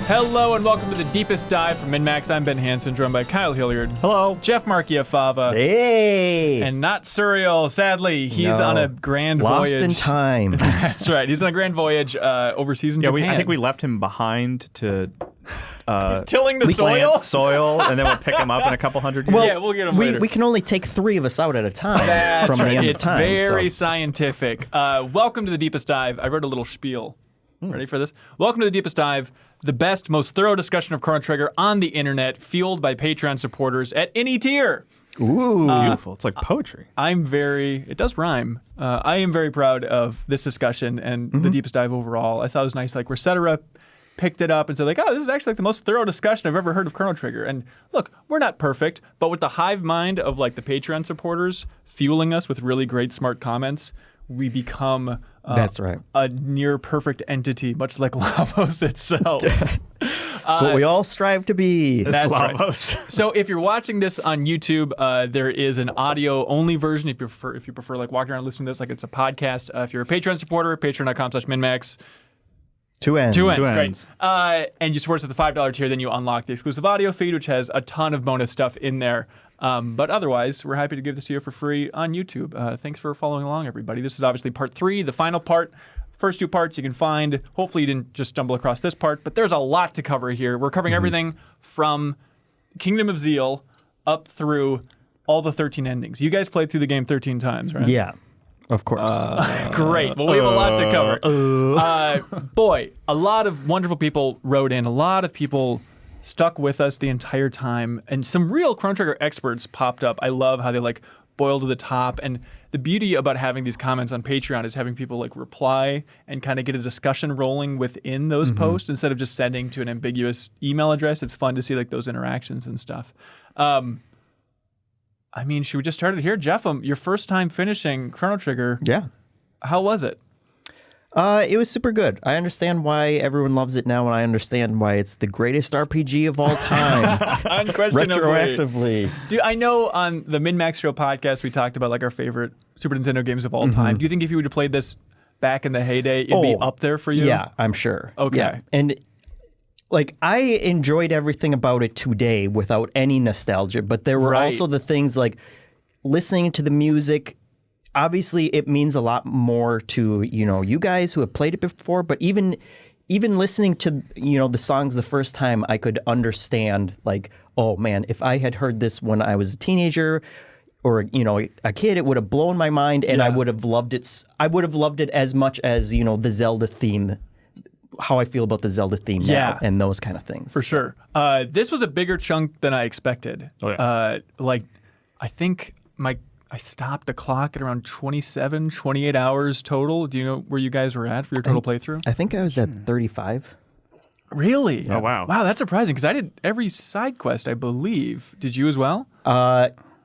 Hello and welcome to the Deepest Dive from MinnMax. I'm Ben Hansen, joined by Kyle Hilliard. Hello. Jeff Marchiafava. Hey! And not Surreal, sadly. He's on a grand Lost voyage. in time. That's right. He's on a grand voyage overseas in Japan. I think we left him behind to He's tilling the plant soil, and then we'll pick him up in a couple hundred years. Well, yeah, we'll get him later. We can only take 3 of us out at a time That's from right. the end It's of time. very so. scientific. Welcome to the Deepest Dive. I wrote a little spiel. Ready for this? Welcome to the Deepest Dive, the best, most thorough discussion of Chrono Trigger on the internet, fueled by Patreon supporters at any tier. Ooh. Beautiful. It's like poetry. It does rhyme. I am very proud of this discussion and the Deepest Dive overall. I saw it was nice, like Resetera picked it up and said like, oh, this is actually like the most thorough discussion I've ever heard of Chrono Trigger. And look, we're not perfect, but with the hive mind of like the Patreon supporters fueling us with really great, smart comments, we become That's right. a near perfect entity, much like Lavos itself. That's what we all strive to be. That's Lavos. right. So if you're watching this on YouTube, there is an audio-only version. If you prefer like walking around listening to this like it's a podcast. If you're a Patreon supporter, patreon.com/MinnMax. 2 ends. Two Right. ends. And you support us at the $5 tier, then you unlock the exclusive audio feed, which has a ton of bonus stuff in there. But otherwise, we're happy to give this to you for free on YouTube. Thanks for following along, everybody. This is obviously part 3, the final part. First 2 parts you can find. Hopefully you didn't just stumble across this part, but there's a lot to cover here. We're covering everything from Kingdom of Zeal up through all the 13 endings. You guys played through the game 13 times, right? Yeah, of course. Great. Well, we have a lot to cover. Boy, a lot of wonderful people wrote in. A lot of people stuck with us the entire time. And some real Chrono Trigger experts popped up. I love how they like boil to the top. And the beauty about having these comments on Patreon is having people like reply and kind of get a discussion rolling within those posts instead of just sending to an ambiguous email address. It's fun to see like those interactions and stuff. I mean, should we just start it here? Jeff, your first time finishing Chrono Trigger. Yeah. How was it? It was super good. I understand why everyone loves it now, and I understand why it's the greatest RPG of all time. Unquestionably. Retroactively. I know on the MinnMax Show podcast, we talked about like our favorite Super Nintendo games of all time. Do you think if you would have played this back in the heyday, it'd be up there for you? Yeah, I'm sure. Okay. Yeah. And like I enjoyed everything about it today without any nostalgia, but there were also the things like listening to the music. Obviously, it means a lot more to, you guys who have played it before, but even listening to, the songs the first time, I could understand like, oh man, if I had heard this when I was a teenager or, a kid, it would have blown my mind and I would have loved it. I would have loved it as much as, the Zelda theme, how I feel about the Zelda theme now and those kind of things. For sure. This was a bigger chunk than I expected. Oh, yeah. I think I stopped the clock at around 27, 28 hours total. Do you know where you guys were at for your total playthrough? I think I was at 35. Really? Oh, wow. Wow, that's surprising because I did every side quest, I believe. Did you as well?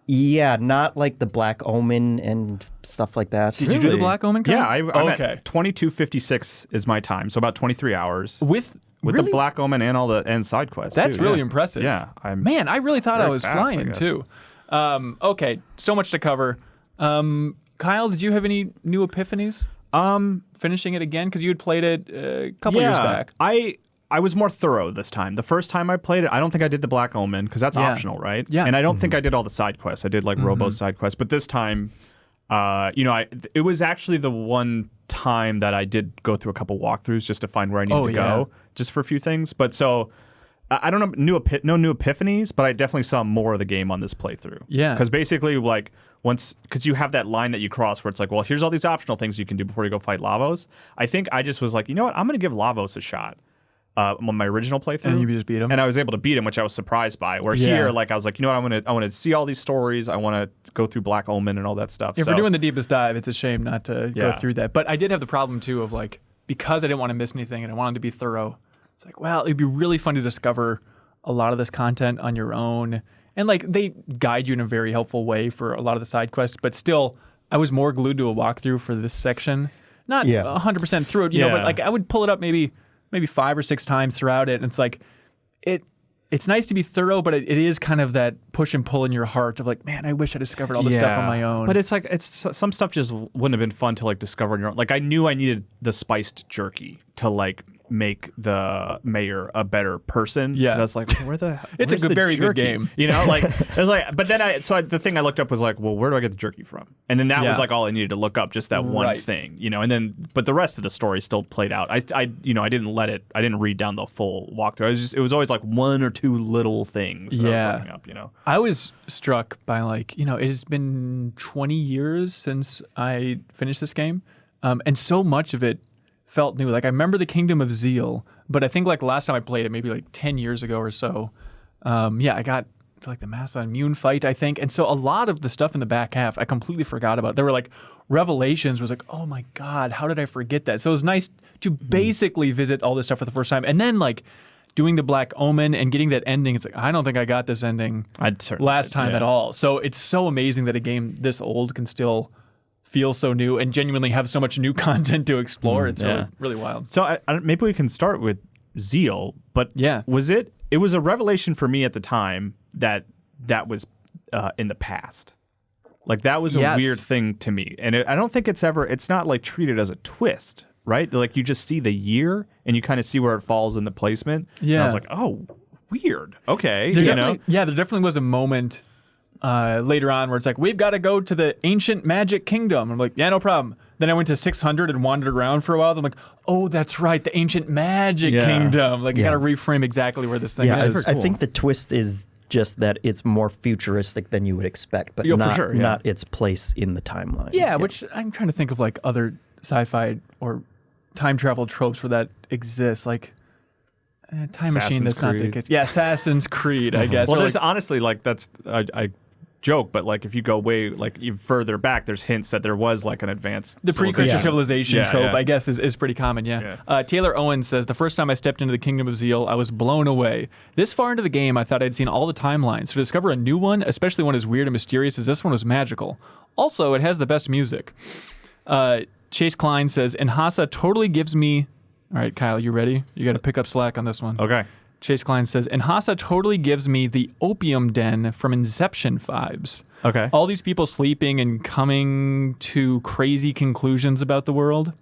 Yeah, not like the Black Omen and stuff like that. Did you do the Black Omen? Yeah, I'm okay. at 22:56 is my time, so about 23 hours. With the Black Omen and all the side quests. That's too, really impressive. Yeah, Man, I really thought I very was fast, I flying guess. too. Okay, so much to cover. Kyle, did you have any new epiphanies? Finishing it again because you had played it a couple years back. I was more thorough this time. The first time I played it, I don't think I did the Black Omen because that's optional, right? Yeah. And I don't think I did all the side quests. I did like Robo's side quests, but this time, it was actually the one time that I did go through a couple walkthroughs just to find where I needed to go, just for a few things. But so I don't know, no new epiphanies, but I definitely saw more of the game on this playthrough. Yeah. Because basically, like, because you have that line that you cross where it's like, well, here's all these optional things you can do before you go fight Lavos. I think I just was like, you know what, I'm going to give Lavos a shot. On my original playthrough, And you just beat him? and I was able to beat him, which I was surprised by. Where here, like, I was like, you know what, I want to see all these stories. I want to go through Black Omen and all that stuff. If we're doing the deepest dive, it's a shame not to go through that. But I did have the problem too of like, because I didn't want to miss anything and I wanted to be thorough. It's like, well, it'd be really fun to discover a lot of this content on your own, and like they guide you in a very helpful way for a lot of the side quests. But still, I was more glued to a walkthrough for this section, not 100% through it, you know. But like I would pull it up maybe 5 or 6 times throughout it, and it's like it's nice to be thorough, but it is kind of that push and pull in your heart of like, man, I wish I discovered all this stuff on my own. But it's like some stuff just wouldn't have been fun to like discover on your own. Like I knew I needed the spiced jerky to like make the mayor a better person. Yeah. And I was like, it's a very good game. You know, like, it was like, but then the thing I looked up was like, well, where do I get the jerky from? And then that was like all I needed to look up, just that one thing, you know, and then, but the rest of the story still played out. I didn't read down the full walkthrough. It was always like one or two little things that I was looking up, you know. I was struck by like, you know, it has been 20 years since I finished this game. And so much of it felt new. Like I remember the Kingdom of Zeal, but I think like last time I played it, maybe like 10 years ago or so. I got to like the Massa Immune fight, I think. And so a lot of the stuff in the back half, I completely forgot about. There were like revelations was like, oh my God, how did I forget that? So it was nice to basically visit all this stuff for the first time. And then like doing the Black Omen and getting that ending, it's like, I don't think I got this ending last time at all. So it's so amazing that a game this old can still feel so new and genuinely have so much new content to explore. It's really wild. So maybe we can start with Zeal, but it was a revelation for me at the time that was in the past. Like that was a weird thing to me. And I don't think it's not like treated as a twist, right? Like you just see the year and you kind of see where it falls in the placement. Yeah. And I was like, oh, weird. Okay. There definitely was a moment later on where it's like, we've got to go to the ancient magic kingdom. I'm like, yeah, no problem. Then I went to 600 and wandered around for a while. I'm like, oh, that's right, the ancient magic kingdom. Like, you got to reframe exactly where this thing is. I think the twist is just that it's more futuristic than you would expect, but not its place in the timeline. Yeah, which I'm trying to think of like other sci-fi or time travel tropes where that exists. Like, time machine, that's not the case. Yeah, Assassin's Creed, I guess. Well, there's honestly, like, that's, I joke, but like if you go way like even further back, there's hints that there was like an advanced pre-Christian civilization trope. I guess is pretty common. Taylor Owens says, the first time I stepped into the Kingdom of Zeal, I was blown away. This far into the game, I thought I'd seen all the timelines. To discover a new one, especially one as weird and mysterious as this one, was magical. Also, it has the best music. Chase Klein says, Enhasa totally gives me. All right, Kyle, you ready? You got to pick up slack on this one. Okay. Chase Klein says, Enhasa totally gives me the opium den from Inception vibes. Okay. All these people sleeping and coming to crazy conclusions about the world.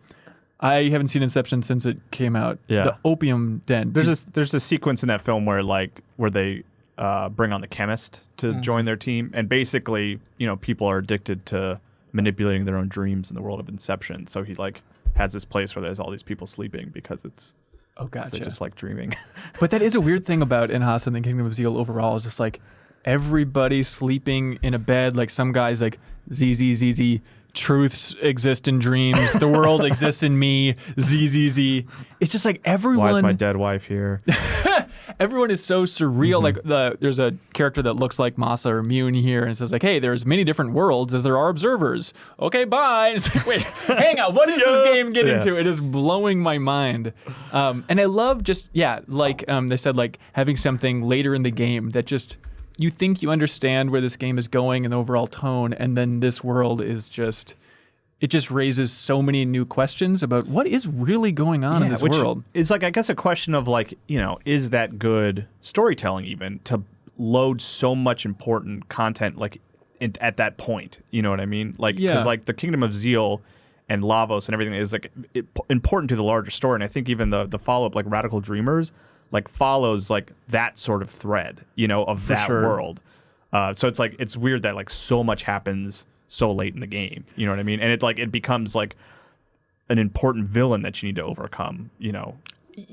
I haven't seen Inception since it came out. Yeah. The opium den. There's a sequence in that film where they bring on the chemist to join their team, and basically, you know, people are addicted to manipulating their own dreams in the world of Inception. So he like has this place where there's all these people sleeping because it's they just like dreaming. But that is a weird thing about Enhasa and the Kingdom of Zeal overall, is just like everybody sleeping in a bed. Like some guys like ZZZZ, truths exist in dreams, the world exists in me, ZZZ. It's just like everyone. Why is my dead wife here? Everyone is so surreal. Like there's a character that looks like Massa or Mune here, and it says like, "Hey, there's many different worlds as there are observers." Okay, bye. And it's like, wait, hang on. What did this game get into? It is blowing my mind. And I love just they said like having something later in the game that just you think you understand where this game is going and the overall tone, and then this world is just. It just raises so many new questions about what is really going on in this world. It's like, I guess, a question of like, you know, is that good storytelling even to load so much important content like at that point? You know what I mean? Like, because like the Kingdom of Zeal and Lavos and everything is like important to the larger story. And I think even the follow-up, like Radical Dreamers, like follows like that sort of thread, you know, of that world. So it's like, it's weird that like so much happens so late in the game, you know what I mean? And it becomes like an important villain that you need to overcome, you know,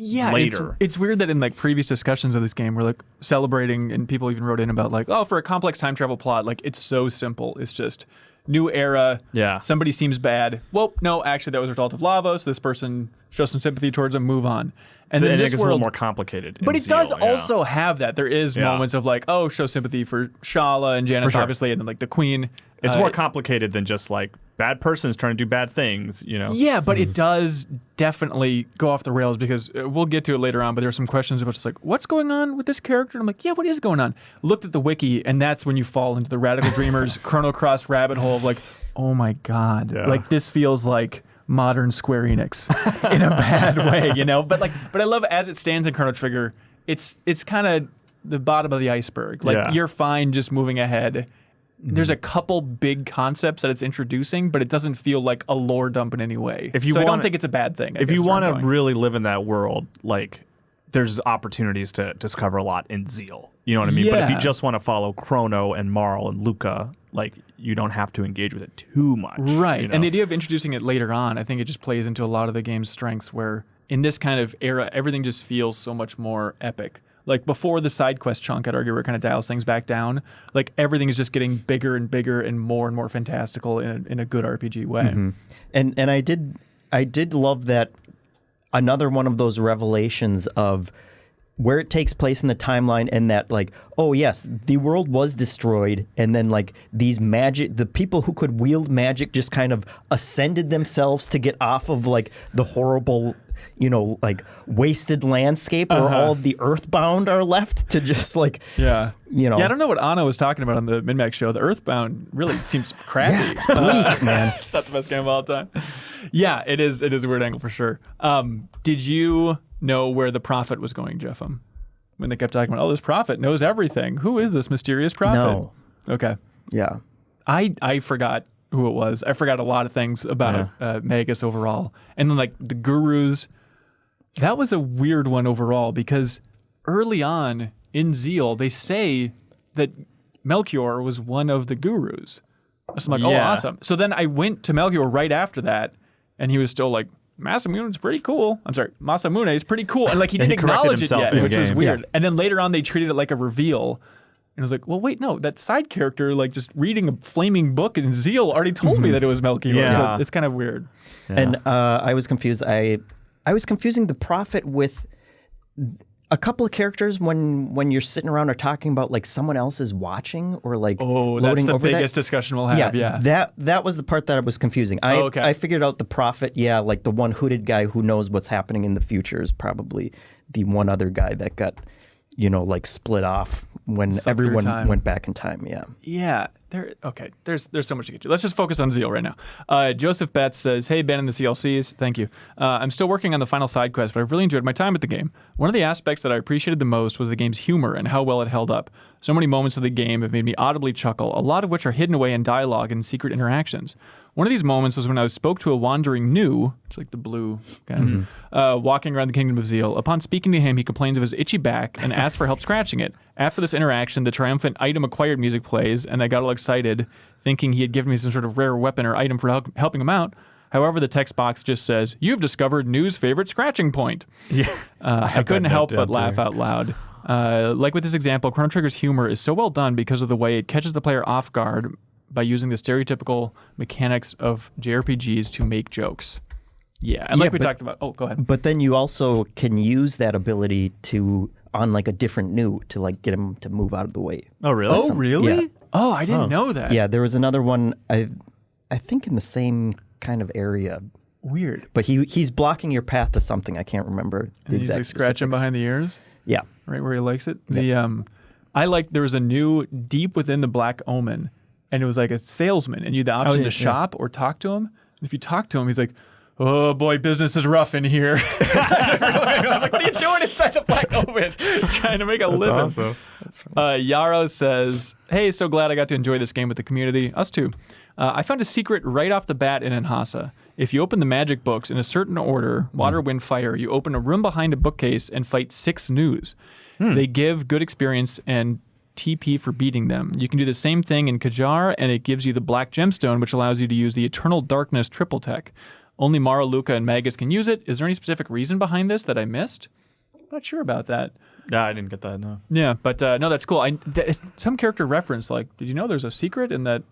later. It's weird that in like previous discussions of this game, we're like celebrating, and people even wrote in about like, oh, for a complex time travel plot, like it's so simple. It's just new era. Yeah. Somebody seems bad. Well, no, actually that was a result of Lavos. This person shows some sympathy towards him, move on. And then this world, a little more complicated. But it does also have that. There is moments of like, oh, show sympathy for Shala and Janice, obviously, and then like the Queen. It's more complicated than just like bad person's trying to do bad things, you know? Yeah, but it does definitely go off the rails, because we'll get to it later on, but there's some questions about just like, what's going on with this character? And I'm like, yeah, what is going on? Looked at the wiki, and that's when you fall into the Radical Dreamers Chrono Cross rabbit hole of like, oh my God. Yeah. Like this feels like modern Square Enix in a bad way, you know? But I love as it stands in Chrono Trigger, it's kind of the bottom of the iceberg. Like you're fine just moving ahead. there's a couple big concepts that it's introducing, but it doesn't feel like a lore dump in any way. I don't think it's a bad thing. If you want to really live in that world, like there's opportunities to discover a lot in Zeal. You know what I mean? Yeah. But if you just want to follow Chrono and Marl and Luka, like you don't have to engage with it too much. Right. You know? And the idea of introducing it later on, I think it just plays into a lot of the game's strengths where in this kind of era, everything just feels so much more epic. Like before the side quest chunk, I'd argue where it kind of dials things back down. Like everything is just getting bigger and bigger and more fantastical in a good RPG way. Mm-hmm. And I did love that another one of those revelations of where it takes place in the timeline, and that like, oh yes, the world was destroyed, and then like the people who could wield magic just kind of ascended themselves to get off of like the horrible, like wasted landscape where all of the Earthbound are left to just like, Yeah, I don't know what Anna was talking about on the MinnMax show. The Earthbound really seems crappy. Yeah, it's bleak, man. It's not the best game of all time. Yeah, it is a weird angle for sure. Did you know where the prophet was going, Jeffem? When they kept talking about, this prophet knows everything. Who is this mysterious prophet? No. Okay. Yeah. I forgot who it was. I forgot a lot of things about Magus overall. And then like the gurus, that was a weird one overall because early on in Zeal, they say that Melchior was one of the gurus. So I'm like, awesome. So then I went to Melchior right after that, and he was still like, Masamune's pretty cool. I'm sorry, Masamune is pretty cool. And like he didn't acknowledge it yet, which is weird. Yeah. And then later on they treated it like a reveal. And I was like, well, wait, no, that side character, like just reading a flaming book in Zeal already told me that it was Melchior. Yeah. So it's kind of weird. Yeah. And I was confused. I was confusing the prophet with a couple of characters when you're sitting around or talking about like someone else is watching or like that's the biggest discussion we'll have. Yeah. That was the part that was confusing. I figured out the prophet. Yeah, like the one hooded guy who knows what's happening in the future is probably the one other guy that got like split off when everyone went back in time. Yeah. Yeah. There's so much to get to. Let's just focus on Zeal right now. Joseph Betts says, hey, Ben in the CLCs. Thank you. I'm still working on the final side quest, but I've really enjoyed my time with the game. One of the aspects that I appreciated the most was the game's humor and how well it held up. So many moments of the game have made me audibly chuckle, a lot of which are hidden away in dialogue and secret interactions. One of these moments was when I spoke to a wandering New, it's like the blue guys, walking around the kingdom of Zeal. Upon speaking to him, he complains of his itchy back and asks for help scratching it. After this interaction, the triumphant item acquired music plays, and I got all excited, thinking he had given me some sort of rare weapon or item for helping him out. However, the text box just says, "You've discovered New's favorite scratching point." Yeah, I couldn't help but laugh out loud. Like with this example, Chrono Trigger's humor is so well done because of the way it catches the player off guard by using the stereotypical mechanics of JRPGs to make jokes. Yeah, and we talked about. Oh, go ahead. But then you also can use that ability on like a different New to like get him to move out of the way. Oh, really? Oh, really? Yeah. Oh, I didn't know that. Yeah, there was another one. I think in the same kind of area. Weird. But he's blocking your path to something. I can't remember the and exact. He's like scratching behind the ears. Yeah. Right where he likes it. Yeah. There was a New deep within the Black Omen, and it was like a salesman, and you had the option to shop or talk to him. And if you talk to him, he's like, "Oh boy, business is rough in here." I'm like, "What are you doing inside the Black Omen? Trying to make a living?" Awesome. That's funny. Yarrow says, "Hey, so glad I got to enjoy this game with the community. Us too. I found a secret right off the bat in Enhasa. If you open the magic books in a certain order, water, wind, fire, you open a room behind a bookcase and fight 6 News. They give good experience and TP for beating them. You can do the same thing in Kajar, and it gives you the Black Gemstone, which allows you to use the Eternal Darkness triple tech. Only Mara, Luka, and Magus can use it. Is there any specific reason behind this that I missed? I'm not sure about that." Yeah, I didn't get that, no. Yeah, but no, that's cool. Some character reference, like, did you know there's a secret in that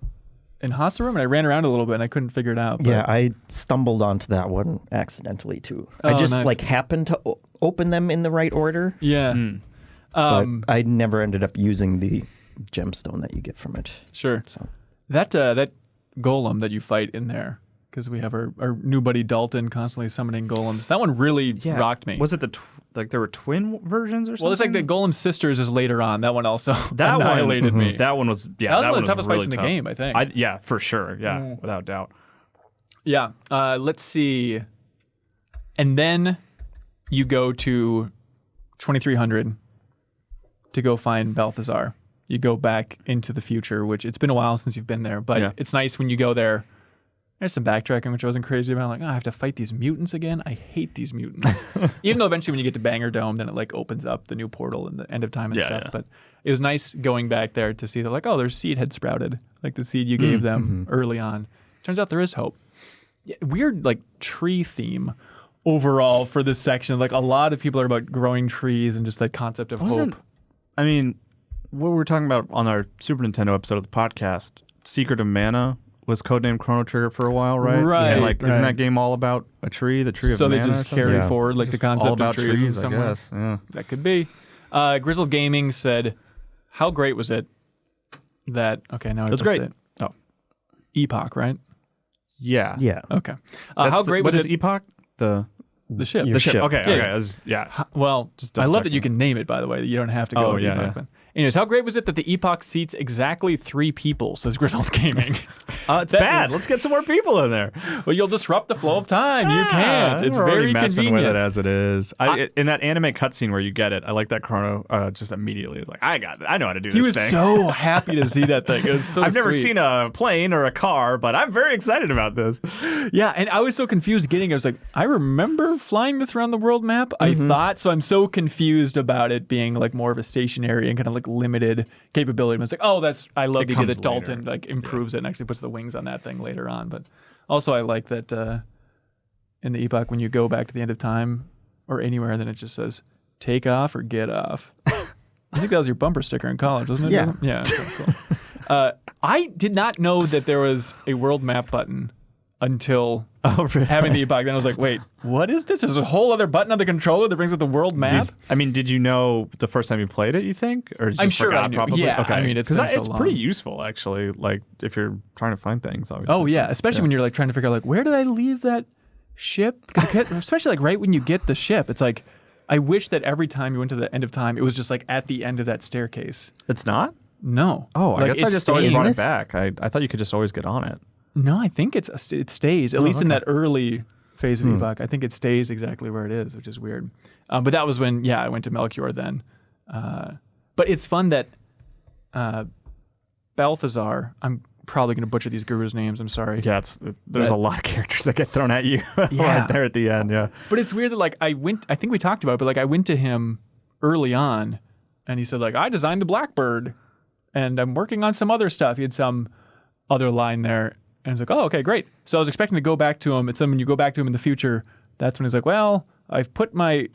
Enhasa room? And I ran around a little bit and I couldn't figure it out. Yeah, I stumbled onto that one accidentally too. I just happened to open them in the right order. Yeah. But I never ended up using the gemstone that you get from it. Sure. So that golem that you fight in there, because we have our new buddy Dalton constantly summoning golems. That one really rocked me. Was it there were twin versions or something? Well, it's like the Golem Sisters is later on. That one also annihilated me. That one was that was one of the toughest fights in the game, I think. Yeah, for sure. Yeah, without doubt. Yeah. Let's see. And then you go to 2300 to go find Balthazar. you go back into the future, which it's been a while since you've been there, but it's nice when you go there. There's some backtracking, which I wasn't crazy about. Like, I have to fight these mutants again. I hate these mutants. Even though eventually when you get to Banger Dome, then it like opens up the new portal and the end of time and stuff. Yeah. But it was nice going back there to see that like, there's seed had sprouted, like the seed you gave them early on. Turns out there is hope. Yeah, weird like tree theme overall for this section. Like a lot of people are about growing trees and just that concept of hope. I mean, what we were talking about on our Super Nintendo episode of the podcast, Secret of Mana was codenamed Chrono Trigger for a while, right? Right. And like, isn't that game all about a tree, the tree of mana? So they just carry forward like the concept all about of trees somewhere. I guess. Yeah. That could be. Grizzled Gaming said, "How great was it that?" Okay, now it was great. Oh, Epoch, right? Yeah. Yeah. Okay. How great was it? What is Epoch? The ship. The ship. Okay. Yeah. Okay. Well, I love that you can name it. By the way, you don't have to go. Epoch. But anyways, how great was it that the Epoch seats exactly 3 people? Says Grizzled Gaming. It's bad. Let's get some more people in there. Well, you'll disrupt the flow of time. You can't. It's very messing convenient with it as it is. In that anime cutscene where you get it, I like that Chrono just immediately was like, I got it. I know how to do this thing. He was so happy to see that thing. It was so I've never sweet. seen a plane or a car, but I'm very excited about this. Yeah, and I was so confused getting it. I was like, I remember flying this around the world map. I thought, so I'm so confused about it being like more of a stationary and kind of like limited capability. I was like, I love the idea that Dalton like improves it and actually puts the wings on that thing later on. But also I like that in the Epoch, when you go back to the end of time or anywhere, then it just says, take off or get off. I think that was your bumper sticker in college, wasn't it? Yeah. Yeah. Okay, cool. I did not know that there was a world map button until having the Epoch. Then I was like, wait, what is this? There's a whole other button on the controller that brings up the world map? Did you know the first time you played it, you think? Or I'm sure I knew. Probably? Yeah, okay. I mean, it's been so long. Pretty useful, actually, like if you're trying to find things, obviously. Oh, yeah, especially when you're like trying to figure out, like, where did I leave that ship? Because especially like right when you get the ship, it's like, I wish that every time you went to the end of time, it was just like at the end of that staircase. It's not? No. Oh, I guess I just always brought it back. I thought you could just always get on it. No, I think it stays, at least in that early phase of Epoch. I think it stays exactly where it is, which is weird. But that was when, I went to Melchior then. But it's fun that Balthazar, I'm probably going to butcher these gurus' names, I'm sorry. Yeah, there's a lot of characters that get thrown at you right there at the end, yeah. But it's weird that like I think we talked about it, but like I went to him early on and he said like, I designed the Blackbird and I'm working on some other stuff. He had some other line there. And it's like, oh, okay, great. So I was expecting to go back to him. And then when you go back to him in the future, that's when he's like, well, I've put my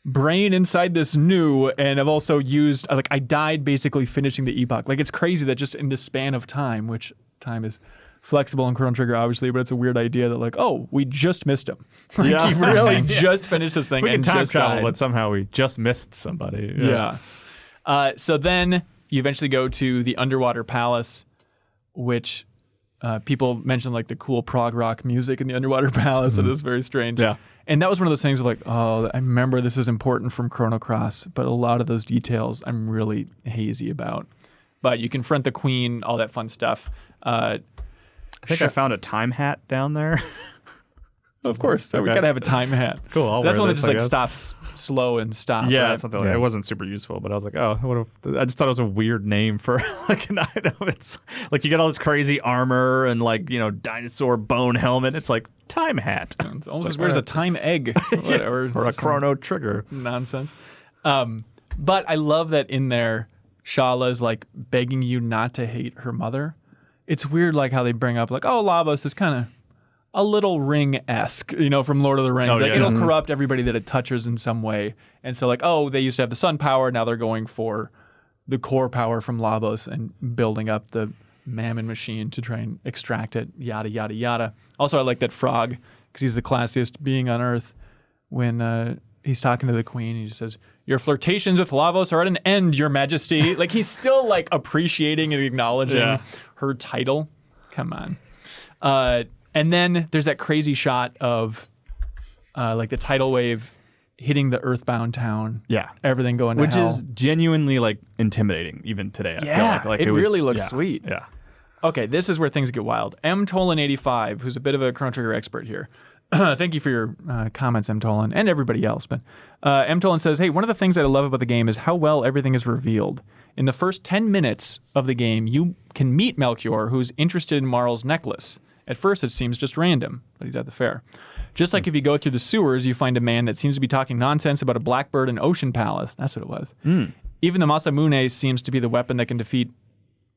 brain inside this new, and I've also used, like, I died basically finishing the Epoch. Like, it's crazy that just in this span of time, which time is flexible in Chrono Trigger, obviously, but it's a weird idea that, like, oh, we just missed him. Like, he really just finished this thing and just died. But somehow we just missed somebody. Yeah. So then you eventually go to the Underwater Palace, which... people mentioned like the cool prog rock music in the Underwater Palace. It is very strange. Yeah. And that was one of those things of like, oh, I remember this is important from Chrono Cross, but a lot of those details I'm really hazy about. But you confront the queen, all that fun stuff. I think I found a time hat down there. Of course. So we got to have a time hat. Cool. That's one that just like stops slow and stop. Yeah, right? something like that. It wasn't super useful, but I was like, oh, I just thought it was a weird name for like an item. It's like you get all this crazy armor and like, dinosaur bone helmet. It's like time hat. It's almost as weird as a time egg. Whatever. Or a Chrono Trigger. Nonsense. But I love that in there, Shala's like begging you not to hate her mother. It's weird like how they bring up like, oh, Lavos is kind of a little Ring-esque, from Lord of the Rings. It'll corrupt everybody that it touches in some way. And so like, oh, they used to have the sun power. Now they're going for the core power from Lavos and building up the Mammon machine to try and extract it, yada, yada, yada. Also, I like that Frog, because he's the classiest being on Earth. When he's talking to the queen, he just says, your flirtations with Lavos are at an end, your majesty. Like, he's still like appreciating and acknowledging her title. Come on. And then there's that crazy shot of like the tidal wave hitting the earthbound town. Yeah. Everything going to hell. Which is genuinely like intimidating even today. I feel like it really looks sweet. Yeah. Okay, this is where things get wild. M. Tolan85, who's a bit of a Chrono Trigger expert here, Thank you for your comments, M. Tolan, and everybody else. But M. Tolan says, hey, one of the things that I love about the game is how well everything is revealed. In the first 10 minutes of the game, you can meet Melchior, who's interested in Marl's necklace. At first, it seems just random, but he's at the fair. Just like if you go through the sewers, you find a man that seems to be talking nonsense about a Blackbird and Ocean Palace. That's what it was. Even the Masamune seems to be the weapon that can defeat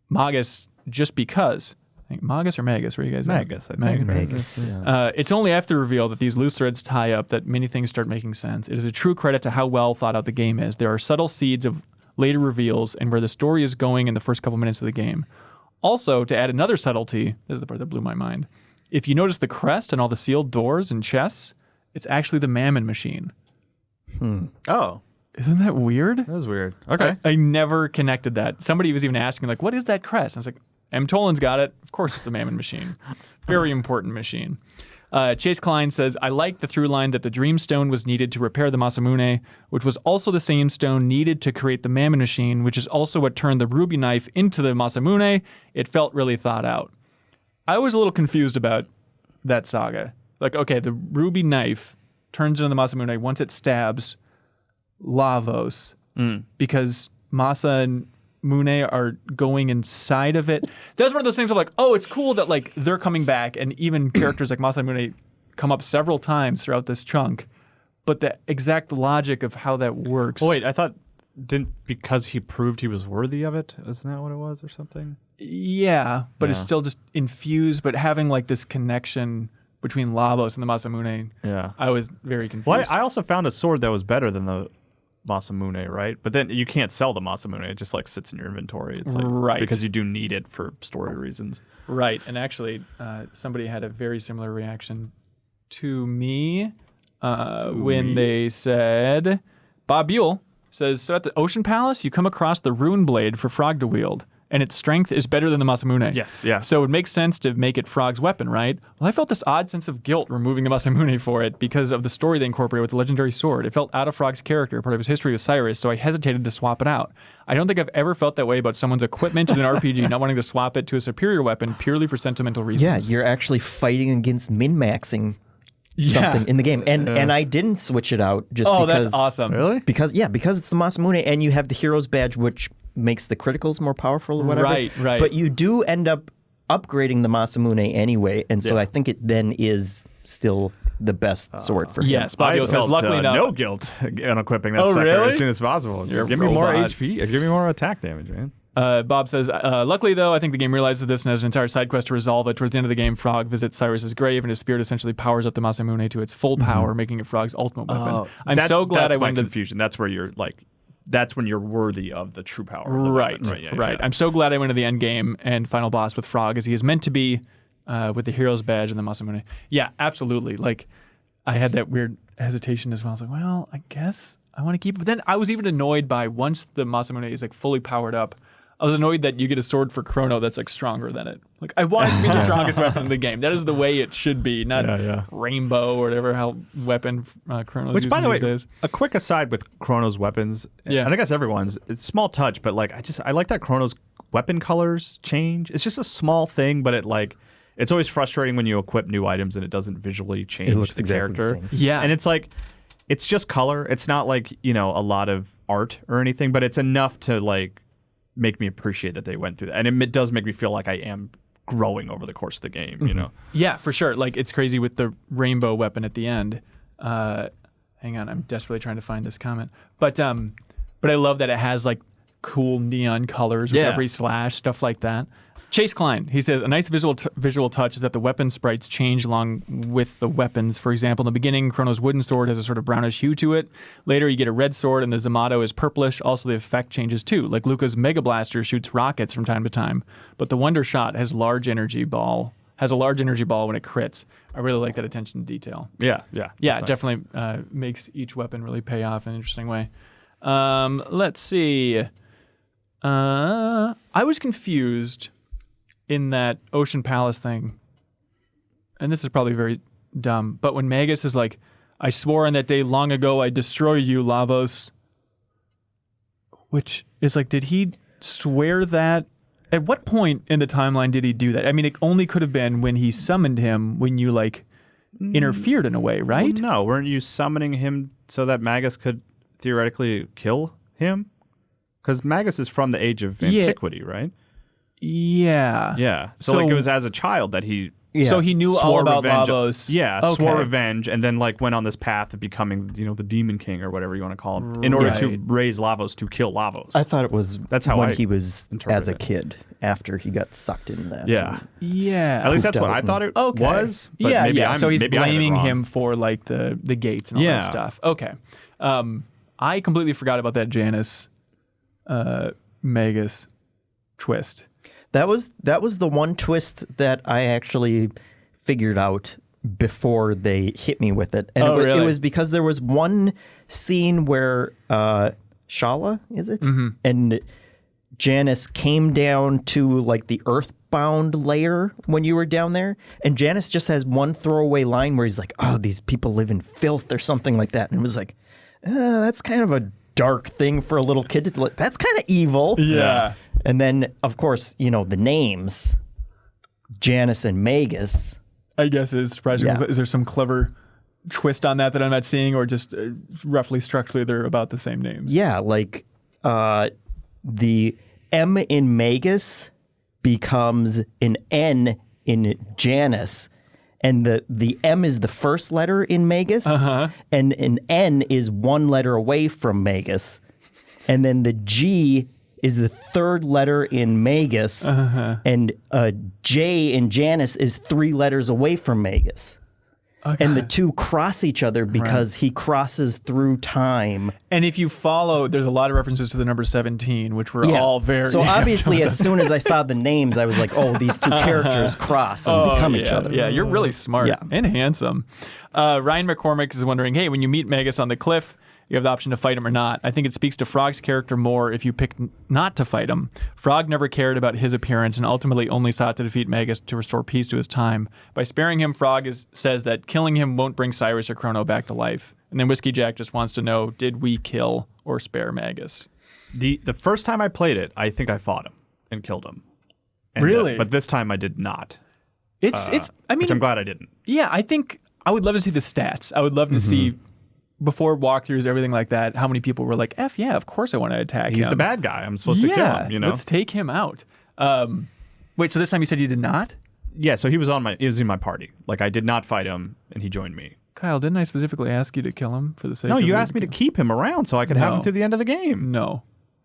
Magus just because. I think Magus or Magus? Where are you guys Magus, at? I think. Magus. Yeah. It's only after the reveal that these loose threads tie up that many things start making sense. It is a true credit to how well thought out the game is. There are subtle seeds of later reveals and where the story is going in the first couple minutes of the game. Also, to add another subtlety, this is the part that blew my mind. If you notice the crest and all the sealed doors and chests, it's actually the Mammon machine. Oh. Isn't that weird? That was weird. Okay. I never connected that. Somebody was even asking, like, what is that crest? And I was like, M. Tolan's got it. Of course it's the Mammon machine. Very important machine. Chase Klein says, I like the through line that the Dream Stone was needed to repair the Masamune, which was also the same stone needed to create the Mammon machine, which is also what turned the ruby knife into the Masamune. It felt really thought out. I was a little confused about that saga. Like, okay, the ruby knife turns into the Masamune once it stabs Lavos because Masa and Mune are going inside of it. That's one of those things of like, oh, it's cool that like they're coming back and even characters like Masa and Mune come up several times throughout this chunk. But the exact logic of how that works. Oh, wait, I thought because he proved he was worthy of it? Isn't that what it was or something? Yeah, but it's still just infused, but having like this connection between Lavos and the Masamune. Yeah. I was very confused. Well, I also found a sword that was better than the Masamune, right? But then you can't sell the Masamune. It just like sits in your inventory. It's like, right. Because you do need it for story reasons. Right. And actually, somebody had a very similar reaction to me when they said, Bob Buell says, so at the Ocean Palace, you come across the Rune Blade for Frog to wield, and its strength is better than the Masamune. Yes, yeah. So it makes sense to make it Frog's weapon, right? Well, I felt this odd sense of guilt removing the Masamune for it because of the story they incorporated with the legendary sword. It felt out of Frog's character, part of his history with Cyrus, so I hesitated to swap it out. I don't think I've ever felt that way about someone's equipment in an RPG, not wanting to swap it to a superior weapon purely for sentimental reasons. Yeah, you're actually fighting against min-maxing something in the game. And I didn't switch it out just because... Oh, that's awesome. Really? Because it's the Masamune and you have the hero's badge, which makes the criticals more powerful or whatever. Right. But you do end up upgrading the Masamune anyway, and so I think it then is still the best sword for him. Yes, Bob says, luckily enough... no guilt in equipping that sector really? as soon as possible. You're give a me more robot. HP. Give me more attack damage, man. Bob says, luckily, though, I think the game realizes this and has an entire side quest to resolve it. Towards the end of the game, Frog visits Cyrus's grave, and his spirit essentially powers up the Masamune to its full power, making it Frog's ultimate weapon. I'm so glad I went to... confusion. That's where you're like... That's when you're worthy of the true power. Of the right, weapon. Right. I'm so glad I went to the end game and final boss with Frog, as he is meant to be with the hero's badge and the Masamune. Yeah, absolutely. Like, I had that weird hesitation as well. I was like, well, I guess I want to keep it. But then I was even annoyed by once the Masamune is like fully powered up, I was annoyed that you get a sword for Chrono that's like stronger than it. Like, I want it to be the strongest weapon in the game. That is the way it should be, not Rainbow or whatever weapon Chrono's Which, by the way, days. a quick aside with Chrono's weapons, and I guess everyone's, it's a small touch, but like I like that Chrono's weapon colors change. It's just a small thing, but it's always frustrating when you equip new items and it doesn't visually change the character. The same. Yeah. And it's like, it's just color. It's not like, a lot of art or anything, but it's enough to like make me appreciate that they went through that. And it does make me feel like I am growing over the course of the game, you know? Yeah, for sure. Like, it's crazy with the rainbow weapon at the end. Hang on, I'm desperately trying to find this comment. But I love that it has like cool neon colors with every slash, stuff like that. Chase Klein, he says, a nice visual touch is that the weapon sprites change along with the weapons. For example, in the beginning, Chrono's wooden sword has a sort of brownish hue to it. Later, you get a red sword, and the Zamato is purplish. Also, the effect changes too. Like Luka's Mega Blaster shoots rockets from time to time, but the Wonder Shot has a large energy ball when it crits. I really like that attention to detail. Yeah. Yeah, it nice. definitely makes each weapon really pay off in an interesting way. Let's see. I was confused in that Ocean Palace thing, and this is probably very dumb, but when Magus is like, I swore on that day long ago I'd destroy you, Lavos, which is like, did he swear that? At what point in the timeline did he do that? I mean, it only could have been when he summoned him, when you like interfered in a way, right? Well, no, weren't you summoning him so that Magus could theoretically kill him? Because Magus is from the age of antiquity, right? Yeah. Yeah. So like it was as a child that he... Yeah. So he knew all about revenge. Lavos. Yeah, Okay. swore revenge, and then like went on this path of becoming, the Demon King or whatever you want to call him, in order to raise Lavos to kill Lavos. I thought it was That's how when I he was as a interpret it. kid, after he got sucked into that. Yeah. Yeah. At least that's Pooped what out I thought it Okay. was. But yeah, maybe yeah. So he's maybe I had it blaming wrong. him for like the gates and all that stuff. Okay. I completely forgot about that Janus Magus twist. That was the one twist that I actually figured out before they hit me with it. And really? It was because there was one scene where Shala, is it? Mm-hmm. And Janus came down to like the earthbound layer when you were down there. And Janus just has one throwaway line where he's like, oh, these people live in filth or something like that. And it was like, that's kind of a dark thing for a little kid to that's kind of evil. Yeah. And then, of course, the names, Janus and Magus. I guess it's surprising. Yeah. Is there some clever twist on that I'm not seeing, or just roughly structurally they're about the same names? Yeah, like the M in Magus becomes an N in Janus. And the M is the first letter in Magus, and an N is one letter away from Magus. And then the G is the third letter in Magus, and J in Janus is 3 letters away from Magus. Okay. And the two cross each other because he crosses through time. And if you follow, there's a lot of references to the number 17, which were all very... So obviously, as soon as I saw the names, I was like, oh, these two characters cross and become each other. Yeah, you're really smart and handsome. Ryan McCormick is wondering, hey, when you meet Magus on the cliff, you have the option to fight him or not. I think it speaks to Frog's character more if you pick not to fight him. Frog never cared about his appearance and ultimately only sought to defeat Magus to restore peace to his time. By sparing him, Frog says that killing him won't bring Cyrus or Chrono back to life. And then Whiskey Jack just wants to know, did we kill or spare Magus? The first time I played it, I think I fought him and killed him. And, really? But this time I did not. It's. I mean, which I'm glad I didn't. Yeah, I think I would love to see the stats. I would love to see... Before walkthroughs, everything like that, how many people were like, F yeah, of course I want to attack him. He's the bad guy. I'm supposed to kill him, let's take him out. Wait, so this time you said you did not? Yeah, so he was in my party. Like, I did not fight him, and he joined me. Kyle, didn't I specifically ask you to kill him for the sake No, of... you asked me to keep him around so I could have him through the end of the game. No.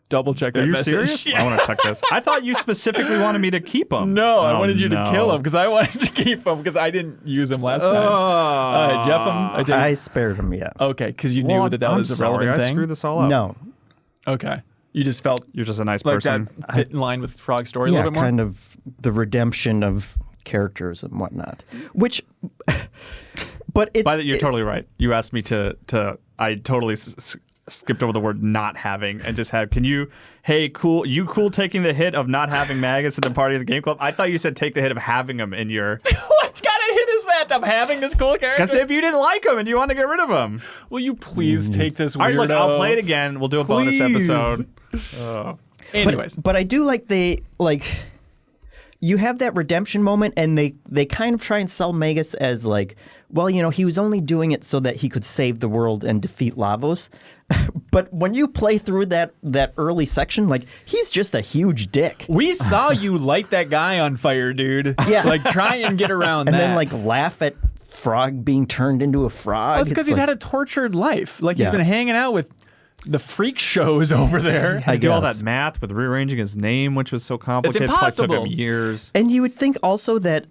Double check that Are you message. serious? Yeah. I want to check this. I thought you specifically wanted me to keep him. No, I wanted you to kill him because I wanted to keep him because I didn't use him last time. Jeff him? I spared him, yeah. Okay, because you knew that was a relevant thing? I screwed this all up. No. Okay. You just felt you're just a nice like person. That fit in line with Frog's story a little bit more? Yeah, kind of the redemption of characters and whatnot. Which... But you're totally right. You asked me to I totally skipped over the word not having and just have, hey, cool taking the hit of not having Magus at the party of the game club? I thought you said take the hit of having him in your... What kind of hit is that of having this cool character? Because if you didn't like him and you want to get rid of him. Will you please take this weirdo? All right, look, I'll play it again. We'll do a bonus episode. Anyways. But I do like you have that redemption moment, and they kind of try and sell Magus as like, well, he was only doing it so that he could save the world and defeat Lavos. But when you play through that early section, like, he's just a huge dick. We saw you light that guy on fire, dude. Yeah. Like, try and get around and that. And then, like, laugh at Frog being turned into a frog. Well, it's because he's had a tortured life. Like, he's been hanging out with the freak shows over there. I do all that math with rearranging his name, which was so complicated. It's impossible. It took him years. And you would think also that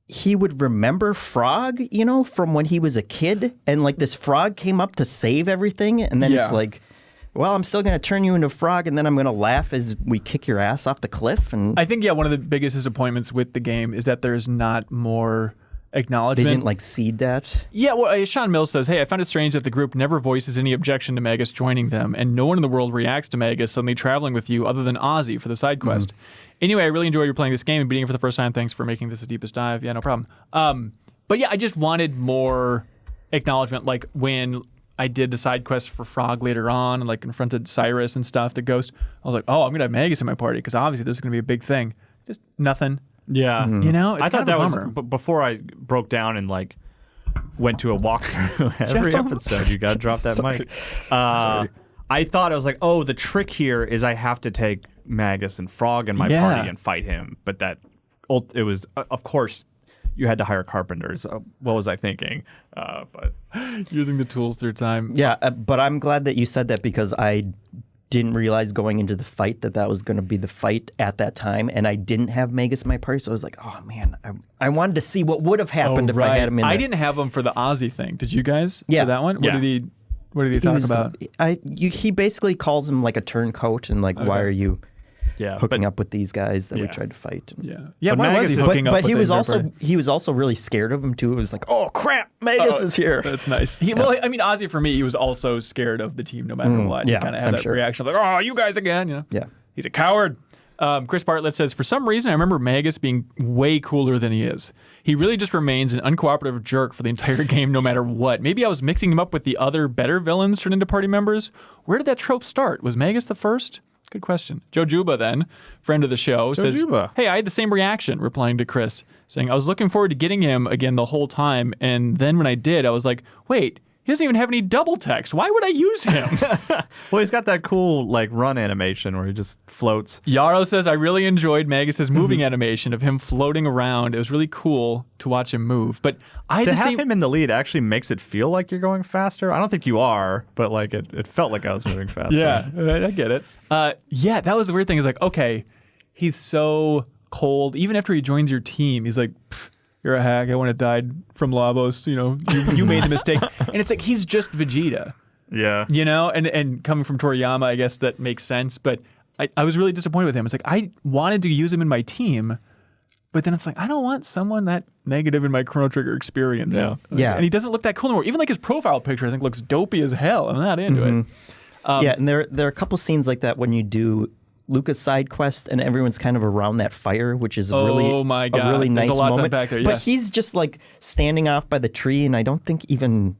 he would remember Frog, from when he was a kid. And, like, this frog came up to save everything. And then it's like, well, I'm still going to turn you into a frog, and then I'm going to laugh as we kick your ass off the cliff. And I think, one of the biggest disappointments with the game is that there's not more acknowledgement. They didn't, like, seed that? Yeah, well, Sean Mills says, hey, I found it strange that the group never voices any objection to Magus joining them, and no one in the world reacts to Magus suddenly traveling with you other than Ozzy for the side quest. Anyway, I really enjoyed you playing this game and beating it for the first time. Thanks for making this the deepest dive. Yeah, no problem. But yeah, I just wanted more acknowledgement, like when I did the side quest for Frog later on and like confronted Cyrus and stuff, the ghost. I was like, oh, I'm going to have Magus in my party because obviously this is going to be a big thing. Just nothing. Yeah. It's I thought that was bummer. before I broke down and like went to a walkthrough every episode. You got to drop that mic. I thought, I was like, oh, the trick here is I have to take Magus and Frog in my party and fight him. But it was, of course, you had to hire carpenters. What was I thinking? But using the tools through time. Yeah, but I'm glad that you said that because I didn't realize going into the fight that was going to be the fight at that time, and I didn't have Magus in my party, so I was like, oh man, I wanted to see what would have happened if I had him in there. I didn't have him for the Ozzy thing. Did you guys? Yeah. For that one? Yeah. What did he talk about? He basically calls him like a turncoat and like, why are you hooking up with these guys that we tried to fight? Yeah. Why was he hooking up with he was also really scared of him too. It was like, oh crap, Magus is here. That's nice. Well, I mean, Ozzy for me, he was also scared of the team no matter what. He kind of had that reaction like, oh, you guys again. You know? Yeah. He's a coward. Chris Bartlett says, for some reason, I remember Magus being way cooler than he is. He really just remains an uncooperative jerk for the entire game, no matter what. Maybe I was mixing him up with the other better villains turned into party members. Where did that trope start? Was Magus the first? Good question. Joe Juba, then, friend of the show, says, hey, I had the same reaction, replying to Chris, saying, I was looking forward to getting him again the whole time, and then when I did, I was like, wait, he doesn't even have any double text. Why would I use him? Well, he's got that cool like run animation where he just floats. Yarrow says, I really enjoyed Magus's moving animation of him floating around. It was really cool to watch him move. But to have him in the lead actually makes it feel like you're going faster. I don't think you are, but like it felt like I was moving faster. Yeah, I get it. Yeah, that was the weird thing. Is like, okay, he's so cold. Even after he joins your team, he's like, you're a hack. I want to died from Labos. You know, you made the mistake. And it's like, he's just Vegeta. Yeah. You know, and coming from Toriyama, I guess that makes sense. But I was really disappointed with him. It's like, I wanted to use him in my team, but then it's like, I don't want someone that negative in my Chrono Trigger experience. Yeah. And he doesn't look that cool anymore. Even like his profile picture, I think looks dopey as hell. I'm not into it. And there are a couple scenes like that when you do Luka's side quest and everyone's kind of around that fire, which is a really nice moment. Back there, But he's just like standing off by the tree, and I don't even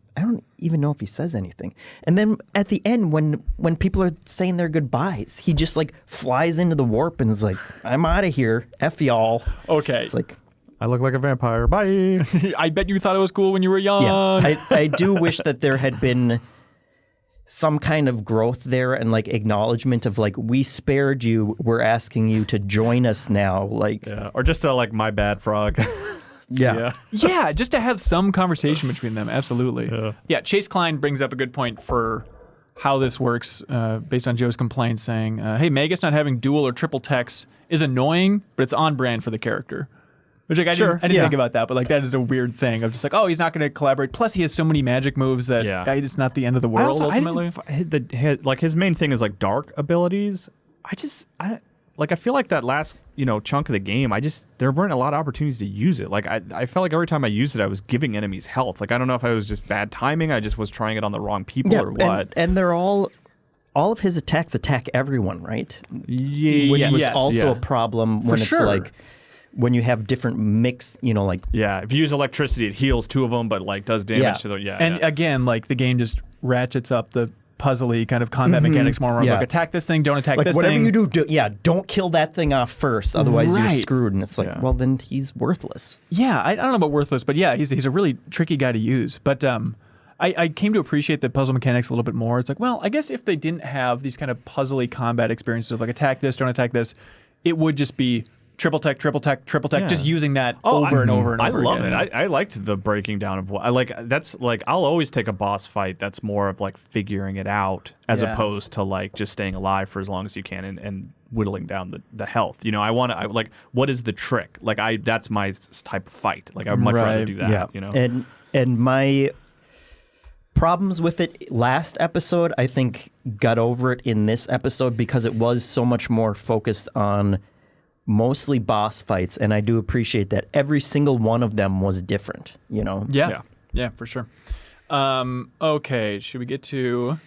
know if he says anything. And then at the end, when people are saying their goodbyes, he just like flies into the warp and is like, I'm out of here. F y'all. Okay. It's like, I look like a vampire. Bye. I bet you thought it was cool when you were young. Yeah. I do wish that there had been some kind of growth there and like acknowledgement of like, we spared you, we're asking you to join us now, like or just a like, my bad, Frog. Yeah, just to have some conversation between them. Absolutely. Yeah, Chase Klein brings up a good point for how this works based on Joe's complaint, saying, hey, Magus not having dual or triple text is annoying, but it's on brand for the character. Which like I didn't think about that, but like that is a weird thing of just like, oh, he's not going to collaborate. Plus, he has so many magic moves that it's not the end of the world. Ultimately, like his main thing is like dark abilities. I feel like that last chunk of the game, there weren't a lot of opportunities to use it. Like I felt like every time I used it, I was giving enemies health. Like I don't know if I was just bad timing. I just was trying it on the wrong people or what. And they're all of his attacks attack everyone, right? Yeah, which was also a problem when it's like. When you have different mix, like... Yeah, if you use electricity, it heals two of them, but, like, does damage to the... Yeah, and again, like, the game just ratchets up the puzzly kind of combat mechanics more. Like, attack this thing, don't attack this thing. Whatever you do, don't kill that thing off first, otherwise you're screwed. And it's like, well, then he's worthless. Yeah, I don't know about worthless, but yeah, he's a really tricky guy to use. But I came to appreciate the puzzle mechanics a little bit more. It's like, well, I guess if they didn't have these kind of puzzly combat experiences of, like, attack this, don't attack this, it would just be... triple tech, just using that over and over and over again. I love it. I liked the breaking down of what I like. That's like, I'll always take a boss fight that's more of like figuring it out as opposed to like just staying alive for as long as you can and whittling down the health. I want to, like, what is the trick? Like, that's my type of fight. Like, I'd much rather do that, And my problems with it last episode, I think, got over it in this episode because it was so much more focused on mostly boss fights, and I do appreciate that every single one of them was different, Yeah, for sure. Okay, should we get to...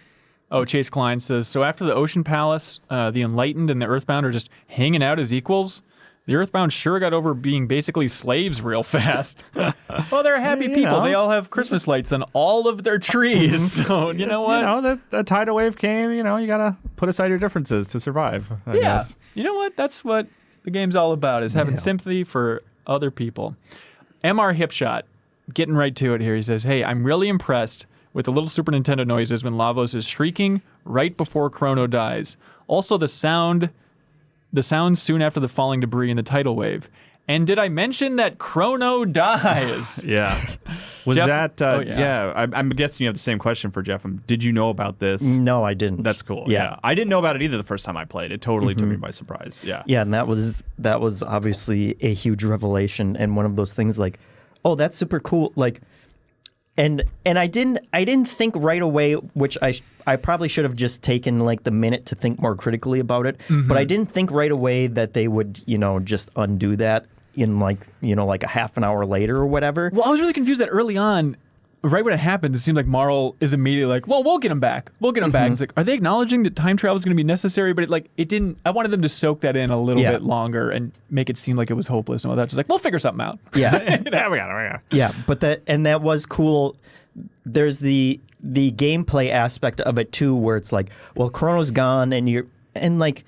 Oh, Chase Klein says, so after the Ocean Palace, the Enlightened and the Earthbound are just hanging out as equals? The Earthbound sure got over being basically slaves real fast. Well, they're happy people. They all have Christmas lights on all of their trees. So, you know what? The tidal wave came, you got to put aside your differences to survive, I guess. You know what? That's what... the game's all about, is having sympathy for other people. MR Hipshot getting right to it here. He says, hey, I'm really impressed with the little Super Nintendo noises when Lavos is shrieking right before Chrono dies. Also, the sound soon after the falling debris in the tidal wave. And did I mention that Chrono dies? Yeah. Was Jeff, that... I'm guessing you have the same question for Jeff. Did you know about this? No, I didn't. That's cool. Yeah. I didn't know about it either the first time I played. It totally took me by surprise. Yeah. Yeah, and that was obviously a huge revelation and one of those things like, oh, that's super cool. Like, and I didn't think right away, which I probably should have just taken like the minute to think more critically about it. But I didn't think right away that they would, just undo that in like a half an hour later or whatever. Well, I was really confused that early on, right when it happened, it seemed like Marl is immediately like, well, we'll get him back. We'll get him back. It's like, are they acknowledging that time travel is going to be necessary? But it didn't. I wanted them to soak that in a little bit longer and make it seem like it was hopeless and all that. Just like, we'll figure something out. Yeah. We got it. Yeah, but that was cool. There's the gameplay aspect of it too, where it's like, well, Chrono's gone, and like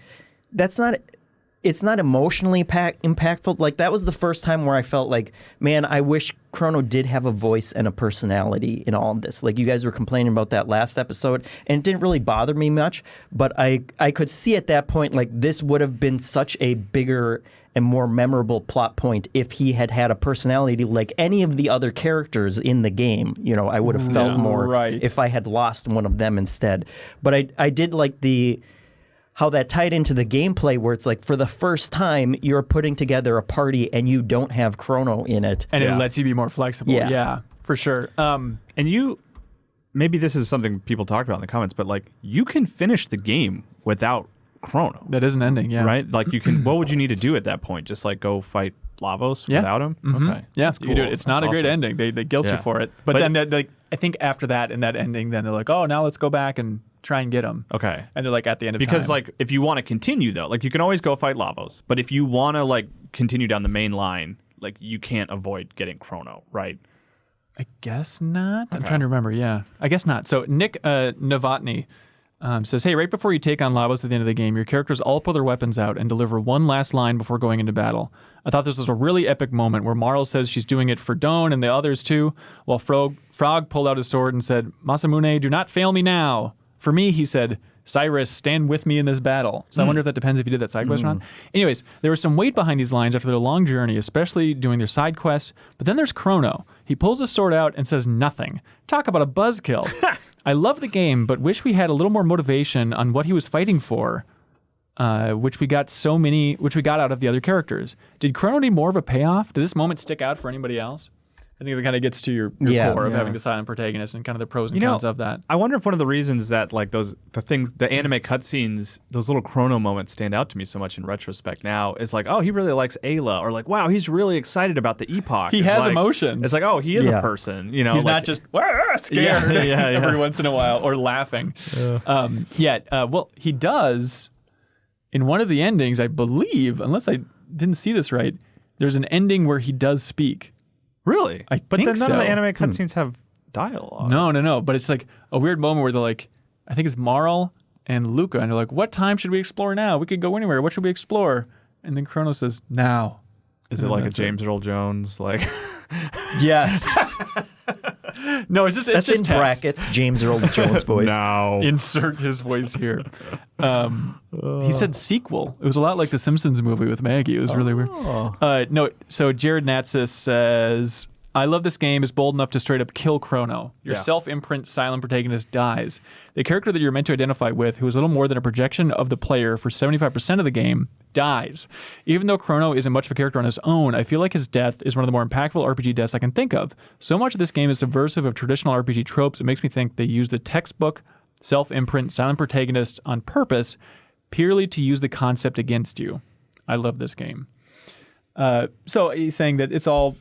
that's not. It's not emotionally impactful. Like, that was the first time where I felt like, man, I wish Chrono did have a voice and a personality in all of this. Like, you guys were complaining about that last episode, and it didn't really bother me much, but I could see at that point, like, this would have been such a bigger and more memorable plot point if he had had a personality like any of the other characters in the game. I would have felt more if I had lost one of them instead. But I did like how that tied into the gameplay, where it's like, for the first time, you're putting together a party and you don't have Chrono in it. And it lets you be more flexible. Yeah, for sure. And maybe this is something people talked about in the comments, but like, you can finish the game without Chrono. That is an ending, yeah. Right? Like, you can, what would you need to do at that point? Just like go fight Lavos without him? Okay. Yeah, that's you cool. can do it. It's not a great ending. They guilt you for it. But then I think after that, in that ending, then they're like, oh, now let's go back and try and get him. Okay. And they're like, at the end of time. Because like, if you want to continue though, like, you can always go fight Lavos, but if you want to like continue down the main line, like, you can't avoid getting Chrono, right? I guess not. I'm trying to remember. Yeah, I guess not. So Nick Novotny says, hey, right before you take on Lavos at the end of the game, your characters all pull their weapons out and deliver one last line before going into battle. I thought this was a really epic moment where Marl says she's doing it for Doan and the others too, while Frog pulled out his sword and said, Masamune, do not fail me now. For me, he said, Cyrus, stand with me in this battle. So I wonder if that depends if you did that side quest or not. Anyways, there was some weight behind these lines after their long journey, especially doing their side quests. But then there's Chrono. He pulls his sword out and says nothing. Talk about a buzzkill. I love the game, but wish we had a little more motivation on what he was fighting for, which we got out of the other characters. Did Chrono need more of a payoff? Did this moment stick out for anybody else? I think it kind of gets to your core of having the silent protagonist and kind of the pros and cons of that. I wonder if one of the reasons that like the anime cutscenes, those little Chrono moments stand out to me so much in retrospect now is like, oh, he really likes Ayla, or like, wow, he's really excited about the epoch. He has emotions. It's like, oh, he is a person. He's like, not just scared every once in a while or laughing. Well, he does in one of the endings, I believe, unless I didn't see this right. There's an ending where he does speak. Really? But then none of the anime cutscenes have dialogue. No. But it's like a weird moment where they're like, I think it's Marl and Luka, and they're like, what time should we explore now? We could go anywhere. What should we explore? And then Chrono says, now. Is it like a James Earl Jones? Like, yes. No, it's that's just in text. Brackets. James Earl Jones voice. No. Insert his voice here. He said sequel. It was a lot like the Simpsons movie with Maggie. It was really weird. So Jared Natsis says, I love this game. Is bold enough to straight up kill Chrono. Your self-imprint silent protagonist dies. The character that you're meant to identify with, who is little more than a projection of the player for 75% of the game, dies. Even though Chrono isn't much of a character on his own, I feel like his death is one of the more impactful RPG deaths I can think of. So much of this game is subversive of traditional RPG tropes, it makes me think they use the textbook self-imprint silent protagonist on purpose, purely to use the concept against you. I love this game. So he's saying that it's all,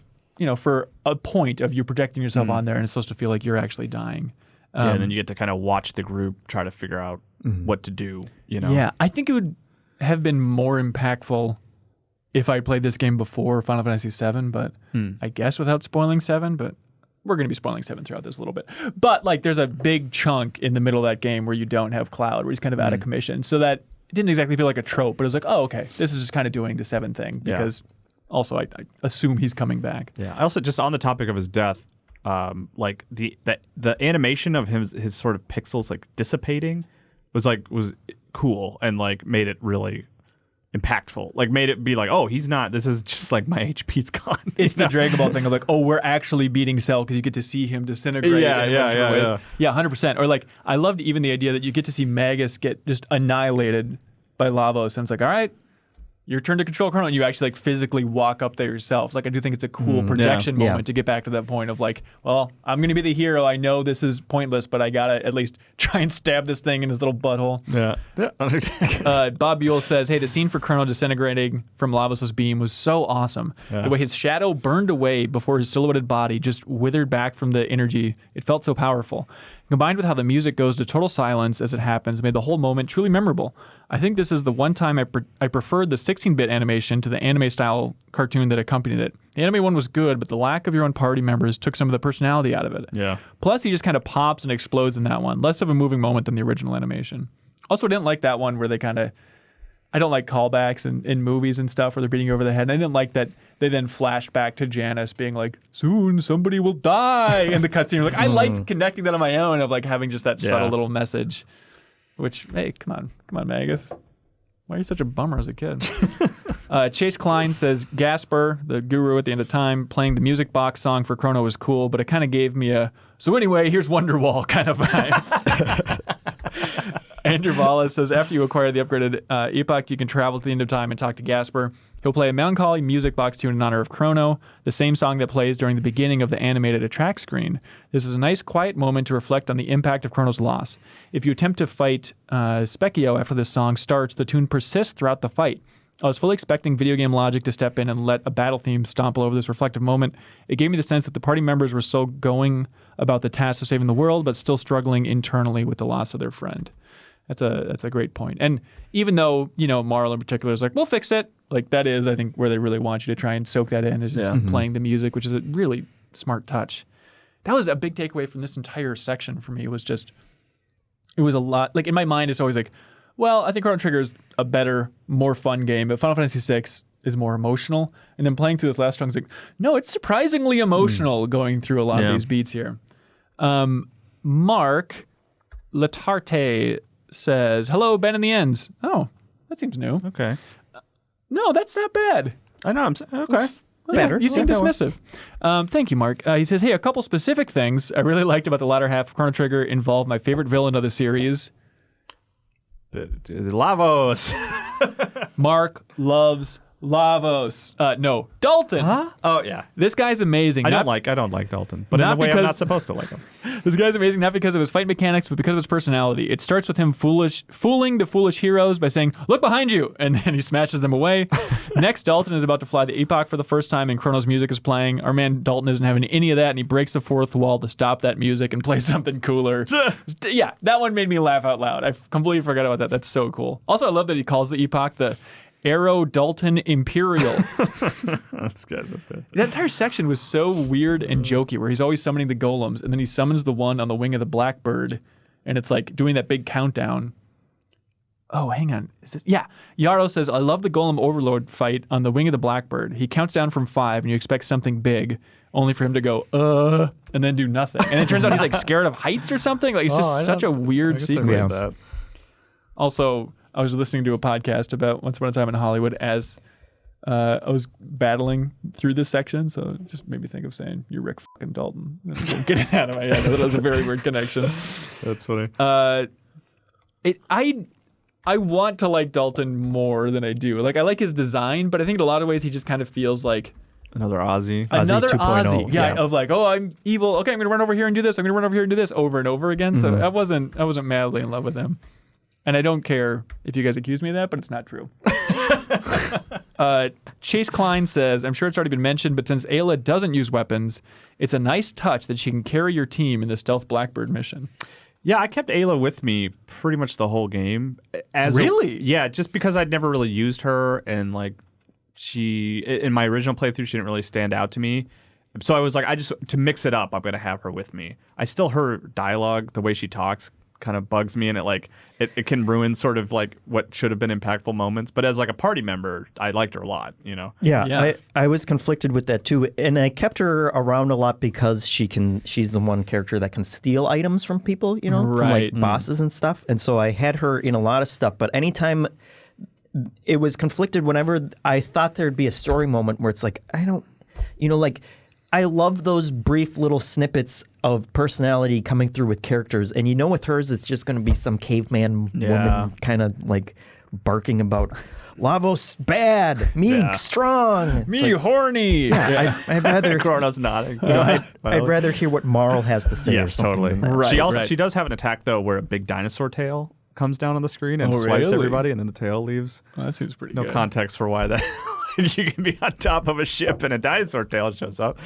for a point of you projecting yourself on there, and it's supposed to feel like you're actually dying. And then you get to kind of watch the group try to figure out what to do, Yeah, I think it would have been more impactful if I played this game before Final Fantasy VII, but I guess without spoiling 7, but we're going to be spoiling 7 throughout this a little bit. But like, there's a big chunk in the middle of that game where you don't have Cloud, where he's kind of out of commission. So that it didn't exactly feel like a trope, but it was like, oh, okay, this is just kind of doing the 7 thing because also I assume he's coming back. Yeah. I also, just on the topic of his death, like the animation of his sort of pixels like dissipating was cool and like made it really impactful, like made it be like, oh, he's not, this is just like my HP's gone. It's the Dragon Ball thing of like, oh, we're actually beating Cell because you get to see him disintegrate in ways. Yeah, 100%. Or like, I loved even the idea that you get to see Magus get just annihilated by Lavos, and it's like, all right, your turn to control Chrono, and you actually like physically walk up there yourself. Like, I do think it's a cool projection moment to get back to that point of like, well, I'm going to be the hero. I know this is pointless, but I got to at least try and stab this thing in his little butthole. Bob Buell says, hey, the scene for Chrono disintegrating from Lavos' beam was so awesome. Yeah. The way his shadow burned away before his silhouetted body just withered back from the energy, it felt so powerful. Combined with how the music goes to total silence as it happens, made the whole moment truly memorable. I think this is the one time I preferred the 16-bit animation to the anime-style cartoon that accompanied it. The anime one was good, but the lack of your own party members took some of the personality out of it. Yeah. Plus, he just kind of pops and explodes in that one. Less of a moving moment than the original animation. Also, I didn't like that one where they kind of... I don't like callbacks in movies and stuff where they're beating you over the head. And I didn't like that they then flashed back to Janice being like, soon somebody will die in the cutscene. You're like, I liked connecting that on my own of like having just that subtle little message. Which, hey, come on, Magus. Why are you such a bummer as a kid? Chase Klein says, Gasper, the guru at the end of time, playing the music box song for Chrono was cool, but it kind of gave me a, so anyway, here's Wonderwall kind of vibe. Andrew Wallace says, after you acquire the upgraded Epoch, you can travel to the end of time and talk to Gasper. He'll play a melancholy music box tune in honor of Chrono, the same song that plays during the beginning of the animated attract screen. This is a nice, quiet moment to reflect on the impact of Chrono's loss. If you attempt to fight Specchio after this song starts, the tune persists throughout the fight. I was fully expecting video game logic to step in and let a battle theme stomp all over this reflective moment. It gave me the sense that the party members were still going about the task of saving the world, but still struggling internally with the loss of their friend. That's a great point. And even though, Marl in particular is like, we'll fix it. Like, that is, I think, where they really want you to try and soak that in is just playing the music, which is a really smart touch. That was a big takeaway from this entire section for me. It was a lot. Like, in my mind, it's always like, well, I think Chrono Trigger is a better, more fun game, but Final Fantasy VI is more emotional. And then playing through this last song, it's like, no, it's surprisingly emotional going through a lot of these beats here. Mark Latarte says, hello, Ben and the Ends. Oh, that seems new. Okay. No, that's not bad. I know. Okay. Better. You seem dismissive. Thank you, Mark. He says, hey, a couple specific things I really liked about the latter half of Chrono Trigger involved my favorite villain of the series. The Lavos. Mark loves Lavos. No, Dalton. Huh? Oh, yeah. This guy's amazing. I don't like Dalton, but in a way I'm not supposed to like him. This guy's amazing, not because of his fight mechanics, but because of his personality. It starts with him fooling the foolish heroes by saying, look behind you, and then he smashes them away. Next, Dalton is about to fly the Epoch for the first time, and Chrono's music is playing. Our man Dalton isn't having any of that, and he breaks the fourth wall to stop that music and play something cooler. Yeah, that one made me laugh out loud. I completely forgot about that. That's so cool. Also, I love that he calls the Epoch the Arrow Dalton Imperial. That's good. That entire section was so weird and jokey, where he's always summoning the golems, and then he summons the one on the wing of the Blackbird, and it's like doing that big countdown. Oh, hang on. Yeah. Yarrow says, I love the Golem Overlord fight on the wing of the Blackbird. He counts down from 5, and you expect something big, only for him to go, and then do nothing. And it turns out he's like scared of heights or something. Like, it's just such a weird sequence. That. Also, I was listening to a podcast about Once Upon a Time in Hollywood as I was battling through this section, so it just made me think of saying, you're Rick fucking Dalton. Get it out of my head. That was a very weird connection. That's funny. I want to like Dalton more than I do. Like, I like his design, but I think in a lot of ways he just kind of feels like another Ozzy. Another Ozzy 2.0. Yeah, of like, oh, I'm evil. Okay, I'm going to run over here and do this. I'm going to run over here and do this over and over again. So I wasn't madly in love with him. And I don't care if you guys accuse me of that, but it's not true. Chase Klein says, I'm sure it's already been mentioned, but since Ayla doesn't use weapons, it's a nice touch that she can carry your team in the Stealth Blackbird mission. Yeah, I kept Ayla with me pretty much the whole game. Really? Yeah, just because I'd never really used her, and like she, in my original playthrough, she didn't really stand out to me. So I was like, to mix it up, I'm going to have her with me. I still, her dialogue, the way she talks, kind of bugs me, and it can ruin sort of like what should have been impactful moments. But as like a party member, I liked her a lot, you know. Yeah. I was conflicted with that too, and I kept her around a lot because she's the one character that can steal items from people, you know, from like bosses and stuff. And so I had her in a lot of stuff, but anytime it was conflicted whenever I thought there'd be a story moment where it's like, I don't, you know, like I love those brief little snippets of personality coming through with characters. And you know, with hers, it's just going to be some caveman woman kind of like barking about Lavos bad, me strong, me like, horny. Yeah, I'd rather Chrono's nodding. You know, I'd rather hear what Marl has to say. Yes, or something totally. than that. She does have an attack though, where a big dinosaur tail comes down on the screen and swipes everybody, and then the tail leaves. Well, that seems pretty good. No context for why that. You can be on top of a ship and a dinosaur tail shows up.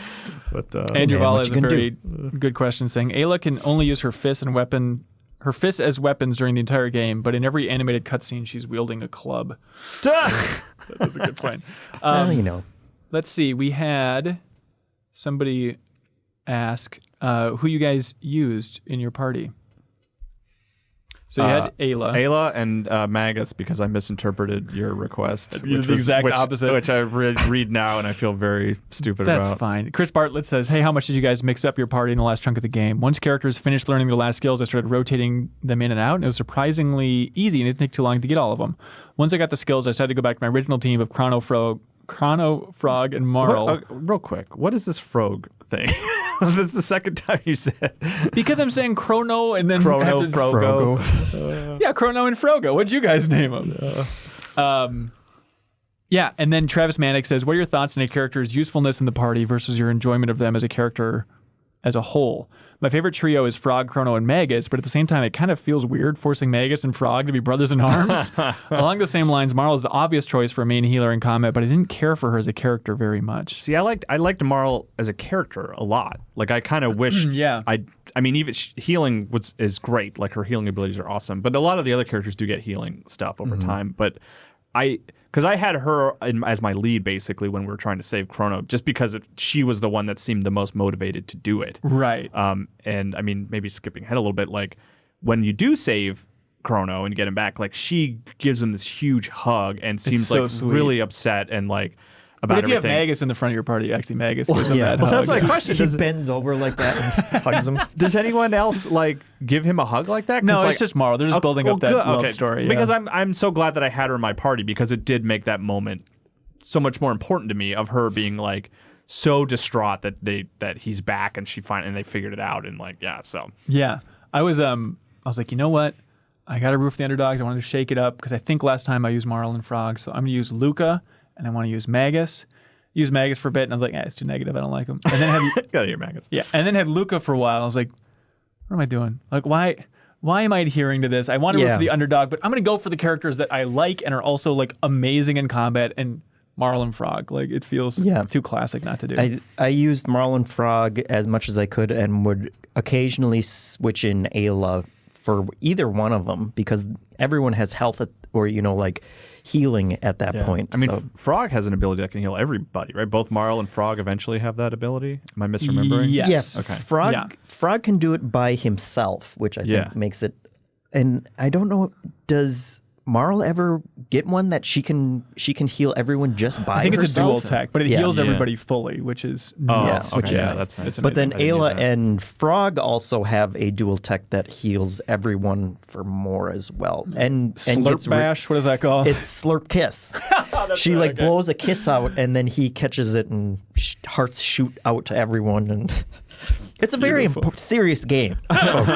But Andrew Vala has a very good question saying Ayla can only use her fists as weapons during the entire game, but in every animated cutscene she's wielding a club. That's a good point. Well, you know. Let's see. We had somebody ask who you guys used in your party. So you had Ayla and Magus, because I misinterpreted your request. Which the exact opposite. Which I read now, and I feel very stupid about. That's fine. Chris Bartlett says, hey, how much did you guys mix up your party in the last chunk of the game? Once characters finished learning their last skills, I started rotating them in and out, and it was surprisingly easy, and it didn't take too long to get all of them. Once I got the skills, I decided to go back to my original team of Chrono, Frog, and Marl. Real quick, what is this Frog thing? This is the second time you said. Because I'm saying Chrono and then Chrono, Frogo. Yeah, Chrono and Frogo. What'd you guys name them? Yeah, and then Travis Manick says, what are your thoughts on a character's usefulness in the party versus your enjoyment of them as a character as a whole? My favorite trio is Frog, Chrono, and Magus, but at the same time, it kind of feels weird forcing Magus and Frog to be brothers in arms. Along the same lines, Marl is the obvious choice for a main healer in combat, but I didn't care for her as a character very much. See, I liked Marl as a character a lot. Like, I kind of wish I mean, even healing is great. Like, her healing abilities are awesome. But a lot of the other characters do get healing stuff over time. But because I had her as my lead, basically, when we were trying to save Chrono, just because she was the one that seemed the most motivated to do it. Right. And, I mean, maybe skipping ahead a little bit, like, when you do save Chrono and get him back, like, she gives him this huge hug and seems, like, really upset and, like, about but if everything. you have Magus in the front of your party, actually Magus gives him that hug. That's my question. He bends over like that and hugs him. Does anyone else like give him a hug like that? No, it's just Marl. They're just building up that love story. Because I'm so glad that I had her in my party, because it did make that moment so much more important to me, of her being like so distraught that he's back and they figured it out, and like I was like, you know what? I got to root for the underdogs. I wanted to shake it up because I think last time I used Marl and Frog, so I'm gonna use Luka. And I want to use Magus. Use Magus for a bit, and I was like, it's too negative. I don't like him. And then gotta hear Magus. Yeah, and then had Luka for a while. I was like, what am I doing? Like, why am I adhering to this? I want to root for the underdog, but I'm going to go for the characters that I like and are also like amazing in combat. And Marl and Frog, like, it feels too classic not to do. I used Marl and Frog as much as I could, and would occasionally switch in Ayla for either one of them, because everyone has health or like healing at that point. I mean, Frog has an ability that can heal everybody, right? Both Marl and Frog eventually have that ability. Am I misremembering? Yes. Okay. Frog can do it by himself, which I think makes it. And I don't know, does Marl ever get one that she can heal everyone just by herself? I think it's a dual tech, but it heals everybody fully, which is nice. That's nice. But then Ayla and Frog also have a dual tech that heals everyone for more as well. And Slurp Bash, what is that called? It's Slurp Kiss. She blows a kiss out, and then he catches it, and hearts shoot out to everyone, and it's a very serious game, folks.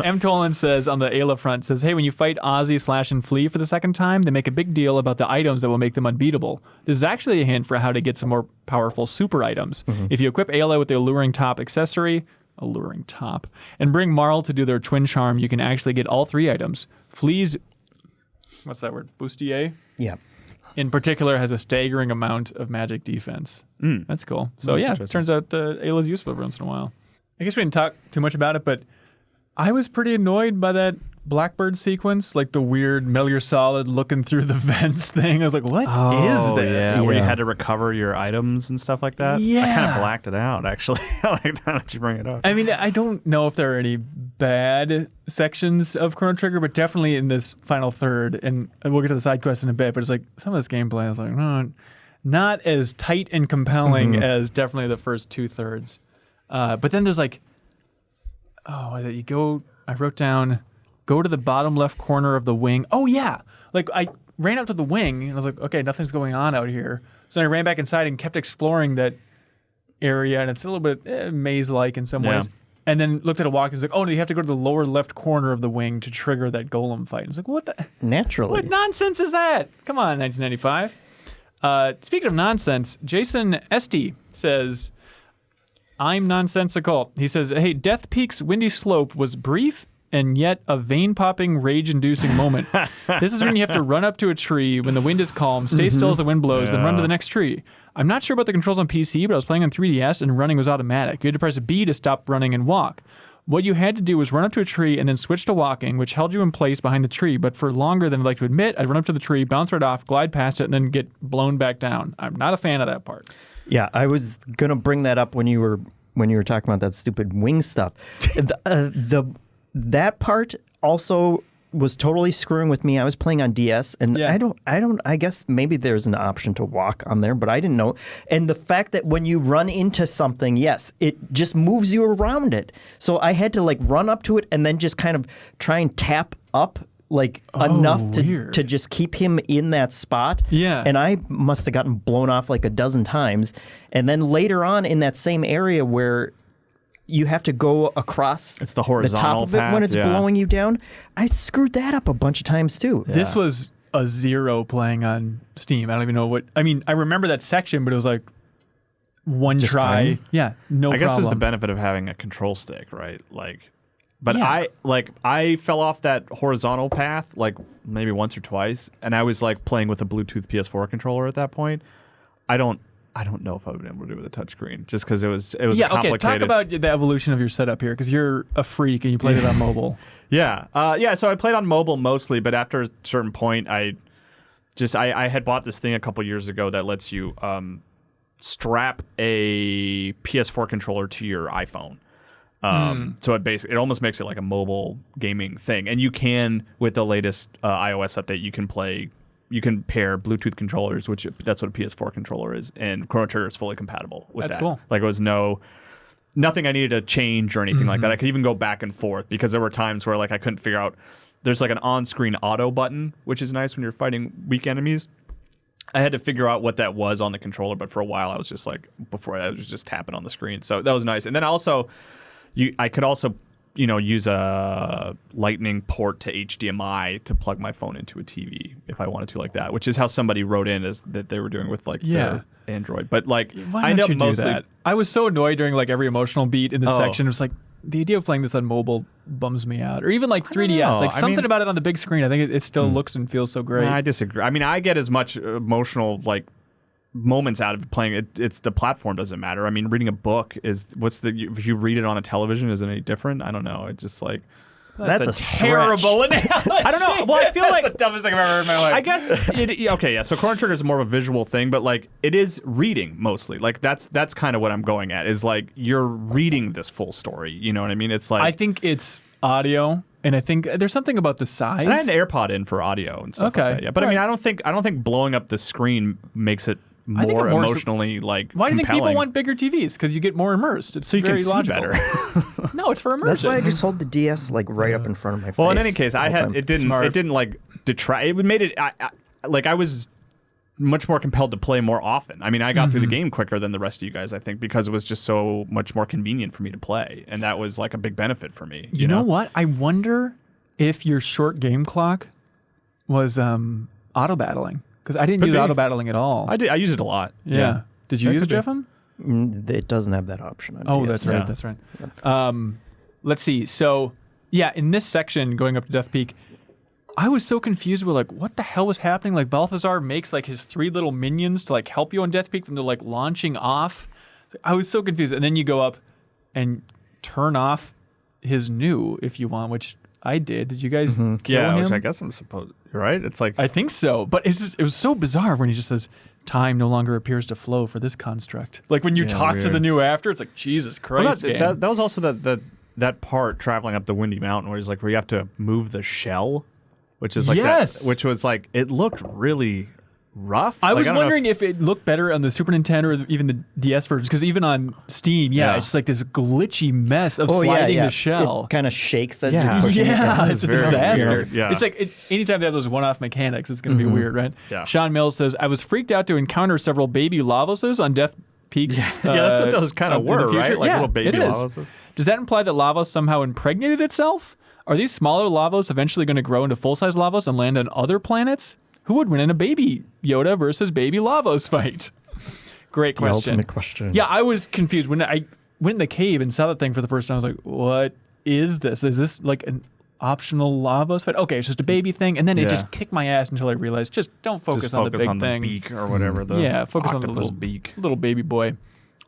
M. Tolan says on the Ayla front, says, hey, when you fight Ozzy, Slash, and Flea for the second time, they make a big deal about the items that will make them unbeatable. This is actually a hint for how to get some more powerful super items. If you equip Ayla with the alluring top accessory, and bring Marl to do their twin charm, you can actually get all three items. Flea's, what's that word? Bustier? Yeah. In particular, has a staggering amount of magic defense. That's cool. So it turns out Ayla's useful every once in a while. I guess we didn't talk too much about it, but I was pretty annoyed by that Blackbird sequence, like the weird Metal Gear Solid looking through the vents thing. I was like, what is this? Yeah, where you had to recover your items and stuff like that. Yeah. I kind of blacked it out, actually. I like that you bring it up. I mean, I don't know if there are any bad sections of Chrono Trigger, but definitely in this final third, and we'll get to the side quest in a bit, but it's like some of this gameplay, I was like, not as tight and compelling as definitely the first 2/3. But then there's like, I wrote down, go to the bottom left corner of the wing. Oh yeah, like I ran up to the wing and I was like, okay, nothing's going on out here. So then I ran back inside and kept exploring that area, and it's a little bit maze-like in some ways. And then looked at a walk and was like, oh, no, you have to go to the lower left corner of the wing to trigger that golem fight. It's like, what the? Naturally. What nonsense is that? Come on, 1995. Speaking of nonsense, Jason Esty says, I'm nonsensical. He says, hey, Death Peak's windy slope was brief and yet a vein-popping, rage-inducing moment. This is when you have to run up to a tree when the wind is calm, stay still as the wind blows, then run to the next tree. I'm not sure about the controls on PC, but I was playing on 3DS and running was automatic. You had to press B to stop running and walk. What you had to do was run up to a tree and then switch to walking, which held you in place behind the tree. But for longer than I'd like to admit, I'd run up to the tree, bounce right off, glide past it, and then get blown back down. I'm not a fan of that part. Yeah, I was gonna bring that up when you were talking about that stupid wing stuff. That part also was totally screwing with me. I was playing on DS, and I guess maybe there's an option to walk on there, but I didn't know. And the fact that when you run into something, yes, it just moves you around it. So I had to like run up to it and then just kind of try and tap up like enough to just keep him in that spot. Yeah. And I must have gotten blown off like a dozen times. And then later on in that same area where you have to go across it's the horizontal top of it path, when it's blowing you down. I screwed that up a bunch of times too. Yeah. This was a 0 playing on Steam. I don't even know what. I mean, I remember that section, but it was like one just try. fine. Yeah, no problem. I guess it was the benefit of having a control stick, right? Like, but I fell off that horizontal path like maybe once or twice, and I was like playing with a Bluetooth PS4 controller at that point. I don't know if I would be able to do it with a touchscreen, just because it was complicated. Okay, talk about the evolution of your setup here, because you're a freak and you played it on mobile. Yeah. So I played on mobile mostly, but after a certain point, I had bought this thing a couple years ago that lets you strap a PS4 controller to your iPhone. So it almost makes it like a mobile gaming thing, and you can, with the latest iOS update, you can pair Bluetooth controllers, which that's what a PS4 controller is, and Chrono Trigger is fully compatible with that. That's cool. Like, it was nothing I needed to change or anything like that. I could even go back and forth, because there were times where like I couldn't figure out. There's like an on-screen auto button, which is nice when you're fighting weak enemies. I had to figure out what that was on the controller, but for a while I was just tapping on the screen, so that was nice. And then I could also use a lightning port to HDMI to plug my phone into a TV if I wanted to, like that, which is how somebody wrote in that they were doing with like their Android. But like, why don't you do that? I was so annoyed during like every emotional beat in this section. It was like, the idea of playing this on mobile bums me out. Or even like 3DS, like something about it on the big screen. I think it still looks and feels so great. I disagree. I mean, I get as much emotional like moments out of playing it. It's the platform doesn't matter. I mean, reading a book if you read it on a television, is it any different? I don't know. It's just like that's a terrible analogy. I don't know. Well, I feel like the dumbest thing I've ever heard in my life. I guess so Chrono Trigger is more of a visual thing, but like it is reading mostly. Like that's kind of what I'm going at, is like you're reading this full story. You know what I mean? It's like, I think it's audio. And I think there's something about the size. And I had an AirPod in for audio and stuff like that. Yeah. But I mean, I don't think blowing up the screen makes it more emotionally like why do you think compelling. people want bigger TVs? Because you get more immersed. It's so you very can see logical. better. No, it's for immersion. That's why I just hold the DS like right up in front of my face. Well, in any case, it didn't like detract. It made it I was much more compelled to play more often. I mean, I got through the game quicker than the rest of you guys, I think, because it was just so much more convenient for me to play, and that was like a big benefit for me. You know what? I wonder if your short game clock was auto battling. Because I didn't use auto battling at all. I did. I use it a lot. Yeah. Did you use it, Jeffem? It doesn't have that option on DS. That's right. That's right. Yep. Let's see. So, yeah, in this section going up to Death Peak, I was so confused with like what the hell was happening. Like Balthazar makes like his 3 little minions to like help you on Death Peak, and they're like launching off. I was so confused. And then you go up and turn off his new if you want, which I did. Did you guys kill him? Which I guess I'm supposed. Right? It's like, I think so, but it was so bizarre when he just says, "Time no longer appears to flow for this construct." Like when you talk to the new after, it's like, Jesus Christ. That was also the that part traveling up the Windy Mountain where you have to move the shell, which is like Yes. that, which was like it looked really rough. I was don't wondering if it looked better on the Super Nintendo or even the DS versions, because even on Steam, it's just like this glitchy mess of sliding the shell. It kind of shakes as Yeah. you're pushing it down. It's a very disaster. weird. Yeah. It's like anytime they have those one-off mechanics, it's going to be weird, right? Yeah. Sean Mills says, I was freaked out to encounter several baby lavoses on Death Peaks. Yeah, that's what those kind of in the were, future. right? Like little baby it is. lavos. Does that imply that Lavos somehow impregnated itself? Are these smaller Lavos eventually going to grow into full-size Lavos and land on other planets? Who would win in a baby Yoda versus baby Lavos fight? Great The question. ultimate question. Yeah, I was confused when I went in the cave and saw that thing for the first time. I was like, "What is this? Is this like an optional Lavos fight?" Okay, it's just a baby thing, and then it just kicked my ass until I realized just don't focus on the big thing. The beak or whatever. The focus on the octopus beak. little baby boy.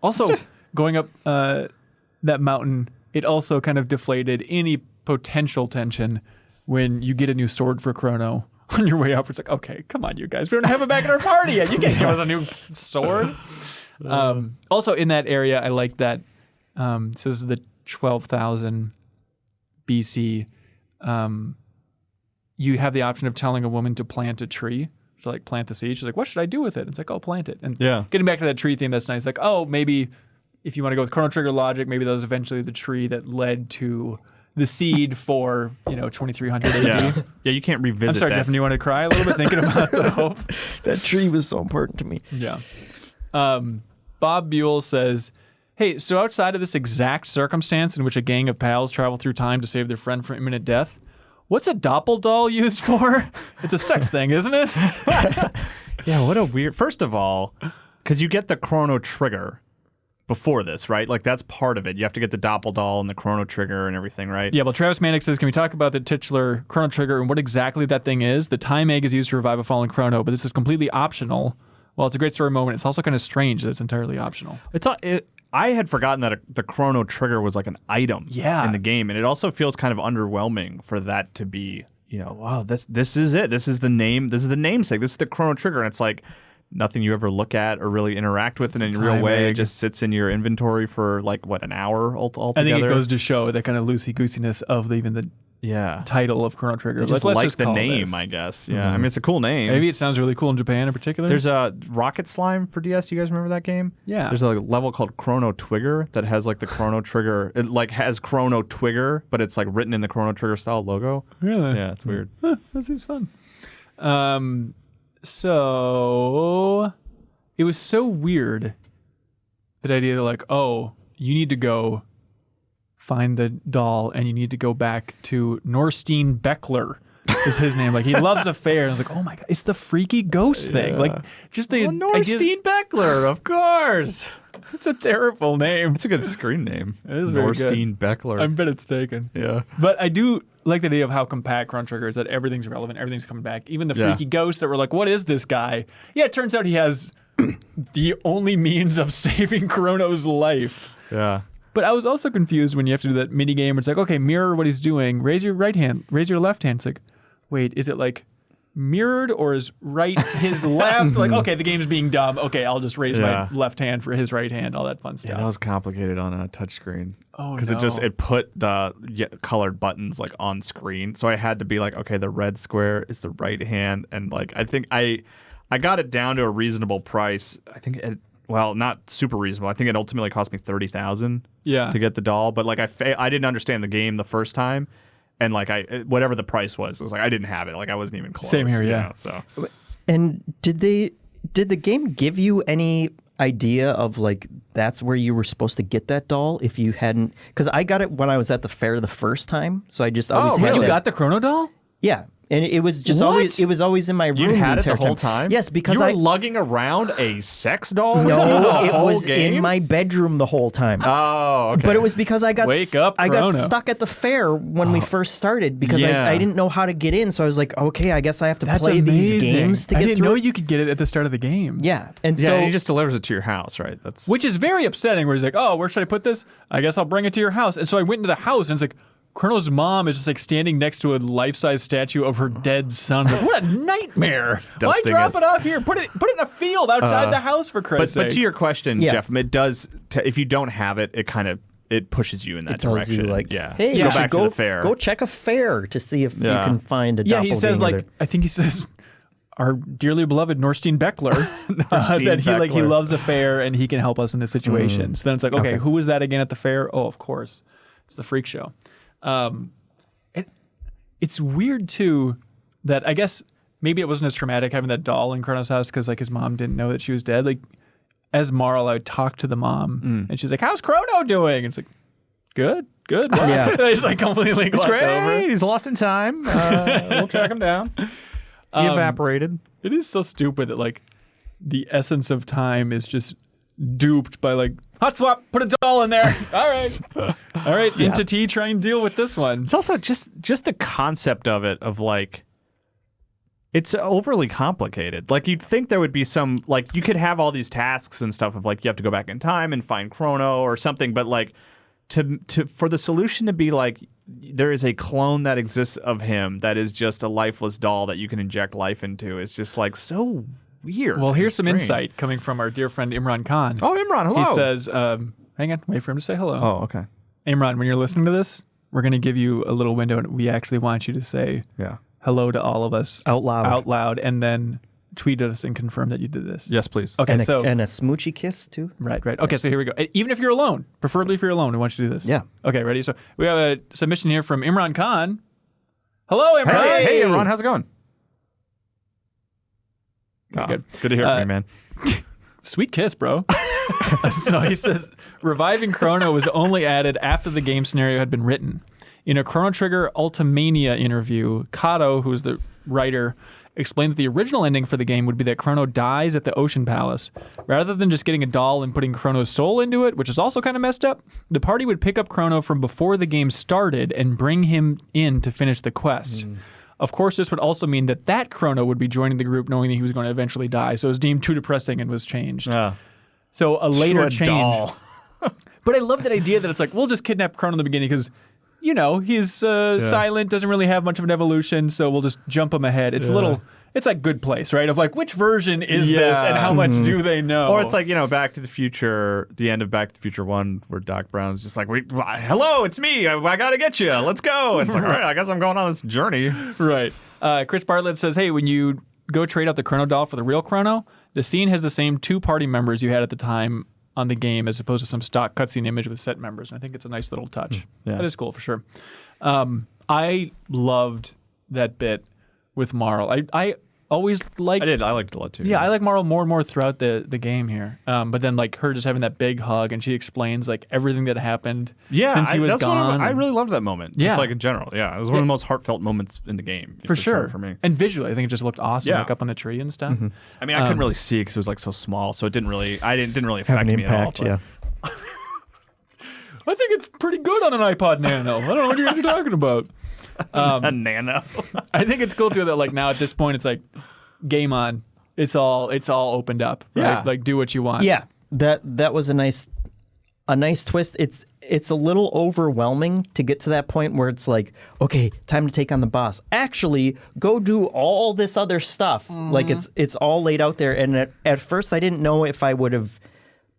Also, going up that mountain, it also kind of deflated any potential tension when you get a new sword for Chrono. On your way up, it's like, okay, come on, you guys. We don't have it back in our party yet. You can't give us a new sword. Also, in that area, I like that. So this is the 12,000 BC. You have the option of telling a woman to plant a tree. So, like, plant the seed. She's like, what should I do with it? It's like, oh, plant it. And getting back to that tree theme, that's nice. Like, oh, maybe if you want to go with Chrono Trigger logic, maybe that was eventually the tree that led to the seed for 2300 AD. Yeah, you can't revisit. I'm sorry, that. Jeff. Do you want to cry a little bit thinking about the hope? That tree was so important to me. Yeah. Bob Buell says, "Hey, so outside of this exact circumstance in which a gang of pals travel through time to save their friend from imminent death, what's a doppeldoll used for? It's a sex thing, isn't it?" Yeah, what a weird. First of all, because you get the Chrono Trigger before this, right? Like that's part of it. You have to get the doppeldoll and the Chrono Trigger and everything, right? Yeah, well, Travis Manick says, can we talk about the titular Chrono Trigger and what exactly that thing is? The time egg is used to revive a fallen Chrono, but this is completely optional. Well, it's a great story moment. It's also kind of strange that it's entirely optional. I had forgotten that the Chrono Trigger was like an item in the game, and it also feels kind of underwhelming for that to be, wow, this is it. This is the name. This is the namesake. This is the Chrono Trigger, and it's like nothing you ever look at or really interact with in a real way. It just sits in your inventory for like an hour altogether. I think it goes to show that kind of loosey-goosiness of even the title of Chrono Trigger. Let's just the name, I guess. Yeah, I mean it's a cool name. Maybe it sounds really cool in Japan in particular. There's a Rocket Slime for DS. Do you guys remember that game? Yeah. There's a level called Chrono Trigger that has like the Chrono Trigger. It like has Chrono Trigger, but it's like written in the Chrono Trigger style logo. Really? Yeah, it's weird. That seems fun. So it was so weird, that idea that like, oh, you need to go find the doll and you need to go back to Norstein Beckler is his name. Like he loves a fair. And I was like, oh my God, it's the freaky ghost thing. Like just the Norstein Beckler, of course. It's a terrible name. It's a good screen name. It is very Norstein Beckler. I bet it's taken. Yeah. But I do like the idea of how compact Chrono Trigger is, that everything's relevant, everything's coming back. Even the freaky ghosts that were like, what is this guy? Yeah, it turns out he has the only means of saving Chrono's life. Yeah. But I was also confused when you have to do that mini game where it's like, okay, mirror what he's doing. Raise your right hand. Raise your left hand. It's like, wait, is it like mirrored or is right his left? Like, okay, the game's being dumb. Okay, I'll just raise my left hand for his right hand. All that fun stuff. Yeah, that was complicated on a touchscreen. Oh, because it put the colored buttons like on screen. So I had to be like, okay, the red square is the right hand, and like I think I got it down to a reasonable price. I think not super reasonable. I think it ultimately cost me $30,000 to get the doll. But like I didn't understand the game the first time, and like whatever the price was, it was like I didn't have it. Like I wasn't even close. Same here, yeah. So. And did the game give you any idea of like that's where you were supposed to get that doll if you hadn't? Because I got it when I was at the fair the first time, so I just always had you it. got the Chrono doll? Yeah. And it was just What? always in my room. You had it the entire whole time? Yes, because you were lugging around a sex doll with you the no, it whole was game? in my bedroom the whole time. Oh, okay. But it was because I got Wake up, I got Chrono. stuck at the fair when we first started because I didn't know how to get in. So I was like, okay, I guess I have to play these games to get I didn't through know it. you could get it at the start of the game. Yeah, and Yeah, so and he just delivers it to your house, right? That's Which is very upsetting, where he's like, oh, where should I put this? I guess I'll bring it to your house. And so I went into the house, and it's like, Chrono's mom is just like standing next to a life-size statue of her dead son. Like, what a nightmare! Why drop it off here? Put it in a field outside the house, for Christ's sake. But to your question, Jeff, it does. If you don't have it, it it pushes you in that It tells direction. you like, yeah. hey, go you back should to the fair. Go check a fair to see if you can find a doppelganger. He says there. I think he says our dearly beloved Norstein Beckler that he loves a fair and he can help us in this situation. So then it's like, okay, who was that again at the fair? Oh, of course, it's the freak show. It's weird too that I guess maybe it wasn't as traumatic having that doll in Chrono's house because like his mom didn't know that she was dead. Like as Marl, I would talk to the mom and she's like, "How's Chrono doing?" And it's like, "Good." Wow. Yeah. He's like completely glossed over. He's lost in time. We'll track him down. He evaporated. It is so stupid that like the essence of time is just duped by like hot swap, put a doll in there. All right, entity, try and deal with this one. It's also just the concept of it of like it's overly complicated. Like you'd think there would be some like you could have all these tasks and stuff of like you have to go back in time and find Chrono or something, but like to for the solution to be like there is a clone that exists of him that is just a lifeless doll that you can inject life into. It's just like so weird. Well, here's some insight coming from our dear friend Imran Khan. Oh, Imran, hello. He says, hang on, wait for him to say hello. Oh, okay. Imran, when you're listening to this, we're going to give you a little window and we actually want you to say hello to all of us out loud, and then tweet us and confirm that you did this. Yes, please. Okay, and a smoochy kiss too. Right. Okay, so here we go. Even if you're alone, preferably if you're alone, we want you to do this. Yeah. Okay, ready? So we have a submission here from Imran Khan. Hello, Imran. Hey, Imran, how's it going? Good. Good to hear from you, man. Sweet kiss, bro. So he says, reviving Chrono was only added after the game scenario had been written. In a Chrono Trigger Ultimania interview, Kato, who's the writer, explained that the original ending for the game would be that Chrono dies at the Ocean Palace. Rather than just getting a doll and putting Chrono's soul into it, which is also kind of messed up, the party would pick up Chrono from before the game started and bring him in to finish the quest. Of course, this would also mean that Chrono would be joining the group knowing that he was going to eventually die, so it was deemed too depressing and was changed. So a later change. Doll. But I love that idea that it's like, we'll just kidnap Chrono in the beginning because, you know, he's silent, doesn't really have much of an evolution, so we'll just jump him ahead. It's a little, it's like good place, right? Of like, which version is this and how much do they know? Or it's like, you know, Back to the Future, the end of Back to the Future 1, where Doc Brown's just like, hello, it's me. I got to get you. Let's go. And it's like, all right, I guess I'm going on this journey. Right. Chris Bartlett says, hey, when you go trade out the Chrono doll for the real Chrono, the scene has the same two party members you had at the time on the game as opposed to some stock cutscene image with set members. And I think it's a nice little touch. Yeah. That is cool for sure. I loved that bit with Marl. I always liked... I liked it a lot too. Yeah, I like Marl more and more throughout the game here. But then like her just having that big hug and she explains like everything that happened since he was gone. I really loved that moment. Yeah. Just like in general. Yeah, it was one of the most heartfelt moments in the game. For sure. For me. And visually, I think it just looked awesome, like up on the tree and stuff. I mean, I couldn't really see it because it was like so small, so it didn't really affect me impact, at all. I think it's pretty good on an iPod Nano. I don't know what you guys are talking about. A Nano. I think it's cool too that like now at this point it's like game on. It's all opened up. Right? Yeah. Like do what you want. Yeah. That was a nice twist. It's a little overwhelming to get to that point where it's like, okay, time to take on the boss. Actually, go do all this other stuff. Like it's all laid out there. And at first I didn't know if I would have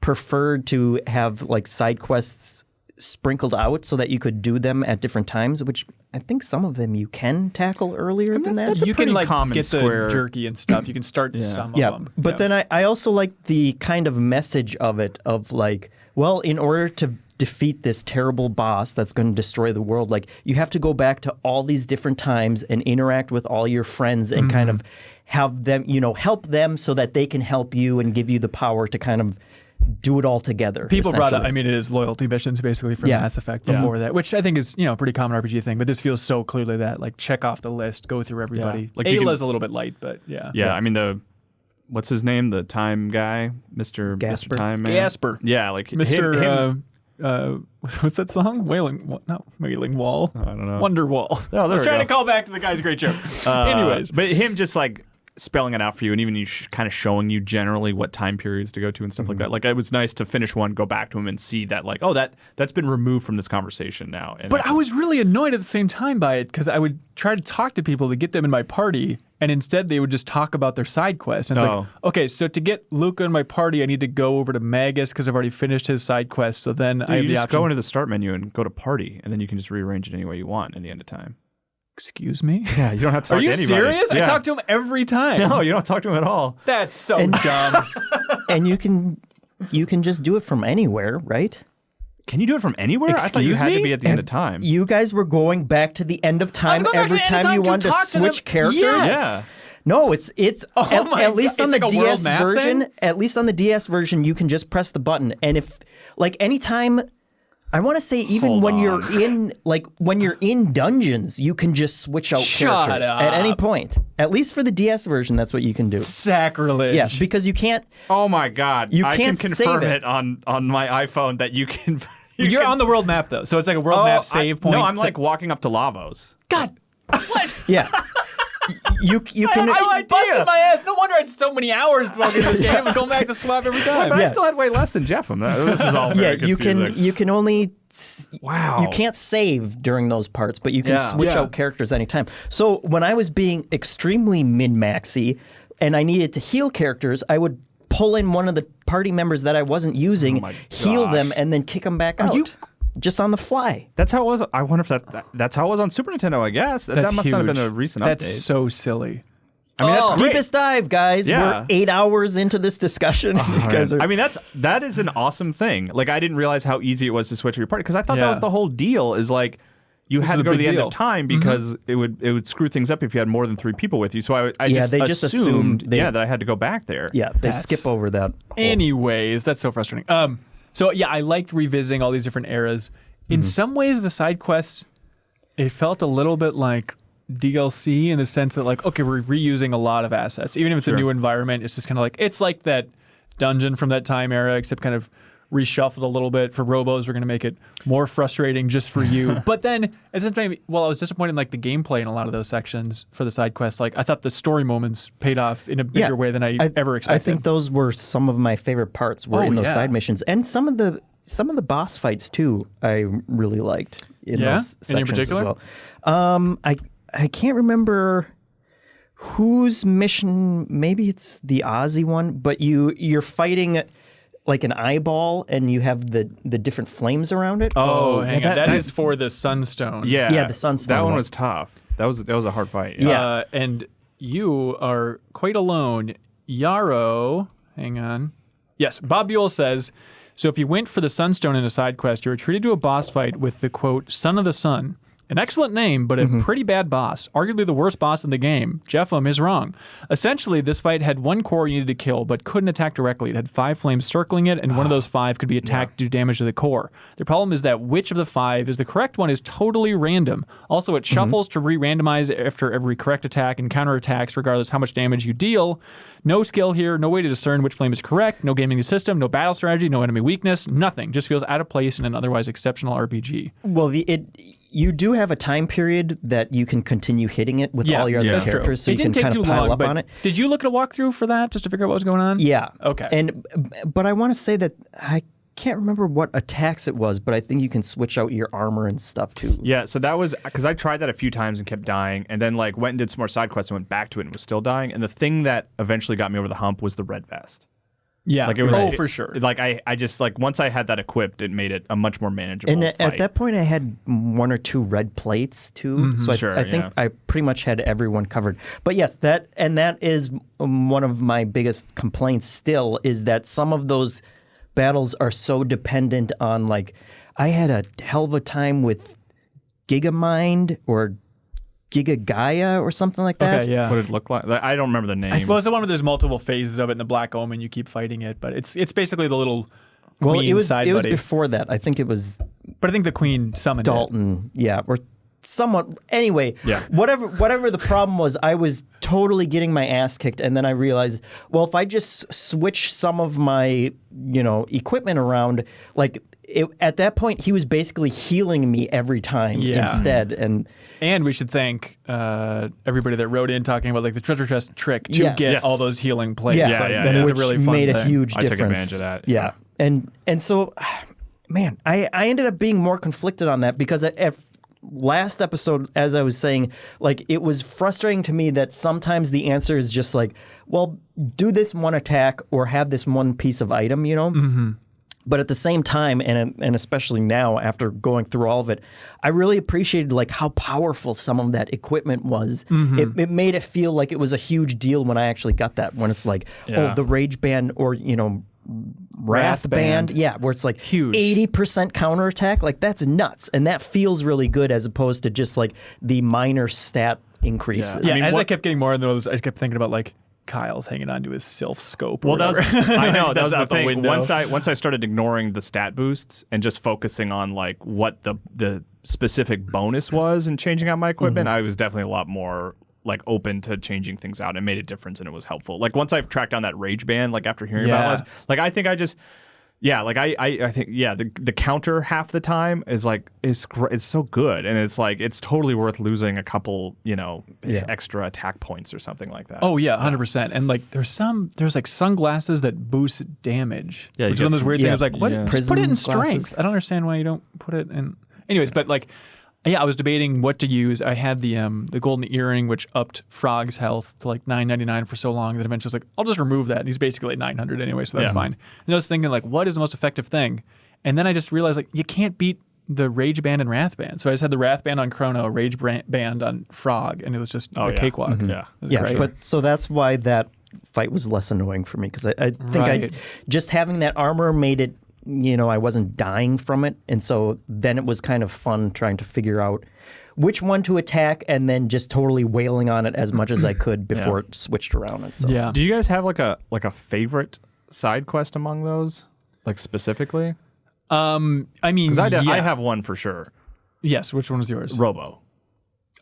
preferred to have like side quests sprinkled out so that you could do them at different times, which I think some of them you can tackle earlier than that. You can like get square... the jerky and stuff. You can start some of them. But then I also like the kind of message of it of like, well, in order to defeat this terrible boss that's going to destroy the world, like you have to go back to all these different times and interact with all your friends and kind of have them, help them so that they can help you and give you the power to kind of do it all together. People brought up, I mean, it is loyalty missions basically from Mass Effect before that, which I think is, a pretty common RPG thing, but this feels so clearly that, like, check off the list, go through everybody. Like Ayla's a little bit light, but yeah. Yeah, I mean, what's his name? The time guy? Mr. Time Man? Gasper. Yeah, like Mr. What's that song? Wailing Wall? I don't know. Wonderwall. Oh, I was trying to call back to the guy's great joke. Anyways. But him just, like, spelling it out for you and even you kind of showing you generally what time periods to go to and stuff like that. Like it was nice to finish one, go back to him and see that like, oh, that's been removed from this conversation now. And but I was really annoyed at the same time by it because I would try to talk to people to get them in my party And instead, they would just talk about their side quest. And it's like, okay, so to get Luka in my party, I need to go over to Magus because I've already finished his side quest. So then I have you the just option. go into the start menu and go to party, and then you can just rearrange it any way you want in the end of time. Excuse me? Yeah, you don't have to talk to anybody. Are you serious? Yeah. I talk to him every time. No, you don't talk to him at all. That's so dumb. And you can just do it from anywhere, right? Can you do it from anywhere? I thought you had to be at the end of time. You guys were going back to the end of time every time you wanted to switch characters? Yes. Yeah. No, it's at least on the like a world DS map version. thing? At least on the DS version, you can just press the button, and if like anytime, I want to say even when you're in dungeons, you can just switch out characters at any point. At least for the DS version, that's what you can do. Sacrilege. Yes, because you can't. Oh my God! You I can't can confirm save it on my iPhone that you can. You're on the world map, though, so it's like a world map save point. No, I'm like walking up to Lavos. God, what? Yeah. You can. I busted my ass. No wonder I had so many hours playing this game and going back to swap every time. But I still had way less than Jeff. This is all very confusing. You can only. Wow. You can't save during those parts, but you can switch out characters anytime. So when I was being extremely min-maxy and I needed to heal characters, I would pull in one of the party members that I wasn't using, heal them, and then kick them back out. Just on the fly. That's how it was. I wonder if that's how it was on Super Nintendo, I guess. That must not have been a recent update. That's so silly. I mean, that's great. Deepest dive, guys. Yeah. We're 8 hours into this discussion. I mean, that is an awesome thing. Like, I didn't realize how easy it was to switch your party because I thought that was the whole deal. Is like you had to go to the end of time because it would screw things up if you had more than 3 people with you. So I just assumed that I had to go back there. Yeah, they skip over that. Anyways, that's so frustrating. So yeah, I liked revisiting all these different eras. In some ways, the side quests, it felt a little bit like DLC in the sense that like, okay, we're reusing a lot of assets. Even if it's a new environment, it's just kind of like, it's like that dungeon from that time era, except kind of reshuffled a little bit. For Robos, we're going to make it more frustrating just for you. But then, I was disappointed in like the gameplay in a lot of those sections for the side quests. Like, I thought the story moments paid off in a bigger way than I ever expected. I think those were some of my favorite parts were in those side missions. And some of the boss fights too, I really liked in those sections in particular? as well. I can't remember whose mission. Maybe it's the Aussie one, but you're fighting like an eyeball, and you have the different flames around it. Oh, hang on. That is for the Sunstone. Yeah, the Sunstone. That one was tough. That was a hard fight. Yeah. And you are quite alone. Yarrow, hang on. Yes, Bob Buell says, so if you went for the Sunstone in a side quest, you were treated to a boss fight with the, quote, Son of the Sun. An excellent name, but a pretty bad boss. Arguably the worst boss in the game. Jeffem is wrong. Essentially, this fight had one core you needed to kill, but couldn't attack directly. It had 5 flames circling it, and one of those 5 could be attacked to do damage to the core. The problem is that which of the 5 is the correct one is totally random. Also, it shuffles to re-randomize after every correct attack and counterattacks, regardless how much damage you deal. No skill here, no way to discern which flame is correct, no gaming the system, no battle strategy, no enemy weakness, nothing. Just feels out of place in an otherwise exceptional RPG. Well, you do have a time period that you can continue hitting it with all your other characters, so you can kind of pile up on it. Did you look at a walkthrough for that just to figure out what was going on? Yeah. Okay. But I want to say that I can't remember what attacks it was, but I think you can switch out your armor and stuff too. Yeah, so that was because I tried that a few times and kept dying, and then like went and did some more side quests and went back to it and was still dying. And the thing that eventually got me over the hump was the red vest. Yeah, like it was, for sure. Like I just like once I had that equipped, it made it a much more manageable. And fight. at that point, I had 1 or 2 red plates too, so I think I pretty much had everyone covered. But yes, that is one of my biggest complaints. Still, is that some of those battles are so dependent on like I had a hell of a time with Gigamind or Giga Gaia or something like that. Okay, yeah. What did it look like? I don't remember the name. Well, it's the one where there's multiple phases of it in the Black Omen. You keep fighting it, but it's basically the little queen side buddy. It was before that. I think it was. But I think the queen summoned Dalton. Yeah, or someone. Anyway, whatever the problem was, I was totally getting my ass kicked, and then I realized, well, if I just switch some of my equipment around, like. At that point, he was basically healing me every time instead. And we should thank everybody that wrote in talking about like the treasure chest trick to get all those healing plates. That is a really fun made thing. A huge difference. I took advantage of that. Yeah. And so, man, I ended up being more conflicted on that because last episode, as I was saying, like it was frustrating to me that sometimes the answer is just like, well, do this one attack or have this one piece of item, you know? Mm-hmm. But at the same time, and especially now after going through all of it, I really appreciated like how powerful some of that equipment was. Mm-hmm. It made it feel like it was a huge deal when I actually got that. When it's like, oh, the Rage Band or, you know, Wrath Band. Yeah, where it's like huge 80% counterattack. Like that's nuts. And that feels really good as opposed to just like the minor stat increases. Yeah, I mean, as I kept getting more into those, I kept thinking about like Kyle's hanging on to his Sylph scope. Well, that was, I know that was the thing. Window. Once I started ignoring the stat boosts and just focusing on like what the specific bonus was and changing out my equipment, I was definitely a lot more like open to changing things out. It made a difference and it was helpful. Like once I've tracked down that Rage Band, like after hearing about it last, like I think I just. Yeah, like I think the counter half the time is like it's so good, and it's like it's totally worth losing a couple extra attack points or something like that. Oh yeah, 100%. And like there's like sunglasses that boost damage. Yeah, which is one of those weird things. Like what? Just put it in strength. I don't understand why you don't put it in. Anyways, but like. Yeah, I was debating what to use. I had the golden earring, which upped Frog's health to like 999 for so long that eventually I was like, I'll just remove that. And he's basically at 900 anyway, so that's fine. And I was thinking like, what is the most effective thing? And then I just realized like you can't beat the Rage Band and Wrath Band. So I just had the Wrath Band on Chrono, Rage Band on Frog, and it was just a cakewalk. Mm-hmm. Yeah, great. But so that's why that fight was less annoying for me because I think just having that armor made it. You know, I wasn't dying from it. And so then it was kind of fun trying to figure out which one to attack and then just totally wailing on it as much as I could before it switched around. And so. Yeah. Do you guys have like a favorite side quest among those? Like specifically? I mean, I have one for sure. Yes. Which one was yours? Robo.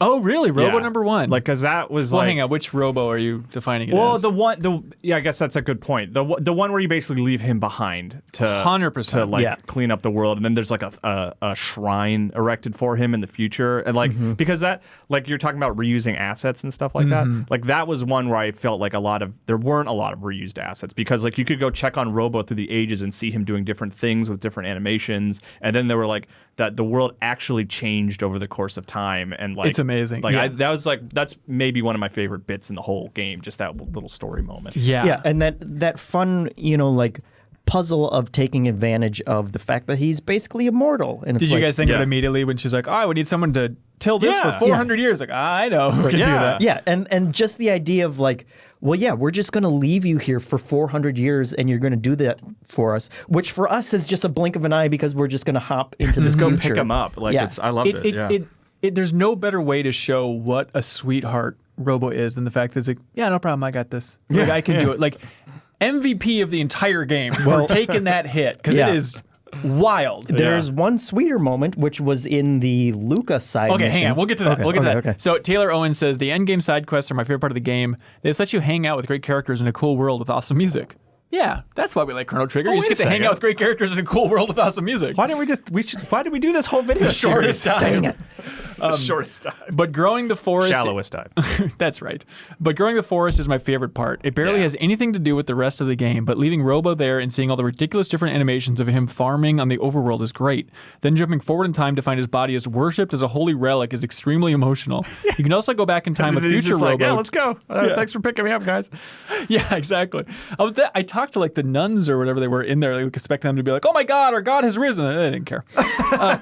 Oh, really? Robo number one? Like, because that was hang on. Which Robo are you defining it as? I guess that's a good point. The one where you basically leave him behind to 100% to like clean up the world, and then there's like a shrine erected for him in the future, and like because that like you're talking about reusing assets and stuff like that. Like that was one where I felt like there weren't a lot of reused assets because like you could go check on Robo through the ages and see him doing different things with different animations, and then there were like that the world actually changed over the course of time, and like it's amazing. Like that's maybe one of my favorite bits in the whole game, just that little story moment. Yeah, and that fun, you know, like puzzle of taking advantage of the fact that he's basically immortal. And did you guys think of it immediately when she's like, "Oh, we need someone to till this for 400 years"? Like, I know, we can do that. Yeah, and just the idea of like, well, yeah, we're just going to leave you here for 400 years and you're going to do that for us, which for us is just a blink of an eye because we're just going to hop into this go future. Pick them up. Like I loved it. There's no better way to show what a sweetheart Robo is than the fact that it's like, yeah, no problem, I got this. Like, I can do it. Like, MVP of the entire game for taking that hit, because it is wild. There's one sweeter moment, which was in the Luka side mission. Hang on. We'll get to that. Okay. So Taylor Owen says, the end game side quests are my favorite part of the game. They just let you hang out with great characters in a cool world with awesome music. Yeah, that's why we like Chrono Trigger. You just get to hang out with great characters in a cool world with awesome music. Why did we do this whole video? The shortest time. Dang it. Shortest time. But growing the forest... Shallowest time. That's right. But growing the forest is my favorite part. It barely has anything to do with the rest of the game, but leaving Robo there and seeing all the ridiculous different animations of him farming on the overworld is great. Then jumping forward in time to find his body is worshipped as a holy relic is extremely emotional. You can also go back in time with future Robo. Like, yeah, let's go. Thanks for picking me up, guys. Yeah, exactly. I talked to like the nuns or whatever they were in there. They expect them to be like, oh my God, our God has risen. They didn't care.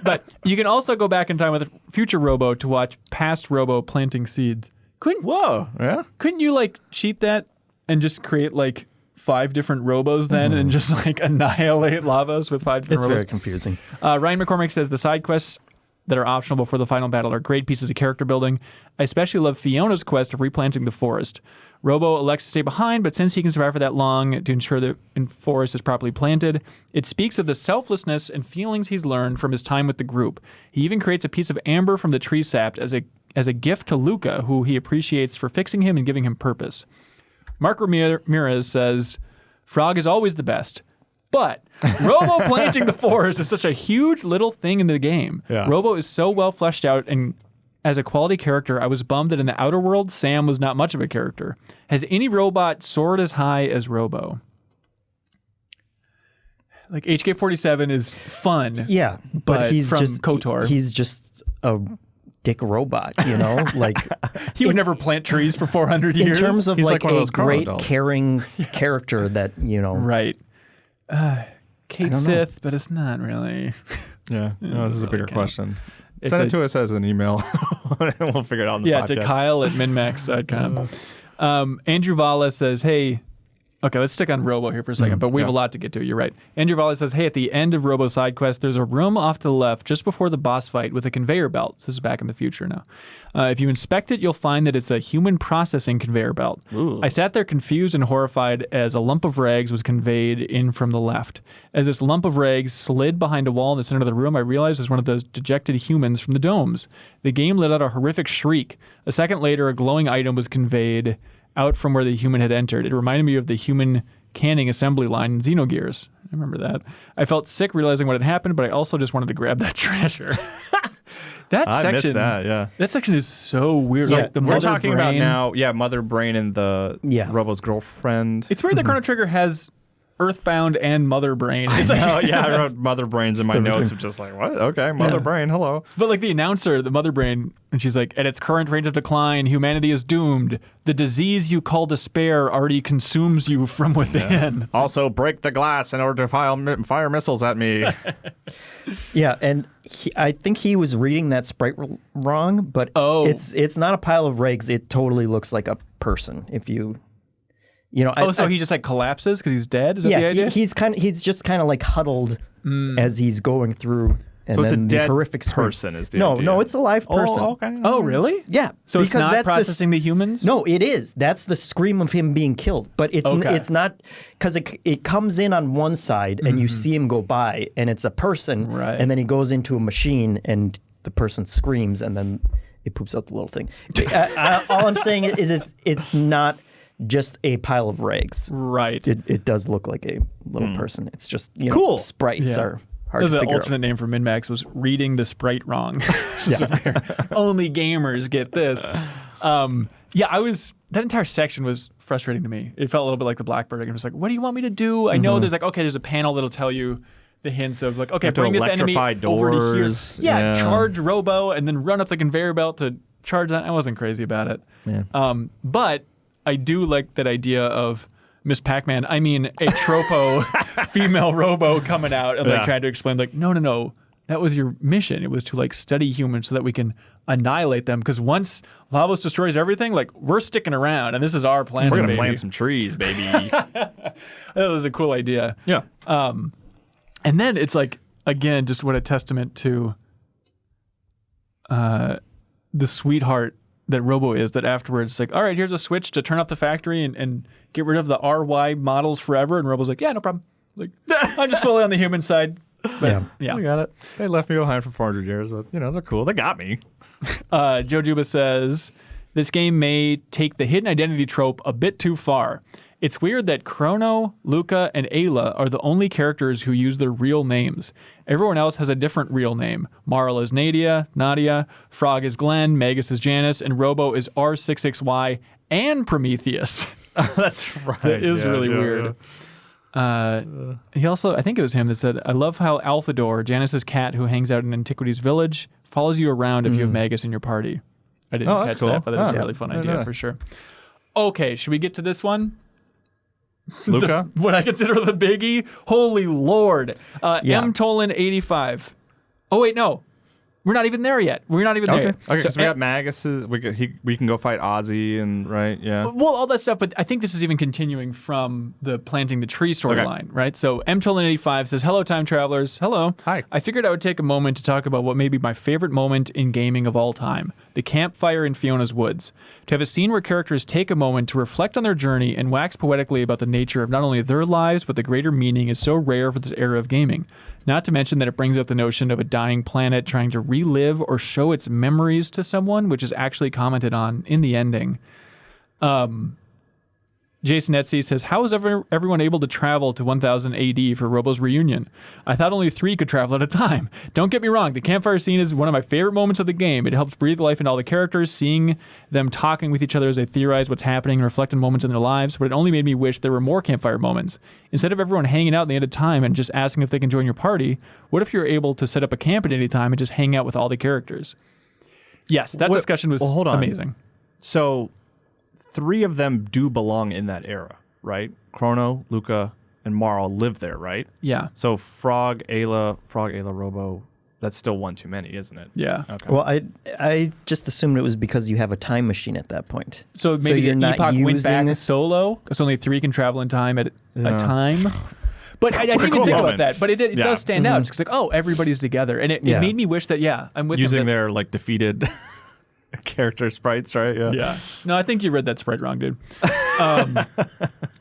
But you can also go back in time with future Robo to watch past Robo planting seeds. Couldn't you like cheat that and just create like 5 different Robos then and just like annihilate Lavos with 5 different Robos? It's very confusing. Ryan McCormick says the side quests that are optional before the final battle are great pieces of character building. I especially love Fiona's quest of replanting the forest. Robo elects to stay behind, but since he can survive for that long to ensure the forest is properly planted, it speaks of the selflessness and feelings he's learned from his time with the group. He even creates a piece of amber from the tree sap as a gift to Luka, who he appreciates for fixing him and giving him purpose. Mark Ramirez says, Frog is always the best. But Robo planting the forest is such a huge little thing in the game. Yeah. Robo is so well fleshed out, and as a quality character, I was bummed that in the outer world, Sam was not much of a character. Has any robot soared as high as Robo? Like HK-47 is fun. Yeah, but he's from just KOTOR. He's just a dick robot, like he would never plant trees for 400 years. In terms of He's like like one of a those Chrono great dolls. caring character that, Right. Kate Sith, but it's not really. Yeah, no, this is a bigger question. It's Send it to us as an email, and we'll figure it out on the podcast. to Kyle@MinnMax.com. Andrew Vala says, hey, okay, let's stick on Robo here for a second, but we have a lot to get to. You're right. Andrew Vala says, hey, at the end of Robo side quest, there's a room off to the left just before the boss fight with a conveyor belt. So this is back in the future now. If you inspect it, you'll find that it's a human processing conveyor belt. Ooh. I sat there confused and horrified as a lump of rags was conveyed in from the left. As this lump of rags slid behind a wall in the center of the room, I realized it was one of those dejected humans from the domes. The game let out a horrific shriek. A second later, a glowing item was conveyed out from where the human had entered. It reminded me of the human canning assembly line in Xenogears. I remember that. I felt sick realizing what had happened, but I also just wanted to grab that treasure. I missed that, yeah. That section is so weird. So like the We're mother talking brain. about now, Mother Brain and the Robo's girlfriend. It's weird that Chrono Trigger has Earthbound and Mother Brain. It's like, I wrote Mother Brains in my notes, of just like, what? Okay, Mother Brain, hello. But like the announcer, the Mother Brain, and she's like, at its current rate of decline, humanity is doomed. The disease you call despair already consumes you from within. Also, break the glass in order to fire missiles at me. Yeah, and I think he was reading that sprite wrong, but it's not a pile of rags. It totally looks like a person. If you, so he just like collapses because he's dead? Is that the idea? he's just kind of like huddled as he's going through. And So it's then a the dead horrific scream. person is the no, idea. No, it's a live person. Oh, okay. Oh, really? Yeah. So it's because not that's processing the humans? No, it is. That's the scream of him being killed. But it's not, because it comes in on one side and you see him go by and it's a person. Right. And then he goes into a machine and the person screams and then it poops out the little thing. All I'm saying is it's not just a pile of rags. Right. It does look like a little person. It's just, Cool. sprites are hard There's to an figure alternate name for MinnMax was reading the sprite wrong. Only gamers get this. That entire section was frustrating to me. It felt a little bit like the Blackbird. I was like, what do you want me to do? I know there's there's a panel that'll tell you the hints of like, okay, bring this enemy over to here. Yeah, charge Robo and then run up the conveyor belt to charge that. I wasn't crazy about it. Yeah. But I do like that idea of Miss Pac-Man, a Tropo female Robo coming out and like trying to explain like, no, that was your mission. It was to like study humans so that we can annihilate them. Because once Lavos destroys everything, like we're sticking around and this is our planet. We're gonna plant some trees, baby. That was a cool idea. Yeah. And then it's like, again, just what a testament to the sweetheart that Robo is, that afterwards it's like, all right, here's a switch to turn off the factory and get rid of the RY models forever. And Robo's like, yeah, no problem. Like, I'm just fully on the human side. But, yeah. I got it. They left me behind for 400 years, but they're cool. They got me. Joe Juba says, this game may take the hidden identity trope a bit too far. It's weird that Chrono, Luka, and Ayla are the only characters who use their real names. Everyone else has a different real name. Marl is Nadia, Frog is Glenn, Magus is Janice, and Robo is R66Y and Prometheus. That's right. That is really weird. He also, I think it was him that said, I love how Alphador, Janice's cat who hangs out in Antiquities Village, follows you around if you have Magus in your party. I didn't catch that, but that was a really fun idea for sure. Okay, should we get to this one? Luka? What I consider the biggie? Holy Lord. M:85. Oh, wait, no. We're not even there yet. We're not even there yet. Okay, so we got Magus. We can go fight Ozzy and, right? Yeah. Well, all that stuff, but I think this is even continuing from the planting the tree storyline, right? So M:85 says, hello, time travelers. Hello. Hi. I figured I would take a moment to talk about what may be my favorite moment in gaming of all time, the campfire in Fiona's Woods. To have a scene where characters take a moment to reflect on their journey and wax poetically about the nature of not only their lives, but the greater meaning is so rare for this era of gaming. Not to mention that it brings up the notion of a dying planet trying to relive or show its memories to someone, which is actually commented on in the ending. Jason Etsy says, how is everyone able to travel to 1000 AD for Robo's reunion? I thought only 3 could travel at a time. Don't get me wrong, the campfire scene is one of my favorite moments of the game. It helps breathe life into all the characters, seeing them talking with each other as they theorize what's happening and reflect on moments in their lives, but it only made me wish there were more campfire moments. Instead of everyone hanging out at the end of time and just asking if they can join your party, what if you're able to set up a camp at any time and just hang out with all the characters? Yes, that discussion was amazing. So 3 of them do belong in that era, right? Chrono, Luka, and Marl live there, right? Yeah. So Frog, Ayla, Robo, that's still one too many, isn't it? Yeah. Okay. Well, I just assumed it was because you have a time machine at that point. So maybe you're the not Epoch went back using- solo, because only 3 can travel in time at a time. But I didn't even think about that. But it does stand out. It's like, oh, everybody's together. And it made me wish that, I'm with using them. their like defeated character sprites, right? Yeah. No, I think you read that sprite wrong, dude.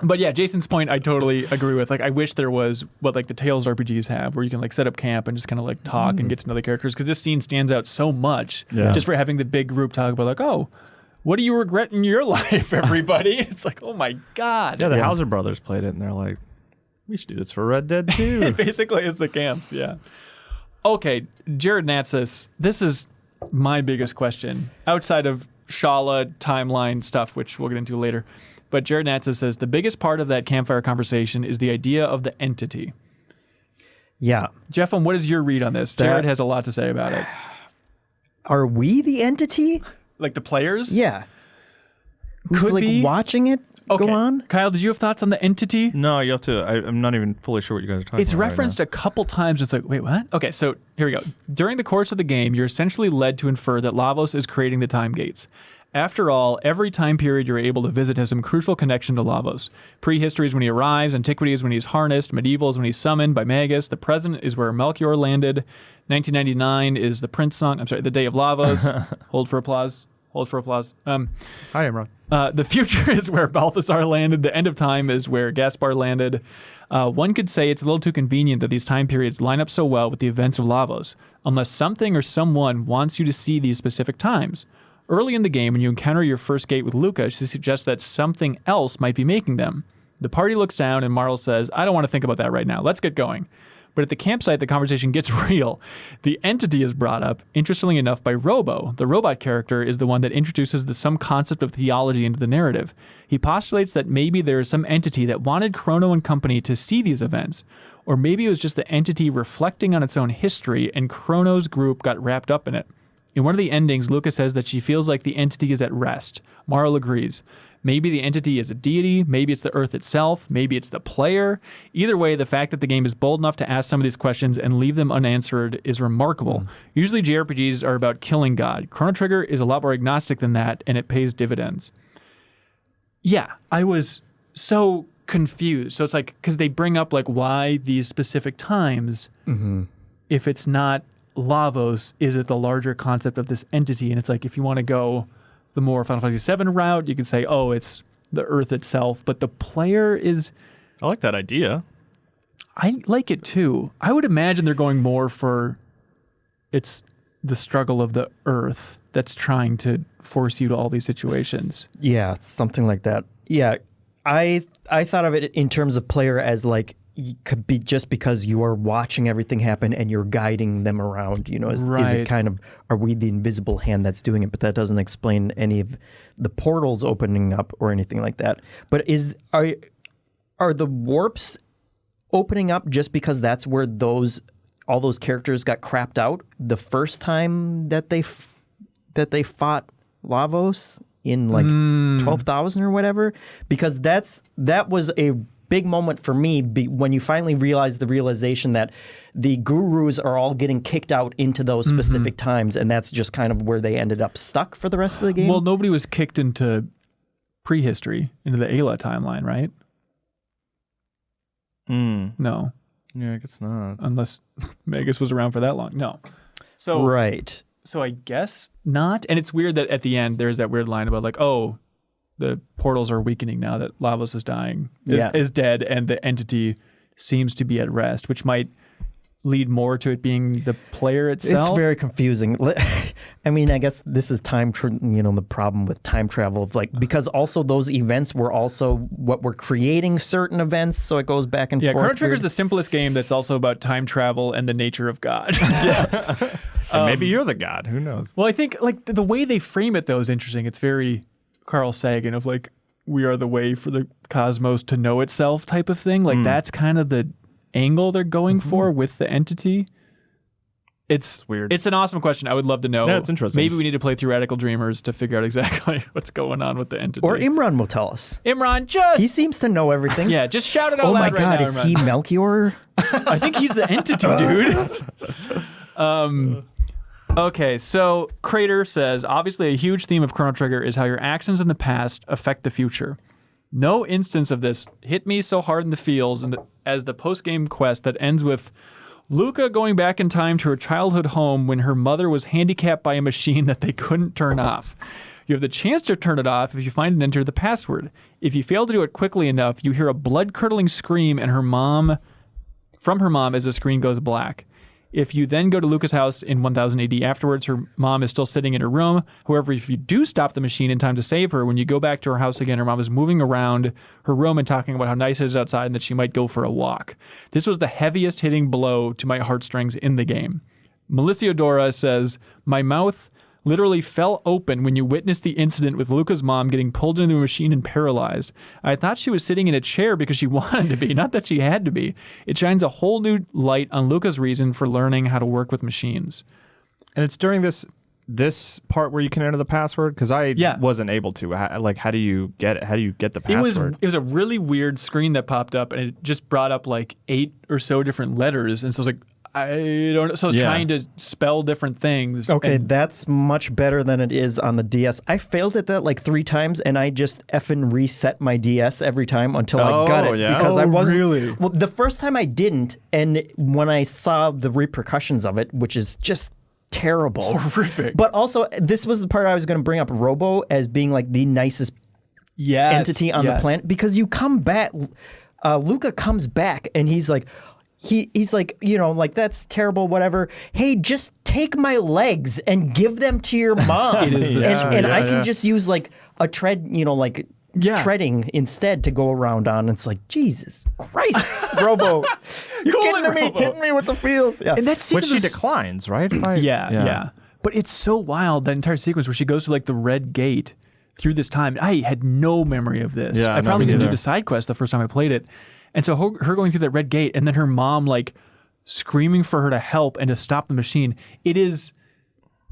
But yeah, Jason's point I totally agree with. Like, I wish there was what like the Tales RPGs have, where you can like set up camp and just kind of like talk and get to know the characters. Because this scene stands out so much just for having the big group talk about like, oh, what do you regret in your life, everybody? It's like, oh my God. Yeah, the Hauser brothers played it, and they're like, we should do this for Red Dead 2. It basically is the camps, yeah. Okay, Jared Natsis, this is my biggest question outside of Shala timeline stuff, which we'll get into later. But Jared Natsis says the biggest part of that campfire conversation is the idea of the entity. Yeah. Jeff, what is your read on this? Jared has a lot to say about it. Are we the entity? Like the players? Yeah. Who's Could like be. watching it go on? Kyle, did you have thoughts on the entity? No, you have to. I'm not even fully sure what you guys are talking It's about. referenced a couple times. It's like, wait, what? Okay, so here we go. During the course of the game, you're essentially led to infer that Lavos is creating the time gates. After all, every time period you're able to visit has some crucial connection to Lavos. Prehistory is when he arrives, antiquity is when he's harnessed, medieval is when he's summoned by Magus, the present is where Melchior landed, 1999 is the Prince song, the Day of Lavos. Hold for applause. Hi, Imran. The future is where Balthasar landed. The end of time is where Gaspar landed. One could say it's a little too convenient that these time periods line up so well with the events of Lavos, unless something or someone wants you to see these specific times. Early in the game, when you encounter your first gate with Luka, she suggests that something else might be making them. The party looks down and Marl says, I don't want to think about that right now. Let's get going. But at the campsite, the conversation gets real. The entity is brought up, interestingly enough, by Robo. The robot character is the one that introduces some concept of theology into the narrative. He postulates that maybe there is some entity that wanted Chrono and company to see these events. Or maybe it was just the entity reflecting on its own history and Chrono's group got wrapped up in it. In one of the endings, Luka says that she feels like the entity is at rest. Marl agrees. Maybe the entity is a deity, maybe it's the Earth itself, maybe it's the player. Either way, the fact that the game is bold enough to ask some of these questions and leave them unanswered is remarkable. Usually JRPGs are about killing God. Chrono Trigger is a lot more agnostic than that, and it pays dividends. Yeah, I was so confused. So it's like, because they bring up like why these specific times, if it's not Lavos, is it the larger concept of this entity? And it's like, if you want to go the more Final Fantasy VII route, you could say, oh, it's the Earth itself. But the player is... I like that idea. I like it too. I would imagine they're going more for it's the struggle of the Earth that's trying to force you to all these situations. Yeah, something like that. Yeah, I thought of it in terms of player as like, it could be just because you are watching everything happen and you're guiding them around, you know, is it kind of, are we the invisible hand that's doing it? But that doesn't explain any of the portals opening up or anything like that. But are the warps opening up just because that's where all those characters got crapped out the first time that they fought Lavos in like 12,000 or whatever? Because that was a big moment for me when you finally realize the realization that the gurus are all getting kicked out into those specific times, and that's just kind of where they ended up stuck for the rest of the game. Well, nobody was kicked into prehistory, into the Ayla timeline, right? No. Yeah, I guess not. Unless Magus was around for that long. No. So right. So I guess not. And it's weird that at the end there's that weird line about like, oh, the portals are weakening now that Lavos is dying, is dead, and the entity seems to be at rest, which might lead more to it being the player itself. It's very confusing. I mean, I guess this is the problem with time travel of like, because also those events were also what were creating certain events, so it goes back and forth. Yeah, Chrono Trigger is the simplest game that's also about time travel and the nature of God. Yes. And maybe you're the god. Who knows? Well, I think like the way they frame it though is interesting. It's very Carl Sagan of like, we are the way for the cosmos to know itself type of thing. Like that's kind of the angle they're going for with the entity. It's weird. It's an awesome question. I would love to know. Yeah, it's interesting. Maybe we need to play through Radical Dreamers to figure out exactly what's going on with the entity. Or Imran will tell us. Imran, He seems to know everything. Yeah, just shout it out Oh my loud God, right now, is Imran. he Melchior? I think he's the entity, dude. Okay, so Crater says, obviously a huge theme of Chrono Trigger is how your actions in the past affect the future. No instance of this hit me so hard in the feels as the post-game quest that ends with Luka going back in time to her childhood home when her mother was handicapped by a machine that they couldn't turn off. You have the chance to turn it off if you find and enter the password. If you fail to do it quickly enough, you hear a blood-curdling scream and from her mom as the screen goes black. If you then go to Luka's house in 1000 AD afterwards, her mom is still sitting in her room. However, if you do stop the machine in time to save her, when you go back to her house again, her mom is moving around her room and talking about how nice it is outside and that she might go for a walk. This was the heaviest hitting blow to my heartstrings in the game. Meliciodora says, my mouth literally fell open when you witnessed the incident with Luka's mom getting pulled into the machine and paralyzed. I thought she was sitting in a chair because she wanted to be, not that she had to be. It shines a whole new light on Luka's reason for learning how to work with machines. And it's during this part where you can enter the password, because I wasn't able to. How do you get it? How do you get the password? It was a really weird screen that popped up, and it just brought up like 8 or so different letters, and so I was like, I don't know. So I was trying to spell different things. Okay, that's much better than it is on the DS. I failed at that like 3 times, and I just effing reset my DS every time until I got it. Yeah? Because I wasn't. Really? Well, the first time I didn't, and when I saw the repercussions of it, which is just terrible. Horrific. But also, this was the part I was going to bring up Robo as being like the nicest entity on the planet. Because you come back, Luka comes back, and he's like, He's like, like, that's terrible, whatever. Hey, just take my legs and give them to your mom. It is and I can just use like a tread, treading instead to go around on. It's like, Jesus Christ, Robo, you're hitting me with the feels. Yeah. And that which she declines, right? Yeah. But it's so wild, that entire sequence where she goes to like the red gate through this time. I had no memory of this. Yeah, I probably didn't do the side quest the first time I played it. And so her going through that red gate and then her mom like screaming for her to help and to stop the machine. It is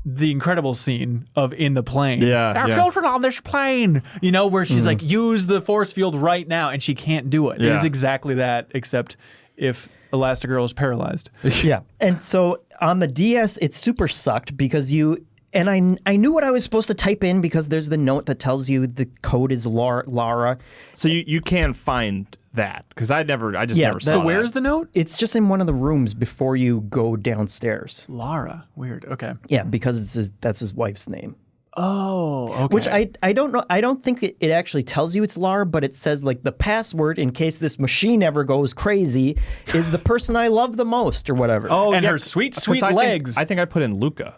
the incredible scene of in the plane. Our children on this plane. Where she's like, use the force field right now, and she can't do it. Yeah. It is exactly that, except if Elastigirl is paralyzed. Yeah. And so on the DS, it super sucked because and I knew what I was supposed to type in because there's the note that tells you the code is Lara. So you can find that, because I just never saw So that. where's the note? It's just in one of the rooms before you go downstairs. Lara. Weird. Okay. Yeah, because that's his wife's name. Oh, okay. Which I don't know. I don't think it actually tells you it's Lara, but it says like the password in case this machine ever goes crazy is the person I love the most or whatever. Oh, and her sweet legs. I think I put in Luka.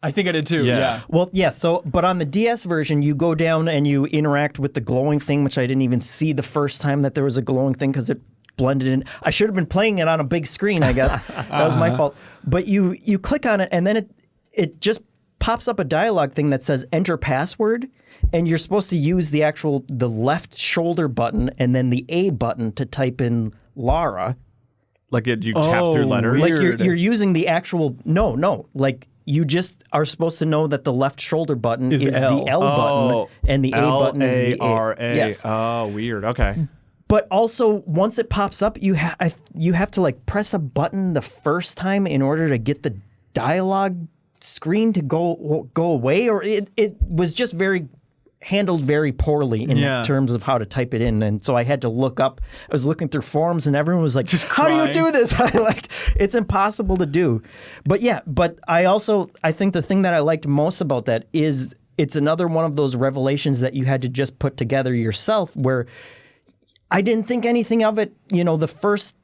I think I did too. Yeah. Well, yeah. So, but on the DS version, you go down and you interact with the glowing thing, which I didn't even see the first time that there was a glowing thing because it blended in. I should have been playing it on a big screen, I guess. That was my fault. But you click on it, and then it just pops up a dialogue thing that says enter password, and you're supposed to use the left shoulder button and then the A button to type in Lara. Like you tap through letters? Like you're using the actual no. Like you just are supposed to know that the left shoulder button is the L button and the A button is the A. Yes. Oh, weird. Okay. But also, once it pops up, you have to like press a button the first time in order to get the dialogue screen to go away, or it was just handled very poorly in terms of how to type it in. And so I had to look up. I was looking through forums and everyone was like, just how do you do this? It's impossible to do. But I think the thing that I liked most about that is it's another one of those revelations that you had to just put together yourself, where I didn't think anything of it, the first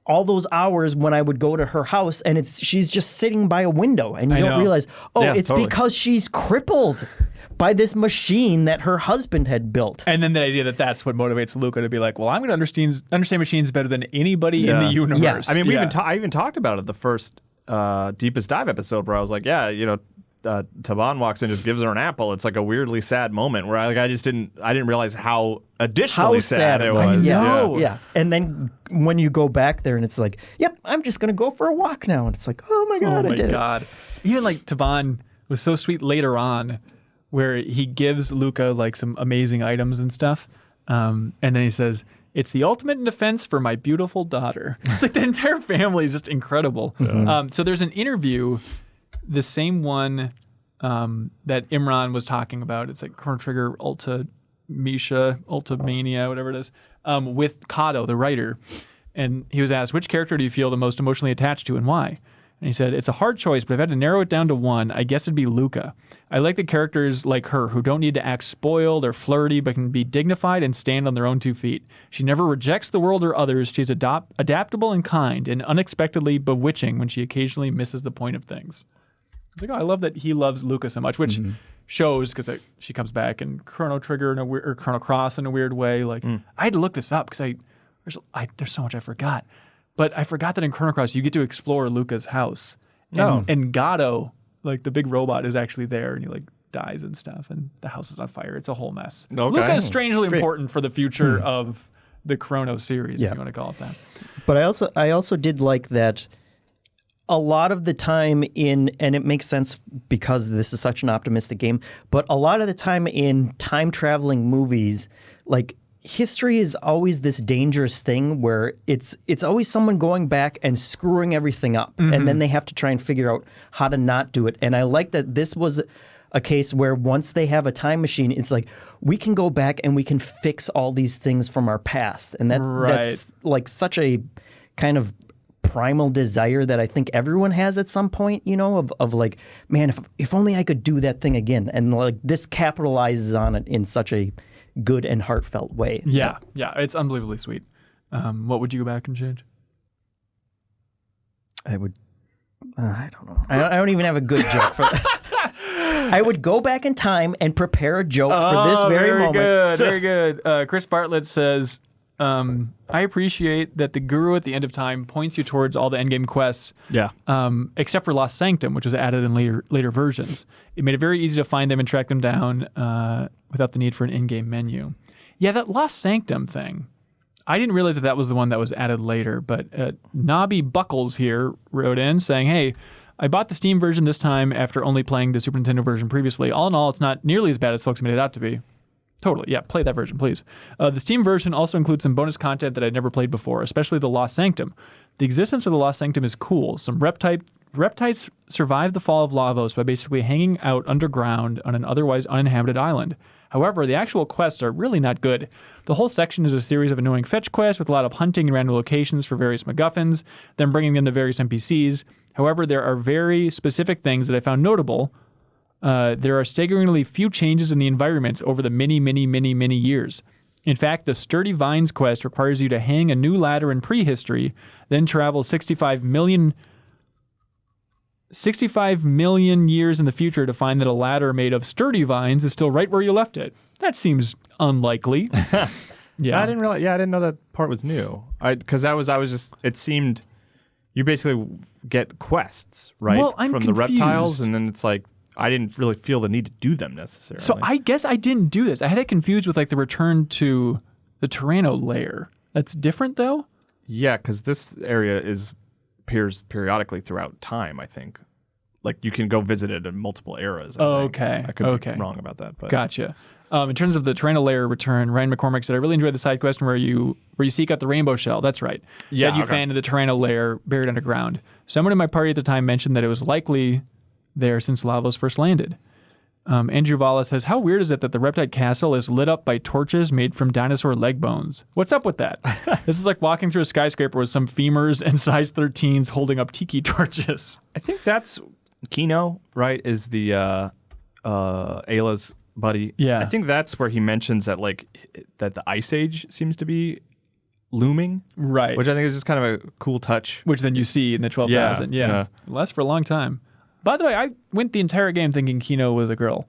all those hours when I would go to her house and she's just sitting by a window and you don't realize, it's totally because she's crippled by this machine that her husband had built. And then the idea that that's what motivates Luka to be like, well, I'm going to understand machines better than anybody in the universe. Yeah. I mean, I even talked about it the first Deepest Dive episode where I was like, Taban walks in and just gives her an apple, it's like a weirdly sad moment where I didn't realize how additionally sad it was. Yeah. And then when you go back there and it's like, yep, I'm just going to go for a walk now. And it's like, oh my God, I did it. Even like Taban was so sweet later on where he gives Luka like some amazing items and stuff. And then he says, it's the ultimate in defense for my beautiful daughter. It's like the entire family is just incredible. So there's an interview, the same one that Imran was talking about. It's like Chrono Trigger Ultimania, whatever it is, with Kato, the writer. And he was asked, which character do you feel the most emotionally attached to and why? And he said, it's a hard choice, but if I had to narrow it down to one, I guess it'd be Luka. I like the characters like her who don't need to act spoiled or flirty, but can be dignified and stand on their own 2 feet. She never rejects the world or others. She's adaptable and kind and unexpectedly bewitching when she occasionally misses the point of things. It's like, oh, I love that he loves Luka so much, which shows because she comes back in Chrono Trigger or Chrono Cross in a weird way. Like I had to look this up because there's so much I forgot. But I forgot that in Chrono Cross, you get to explore Luka's house. And Gato, like the big robot, is actually there, and he like dies and stuff, and the house is on fire. It's a whole mess. Okay. Luka is strangely important for the future of the Chrono series, if you want to call it that. But I also did like that a lot of the time and it makes sense because this is such an optimistic game, but a lot of the time in time-traveling movies, like, history is always this dangerous thing where it's always someone going back and screwing everything up, and then they have to try and figure out how to not do it. And I like that this was a case where once they have a time machine, it's like we can go back and we can fix all these things from our past, and that's like such a kind of primal desire that I think everyone has at some point, of like, man, if only I could do that thing again. And like this capitalizes on it in such a good and heartfelt way. Yeah, it's unbelievably sweet. What would you go back and change? I would. I don't know. I don't even have a good joke for that. I would go back in time and prepare a joke for this very moment. Very good. Chris Bartlett says, I appreciate that the guru at the end of time points you towards all the endgame quests. Yeah. Except for Lost Sanctum, which was added in later versions. It made it very easy to find them and track them down without the need for an in-game menu. Yeah, that Lost Sanctum thing. I didn't realize that was the one that was added later, but Nobby Buckles here wrote in saying, hey, I bought the Steam version this time after only playing the Super Nintendo version previously. All in all, it's not nearly as bad as folks made it out to be. Totally. Yeah, play that version, please. The Steam version also includes some bonus content that I'd never played before, especially the Lost Sanctum. The existence of the Lost Sanctum is cool. Some reptites survive the fall of Lavos by basically hanging out underground on an otherwise uninhabited island. However, the actual quests are really not good. The whole section is a series of annoying fetch quests with a lot of hunting in random locations for various MacGuffins, then bringing them to various NPCs. However, there are very specific things that I found notable. There are staggeringly few changes in the environments over the many years. In fact, the Sturdy Vines quest requires you to hang a new ladder in prehistory, then travel 65 million years in the future to find that a ladder made of sturdy vines is still right where you left it. That seems unlikely. Yeah, I didn't know that part was new. It seemed you basically get quests, right? Well, I'm from confused. The reptiles, and then it's like I didn't really feel the need to do them necessarily. So I guess I didn't do this. I had it confused with like the return to the Chrono layer. That's different though? Yeah, because this area appears periodically throughout time, I think. Like you can go visit it in multiple eras. I could be wrong about that. But. Gotcha. In terms of the Chrono layer return, Ryan McCormick said, I really enjoyed the side quest where you seek out the rainbow shell. That's right. Yeah. That you found in the Chrono layer buried underground. Someone in my party at the time mentioned that it was likely there since Lavos first landed. Andrew Vala says, how weird is it that the Reptide Castle is lit up by torches made from dinosaur leg bones? What's up with that? This is like walking through a skyscraper with some femurs and size 13s holding up tiki torches. I think that's Kino, right, is the Ayla's buddy. Yeah. I think that's where he mentions that that the Ice Age seems to be looming. Right. Which I think is just kind of a cool touch. Which then you see in the 12,000. Yeah. Lasts for a long time. By the way, I went the entire game thinking Kino was a girl.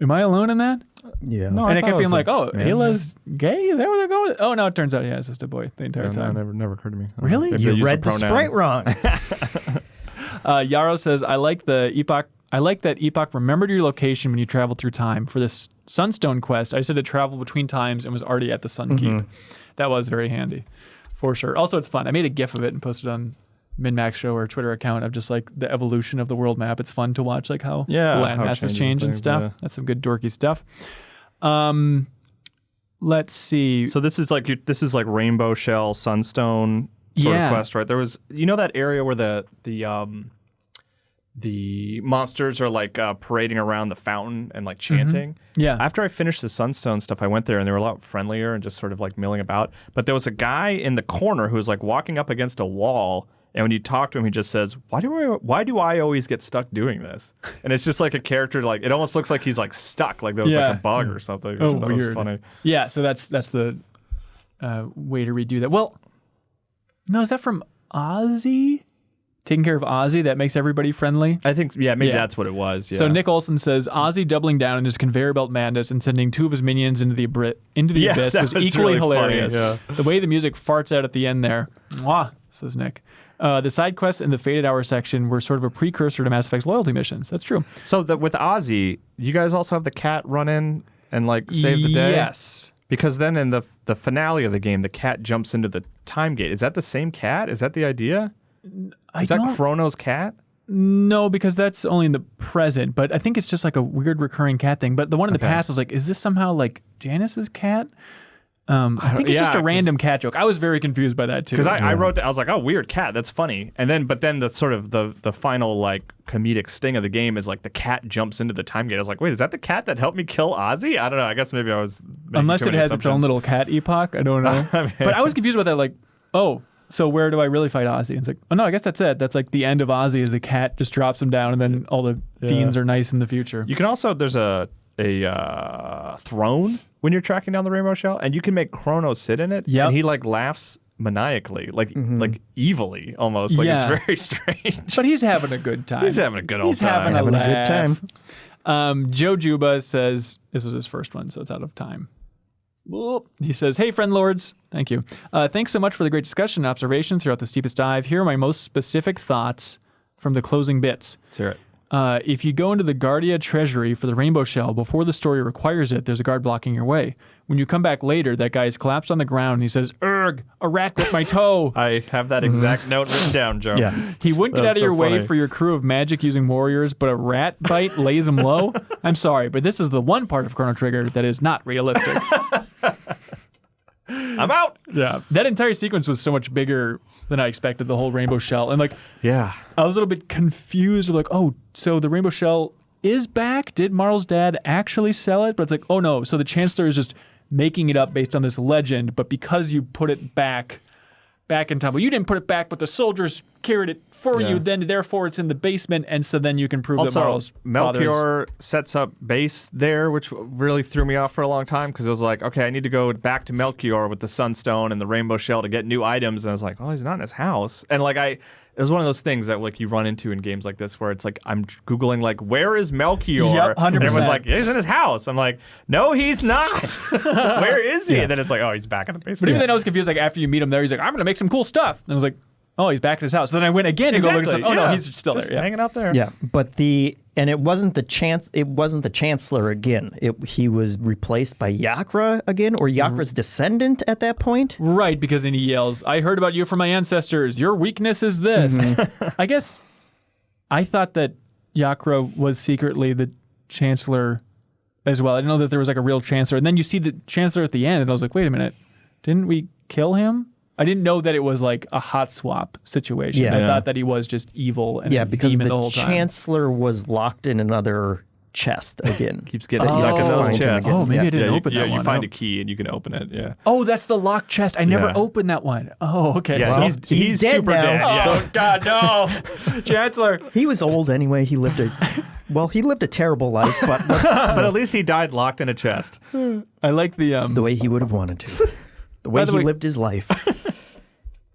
Am I alone in that? Yeah. No, and I kept being like, Ayla's gay? Is that where they're going? Oh, no, it turns out, it's just a boy the entire time. No, never occurred to me. Really? You read the sprite wrong. Yarrow says, I like the I like that Epoch remembered your location when you traveled through time. For this Sunstone quest, I just had to travel between times and was already at the Sun Keep. That was very handy, for sure. Also, it's fun. I made a GIF of it and posted on MinnMax Show or Twitter account of just like the evolution of the world map. It's fun to watch like how land masses change and stuff. Yeah. That's some good dorky stuff. Let's see. So this is like Rainbow Shell, Sunstone sort of quest, right? There was, that area where the monsters are like parading around the fountain and like chanting. Yeah. After I finished the Sunstone stuff, I went there and they were a lot friendlier and just sort of like milling about. But there was a guy in the corner who was like walking up against a wall. And when you talk to him, he just says, why do I always get stuck doing this? And it's just like a character, like it almost looks like he's like stuck, like there was like a bug or something. Oh, that weird. was funny. Yeah, so that's the way to redo that. Well, no, is that from Ozzy? Taking care of Ozzy, that makes everybody friendly? I think, maybe that's what it was. Yeah. So Nick Olson says, Ozzy doubling down in his conveyor belt madness and sending 2 of his minions into the abyss was equally really hilarious. Funny, The way the music farts out at the end there, mwah, says Nick. The side quests in the Faded Hour section were sort of a precursor to Mass Effect's loyalty missions. That's true. So with Ozzy, you guys also have the cat run in and like save the day? Yes. Because then in the finale of the game, the cat jumps into the time gate. Is that the same cat? Is that the idea? Is that Chrono's cat? No, because that's only in the present. But I think it's just like a weird recurring cat thing. But the one in the past was like, is this somehow like Janice's cat? I think it's just a random cat joke. I was very confused by that too. Because I wrote, I was like, oh, weird cat, that's funny. But then the sort of the final like comedic sting of the game is like the cat jumps into the time gate. I was like, wait, is that the cat that helped me kill Ozzy? I don't know. I guess maybe I was unless it has its own little cat epoch. I don't know. But I was confused about that. Like, oh, so where do I really fight Ozzy? And it's like, oh no, I guess that's it. That's like the end of Ozzy is the cat just drops him down, and then all the fiends are nice in the future. You can also there's a throne when you're tracking down the Rainbow Shell, and you can make Chrono sit in it, and he like laughs maniacally, like evilly almost. Like it's very strange. But he's having a good time. He's having a good old Having time. a good time. Joe Juba says, this was his first one, so it's out of time. He says, hey, friend lords. Thank you. Thanks so much for the great discussion and observations throughout the steepest dive. Here are my most specific thoughts from the closing bits. Let's hear it. If you go into the Guardia treasury for the Rainbow Shell before the story requires it, there's a guard blocking your way. When you come back later, that guy is collapsed on the ground and he says, "Erg, a rat bit my toe." I have that exact note written down, Joe. Yeah. He wouldn't get out of your way for your crew of magic-using warriors, but a rat bite lays him low. I'm sorry, but this is the one part of Chrono Trigger that is not realistic. I'm out. Yeah, that entire sequence was so much bigger than I expected, the whole Rainbow Shell. And like, I was a little bit confused. Like, oh, so the Rainbow Shell is back? Did Marl's dad actually sell it? But it's like, oh no, so the Chancellor is just making it up based on this legend, but because you put it back in time. Well, you didn't put it back, but the soldiers carried it for you, then therefore it's in the basement, and so then you can prove that Marl's Melchior sets up base there, which really threw me off for a long time, because it was like, okay, I need to go back to Melchior with the Sunstone and the Rainbow Shell to get new items, and I was like, oh, he's not in his house. And like it was one of those things that like you run into in games like this where it's like I'm Googling like, where is Melchior? Yep, 100%. And everyone's like, he's in his house. I'm like, no, he's not. Where is he? And then it's like, oh, he's back in the basement. But even then I was confused, like after you meet him there, he's like, I'm going to make some cool stuff. And I was like, oh, he's back in his house. So then I went again and go look, and it's like, oh no, he's still just there. hanging out there. Yeah, but it wasn't the Chancellor again. He was replaced by Yakra again, or Yakra's descendant at that point. Right, because then he yells, I heard about you from my ancestors. Your weakness is this. I guess I thought that Yakra was secretly the Chancellor as well. I didn't know that there was like a real Chancellor. And then you see the Chancellor at the end, and I was like, wait a minute, didn't we kill him? I didn't know that it was like a hot swap situation. I thought that he was just evil and a because demon the whole time. Chancellor was locked in another chest again. Keeps getting stuck in those chests. Oh, maybe I didn't open that one. Yeah, you find a key and you can open it. Yeah. Oh, that's the locked chest. I never opened that one. Oh, okay. Yeah, Well, he's dead super now. dead. Yeah. Oh, God, no. Chancellor. He was old anyway. He lived a terrible life, but But at least he died locked in a chest. I like the way he would have wanted to. The way he lived his life.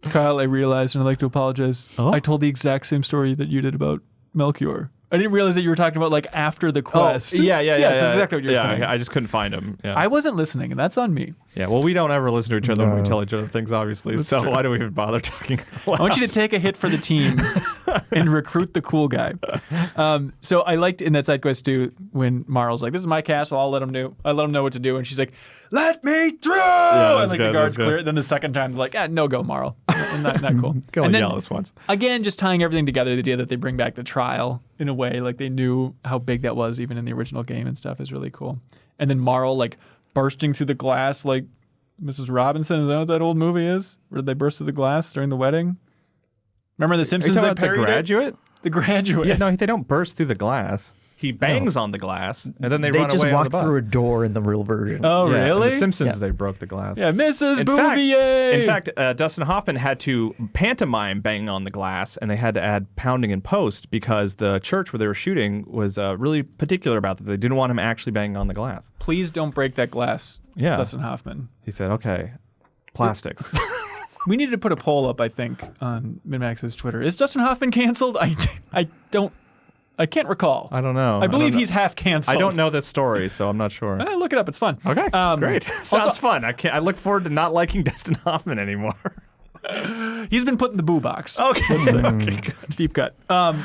Kyle, I realized, and I'd like to apologize. Oh? I told the exact same story that you did about Melchior. I didn't realize that you were talking about like after the quest. Yeah. That's exactly what you're saying. I just couldn't find him. Yeah. I wasn't listening, and that's on me. Yeah, well, we don't ever listen to each other when we tell each other things, obviously. So true. why do we even bother talking? I want you to take a hit for the team and recruit the cool guy. So I liked in that side quest too when Marl's like, "This is my castle. I'll let him know. I let him know what to do." And she's like, "Let me through!" Yeah, and like good, the guards good. clear it. Then the second time they're like, "No go, Marl. not cool." Go and then, yell this once. again, just tying everything together, the idea that they bring back the trial in a way like they knew how big that was even in the original game and stuff is really cool. And then Marl like bursting through the glass like Mrs. Robinson. Is that what that old movie is? Where they burst through the glass during the wedding? Remember The Simpsons? Are you They talking about parodied The it? Graduate? The Graduate. Yeah, no, they don't burst through the glass. He bangs on the glass, and then they They run just away on the walk bus. through a door in the real version. Oh, Yeah, in really? The Simpsons, Yeah. they broke the glass. Yeah, Mrs. In Bouvier. fact, Dustin Hoffman had to pantomime banging on the glass, and they had to add pounding in post because the church where they were shooting was really particular about that. They didn't want him actually banging on the glass. Please don't break that glass, Yeah. Dustin Hoffman. He said, "Okay, plastics." We needed to put a poll up, I think, on MinnMax's Twitter. Is Dustin Hoffman canceled? I can't recall. I don't know. I believe don't know. he's half canceled. I don't know this story, so I'm not sure. Look it up. It's fun. Okay, great. Sounds also- fun. I look forward to not liking Dustin Hoffman anymore. He's been put in the boo box. Okay. Deep cut.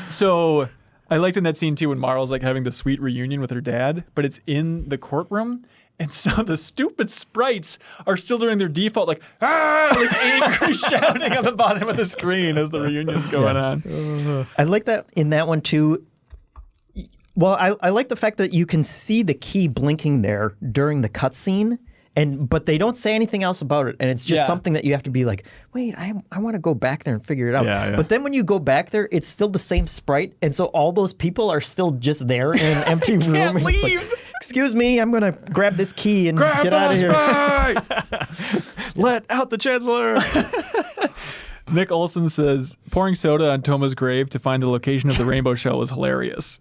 So I liked in that scene too when Marl's like having the sweet reunion with her dad, but it's in the courtroom. And so the stupid sprites are still doing their default, like angry shouting on the bottom of the screen as the reunion's going on. I like that in that one too. Well, I like the fact that you can see the key blinking there during the cutscene, but they don't say anything else about it, and it's just Yeah. something that you have to be like, wait, I want to go back there and figure it out. Yeah, yeah. But then when you go back there, it's still the same sprite, and so all those people are still just there in an empty room. can't and it's leave. like, excuse me, I'm gonna grab this key and get out of here. Let out the Chancellor. Nick Olson says, pouring soda on Toma's grave to find the location of the rainbow shell was hilarious.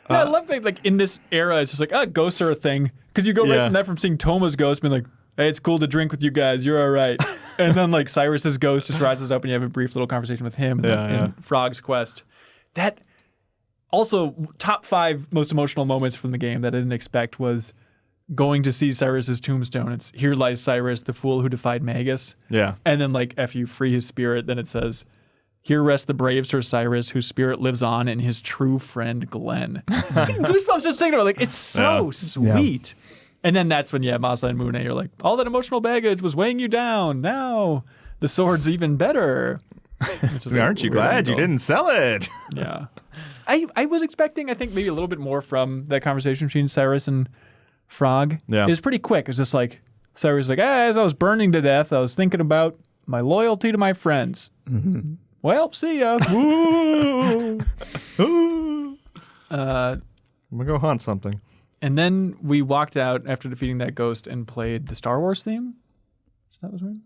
Yeah, I love that, like, in this era, it's just like, ghosts are a thing. Because you go right from seeing Toma's ghost being like, hey, it's cool to drink with you guys. You're all right. And then, like, Cyrus's ghost just rises up and you have a brief little conversation with him in Frog's Quest. That also, top 5 most emotional moments from the game that I didn't expect was going to see Cyrus's tombstone. It's, here lies Cyrus, the fool who defied Magus. Yeah. And then, like, if you free his spirit, then it says, here rests the brave Sir Cyrus, whose spirit lives on in his true friend Glenn. Getting goosebumps just thinking about it. Like, it's so sweet. And then that's when, Masa and Mune, you're like, all that emotional baggage was weighing you down. Now the sword's even better. Aren't you glad you didn't sell it? Yeah. I was expecting, I think, maybe a little bit more from that conversation between Cyrus and Frog. Yeah. It was pretty quick. It was just like, Cyrus was like, as I was burning to death, I was thinking about my loyalty to my friends. Mm-hmm. Well, see ya. Woo! I'm gonna go hunt something. And then we walked out after defeating that ghost and played the Star Wars theme. So that was right.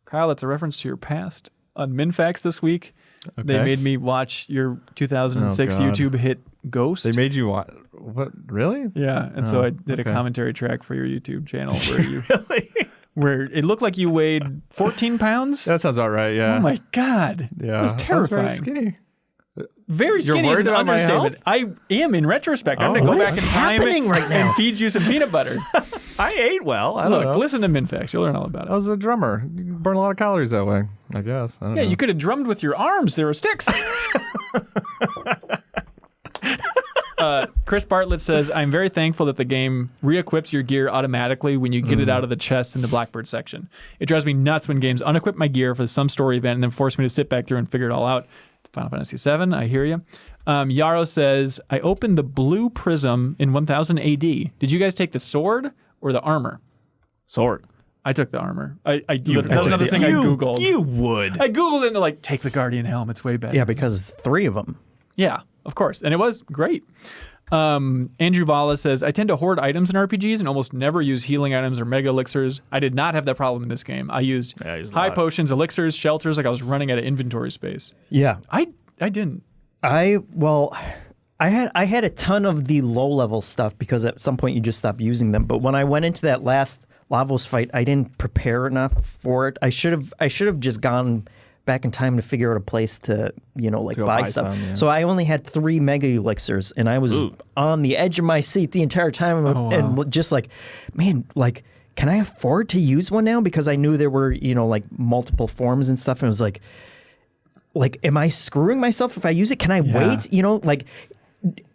Kyle, that's a reference to your past. On MinnMax this week, they made me watch your 2006 God. YouTube hit Ghost. They made you watch. What? Really? Yeah, and so I did a commentary track for your YouTube channel where you Really? where it looked like you weighed 14 pounds. That sounds about right. Yeah. Oh my God. Yeah. It was I terrifying. very skinny. Very skinny is worried an about my understatement. health? I am in retrospect. I'm going to What go is back in time happening right now? and feed you some peanut butter. I ate well. I don't Look, know. listen to MinnMax. You'll learn all about I it. was a drummer. You can burn a lot of calories that way. I guess. I don't Yeah, know. you could have drummed with your arms. There were sticks. Chris Bartlett says, I'm very thankful that the game re-equips your gear automatically when you get it out of the chest in the Blackbird section. It drives me nuts when games unequip my gear for some story event and then force me to sit back through and figure it all out. Final Fantasy VII, I hear you. Yarrow says, I opened the blue prism in 1000 AD. Did you guys take the sword or the armor? Sword. I took the armor. That was another thing I Googled. You would. I Googled it and they're like, take the Guardian helm. It's way better. Yeah, because 3 of them. Yeah, of course. And it was great. Andrew Vala says, I tend to hoard items in RPGs and almost never use healing items or mega elixirs. I did not have that problem in this game. I used high potions, elixirs, shelters, like I was running out of inventory space. Yeah. I didn't. I had a ton of the low level stuff because at some point you just stop using them. But when I went into that last Lavos fight, I didn't prepare enough for it. I should have just gone back in time to figure out a place to buy stuff. Some, yeah. So I only had 3 mega elixirs, and I was on the edge of my seat the entire time, and just like, man, like, can I afford to use one now? Because I knew there were multiple forms and stuff, and it was like, like, am I screwing myself if I use it? Can I wait? You know, like,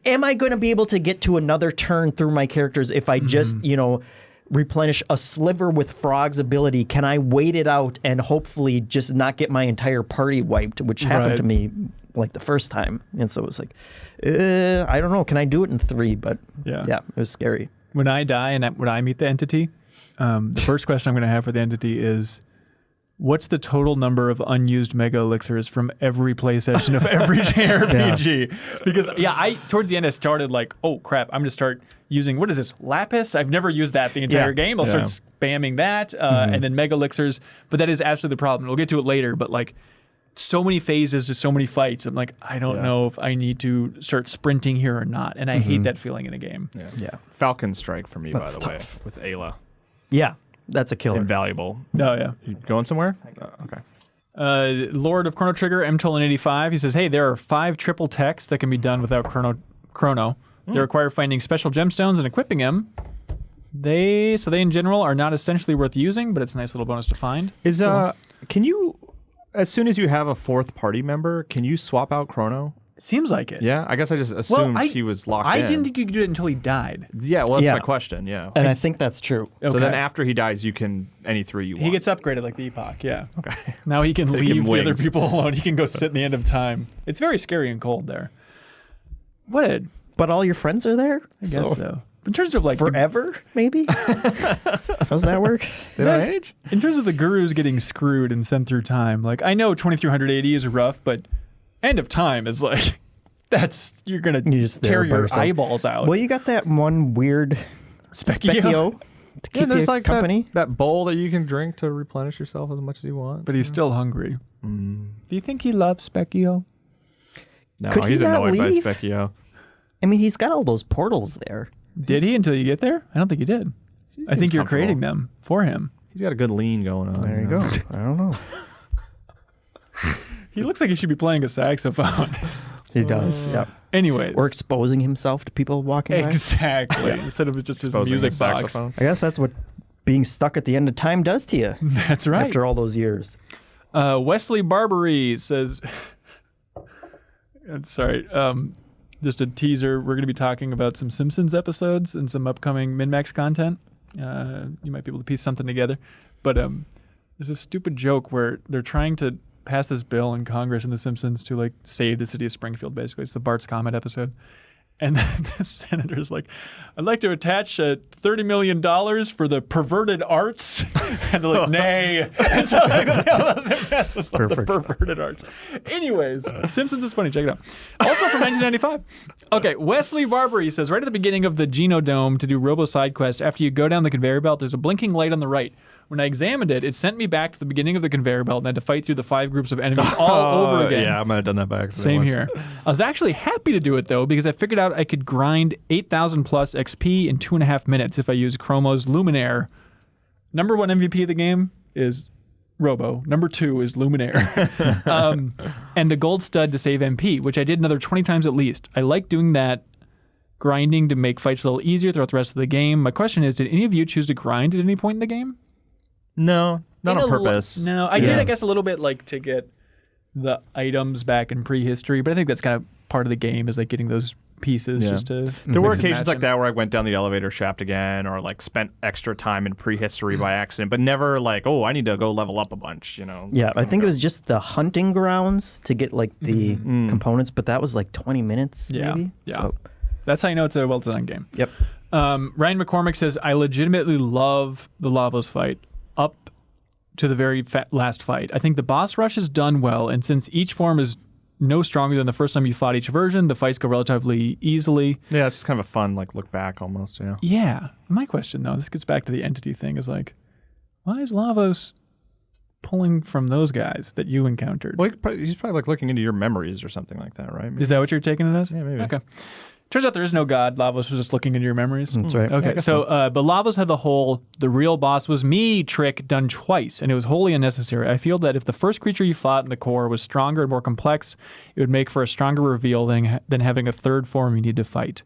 am I going to be able to get to another turn through my characters if I just, you know, replenish a sliver with Frog's ability? Can I wait it out and hopefully just not get my entire party wiped, which happened to me like the first time. And so it was like, I don't know. Can I do it in 3? But yeah, it was scary. When I die and when I meet the entity, the first question I'm going to have for the entity is, what's the total number of unused mega elixirs from every play session of every JRPG? Because I towards the end I started like, oh crap, I'm going to start using, what is this, Lapis? I've never used that the entire game. I'll start spamming that and then mega elixirs. But that is absolutely the problem. We'll get to it later, but like so many phases to so many fights. I'm like, I don't know if I need to start sprinting here or not. And I hate that feeling in a game. Yeah. Falcon Strike for me, that's by the way, with Ayla. Yeah. That's a killer. Invaluable. Oh, yeah. You going somewhere? Okay. Lord of Chrono Trigger, M1285, he says, hey, there are 5 triple techs that can be done without Chrono. They require finding special gemstones and equipping them. They in general are not essentially worth using, but it's a nice little bonus to find. Can you, as soon as you have a 4th party member, can you swap out Chrono? Seems like it. Yeah, I guess I just assumed he was locked in. I didn't think you could do it until he died. Yeah, well, that's my question, And I think that's true. Okay. So then after he dies, you can, any 3 you want. He gets upgraded like the Epoch, yeah. Okay. Now he can leave the other people alone. He can go sit in the end of time. It's very scary and cold there. But all your friends are there? I guess so. In terms of like... Forever, maybe? How's that work? Did I age? In terms of the gurus getting screwed and sent through time, like I know 2380 is rough, but end of time is like... You're going to just tear your eyeballs out. Well, you got that one weird Specchio to keep there's you like company. That bowl that you can drink to replenish yourself as much as you want. But he's still hungry. Do you think he loves Specchio? No, Could he's he not annoyed leave? by Specchio. I mean, he's got all those portals there. Did he until you get there? I don't think he did. I think you're creating them for him. He's got a good lean going on. There you go. I don't know. He looks like he should be playing a saxophone. He does, yeah. Anyways. Or exposing himself to people walking by. Exactly. Instead of just his music box. I guess that's what being stuck at the end of time does to you. That's right. After all those years. Wesley Barbary says, sorry, just a teaser. We're going to be talking about some Simpsons episodes and some upcoming MinnMax content. You might be able to piece something together. But there's a stupid joke where they're trying to pass this bill in Congress in The Simpsons to like save the city of Springfield, basically. It's the Bart's Comment episode. And then the senator's like, I'd like to attach $30 million for the perverted arts. And they're like, nay. And so like, that was like the perverted arts. Anyways, Simpsons is funny. Check it out. Also from 1995. Okay, Wesley Barbary says, right at the beginning of the Genodome to do Robo Side Quest, after you go down the conveyor belt, there's a blinking light on the right. When I examined it, it sent me back to the beginning of the conveyor belt and I had to fight through the 5 groups of enemies all over again. Yeah, I might have done that by accident. Same here. I was actually happy to do it, though, because I figured out I could grind 8,000 plus XP in 2.5 minutes if I use Chromo's Luminaire. Number 1 MVP of the game is Robo. Number 2 is Luminaire. And the gold stud to save MP, which I did another 20 times at least. I like doing that grinding to make fights a little easier throughout the rest of the game. My question is, did any of you choose to grind at any point in the game? No, not on purpose. No, I did, I guess, a little bit like to get the items back in prehistory, but I think that's kind of part of the game is like getting those pieces just to... There were occasions like that where I went down the elevator shaft again or like spent extra time in prehistory by accident, but never like, oh, I need to go level up a bunch, you know? Yeah, I think it was just the hunting grounds to get like the components, but that was like 20 minutes maybe. Yeah. So. That's how you know it's a well-designed game. Yep. Ryan McCormick says, I legitimately love the Lavos fight up to the very last fight. I think the boss rush is done well, and since each form is no stronger than the first time you fought each version, the fights go relatively easily. Yeah, it's just kind of a fun like look back almost, you know? Yeah. My question, though, this gets back to the entity thing, is like, why is Lavos pulling from those guys that you encountered? Well, he's probably like looking into your memories or something like that, right? Maybe. Is that what you're taking it as? Yeah, maybe. Okay. Turns out there is no god. Lavos was just looking into your memories. That's right. Okay, but Lavos had the real boss was me trick done twice, and it was wholly unnecessary. I feel that if the first creature you fought in the core was stronger and more complex, it would make for a stronger reveal than having a third form you need to fight.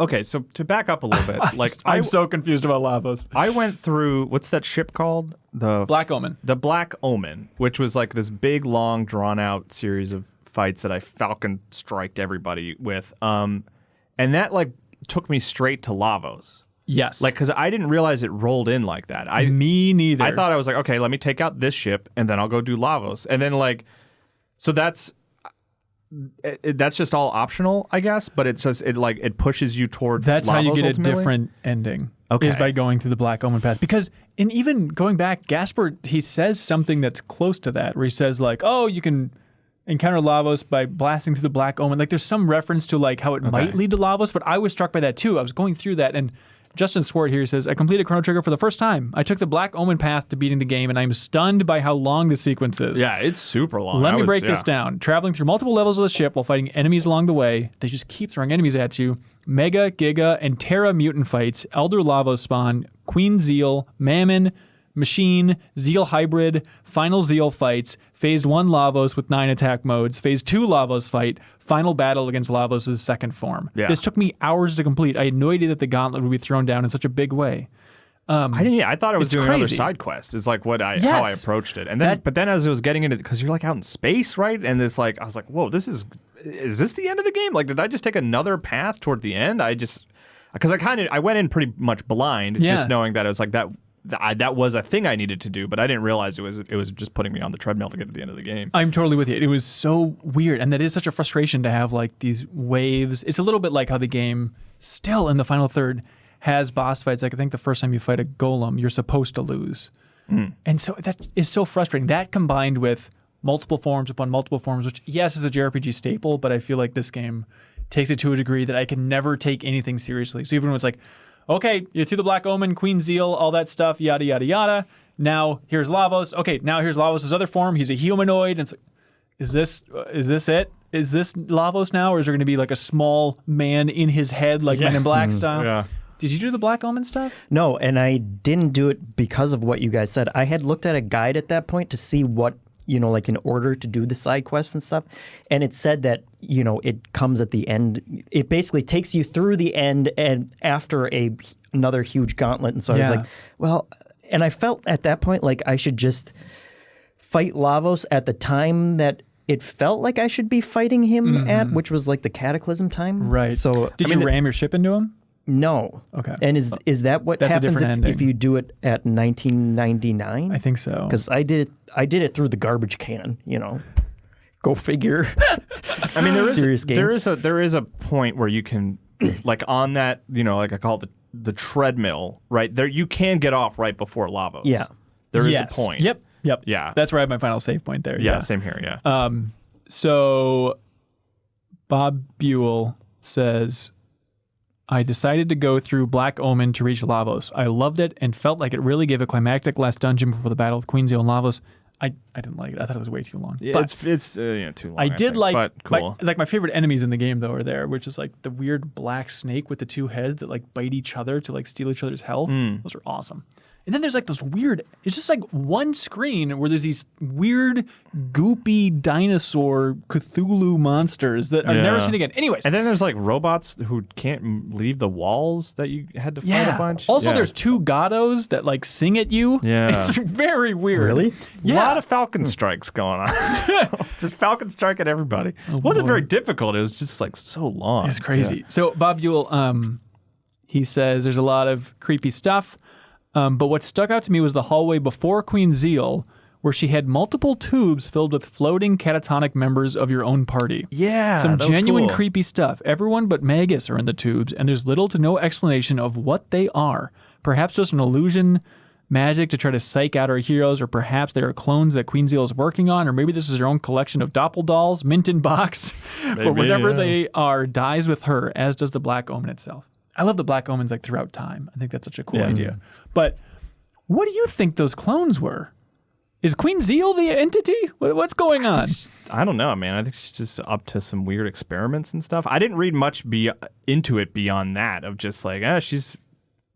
Okay, so to back up a little bit, like I'm so confused about Lavos. I went through what's that ship called? The Black Omen. The Black Omen, which was like this big, long, drawn-out series of fights that I Falcon striked everybody with, and that like took me straight to Lavos. Yes. Like, because I didn't realize it rolled in like that. Me neither. I thought I was like, okay, let me take out this ship, and then I'll go do Lavos. And then, like, so that's just all optional, I guess, but it pushes you toward That's Lavos how you get ultimately? a different ending. Okay. Is by going through the Black Omen path. Because, and even going back, Gasper, he says something that's close to that, where he says, like, oh, you can encounter Lavos by blasting through the Black Omen. Like, there's some reference to, like, how it might lead to Lavos, but I was struck by that, too. I was going through that, and Justin Swart here says, I completed Chrono Trigger for the first time. I took the Black Omen path to beating the game, and I'm stunned by how long the sequence is. Yeah, it's super long. Let me break this down. Traveling through multiple levels of the ship while fighting enemies along the way. They just keep throwing enemies at you. Mega, Giga, and Terra mutant fights. Elder Lavos spawn. Queen Zeal. Mammon. Machine. Zeal hybrid. Final Zeal fights. Phase 1 Lavos with 9 attack modes. Phase 2 Lavos fight. Final battle against Lavos' second form. Yeah. This took me hours to complete. I had no idea that the gauntlet would be thrown down in such a big way. I thought I was doing crazy. another side quest. Is like how I approached it, and then but then as it was getting into, because you're like out in space, right? And it's like I was like, whoa, is this the end of the game? Like, did I just take another path toward the end? Because I went in pretty much blind, just knowing that it was like that was a thing I needed to do, but I didn't realize it was just putting me on the treadmill to get to the end of the game. I'm totally with you. It was so weird, and that is such a frustration to have like these waves. It's a little bit like how the game still in the final third has boss fights. Like I think the first time you fight a golem, you're supposed to lose. And so that is so frustrating. That combined with multiple forms upon multiple forms, which yes is a JRPG staple, but I feel like this game takes it to a degree that I can never take anything seriously. So even when it's like, okay, you're through the Black Omen, Queen Zeal, all that stuff, yada, yada, yada. Now here's Lavos. Okay, now here's Lavos' other form. He's a humanoid. And it's like, is this it? Is this Lavos now? Or is there going to be like a small man in his head, like Men in Black style? Yeah. Did you do the Black Omen stuff? No, and I didn't do it because of what you guys said. I had looked at a guide at that point to see what, like in order to do the side quests and stuff. And it said that, it comes at the end. It basically takes you through the end and after another huge gauntlet. And so I was like, well, and I felt at that point like I should just fight Lavos at the time that it felt like I should be fighting him at, which was like the Cataclysm time. Right. So did you ram your ship into him? No. Okay. And is that what happens if you do it at 1999? I think so. Because I did it through the garbage can. Go figure. I mean, there is a point where you can, like on that, like I call it the treadmill, right? There you can get off right before Lavos. Yeah. There is a point. Yep. Yeah. That's where I have my final save point there. Yeah. Same here. Yeah. So Bob Buell says, I decided to go through Black Omen to reach Lavos. I loved it and felt like it really gave a climactic last dungeon before the battle with Queen Zeal and Lavos. I didn't like it. I thought it was way too long. Yeah, but it's too long. I did like, but cool. my favorite enemies in the game though are there, which is like the weird black snake with the two heads that like bite each other to like steal each other's health. Those are awesome. And then there's like those weird, it's just like one screen where there's these weird, goopy dinosaur Cthulhu monsters that are never seen again. Anyways. And then there's like robots who can't leave the walls that you had to fight a bunch. Also, there's two Gatos that like sing at you. Yeah. It's very weird. Really? Yeah. A lot of Falcon strikes going on. Just Falcon strike at everybody. It wasn't very difficult. It was just like so long. It's crazy. Yeah. So Bob Buell, he says there's a lot of creepy stuff. But what stuck out to me was the hallway before Queen Zeal, where she had multiple tubes filled with floating catatonic members of your own party. Yeah, some genuine cool. creepy stuff. Everyone but Magus are in the tubes, and there's little to no explanation of what they are. Perhaps just an illusion, magic to try to psych out our heroes, or perhaps they are clones that Queen Zeal is working on, or maybe this is her own collection of doppeldolls, mint in box. But whatever they are dies with her, as does the Black Omen itself. I love the Black Omens like throughout time. I think that's such a cool idea. But what do you think those clones were? Is Queen Zeal the entity? What's going on? I don't know, man. I think she's just up to some weird experiments and stuff. I didn't read much into it beyond that of just like, she's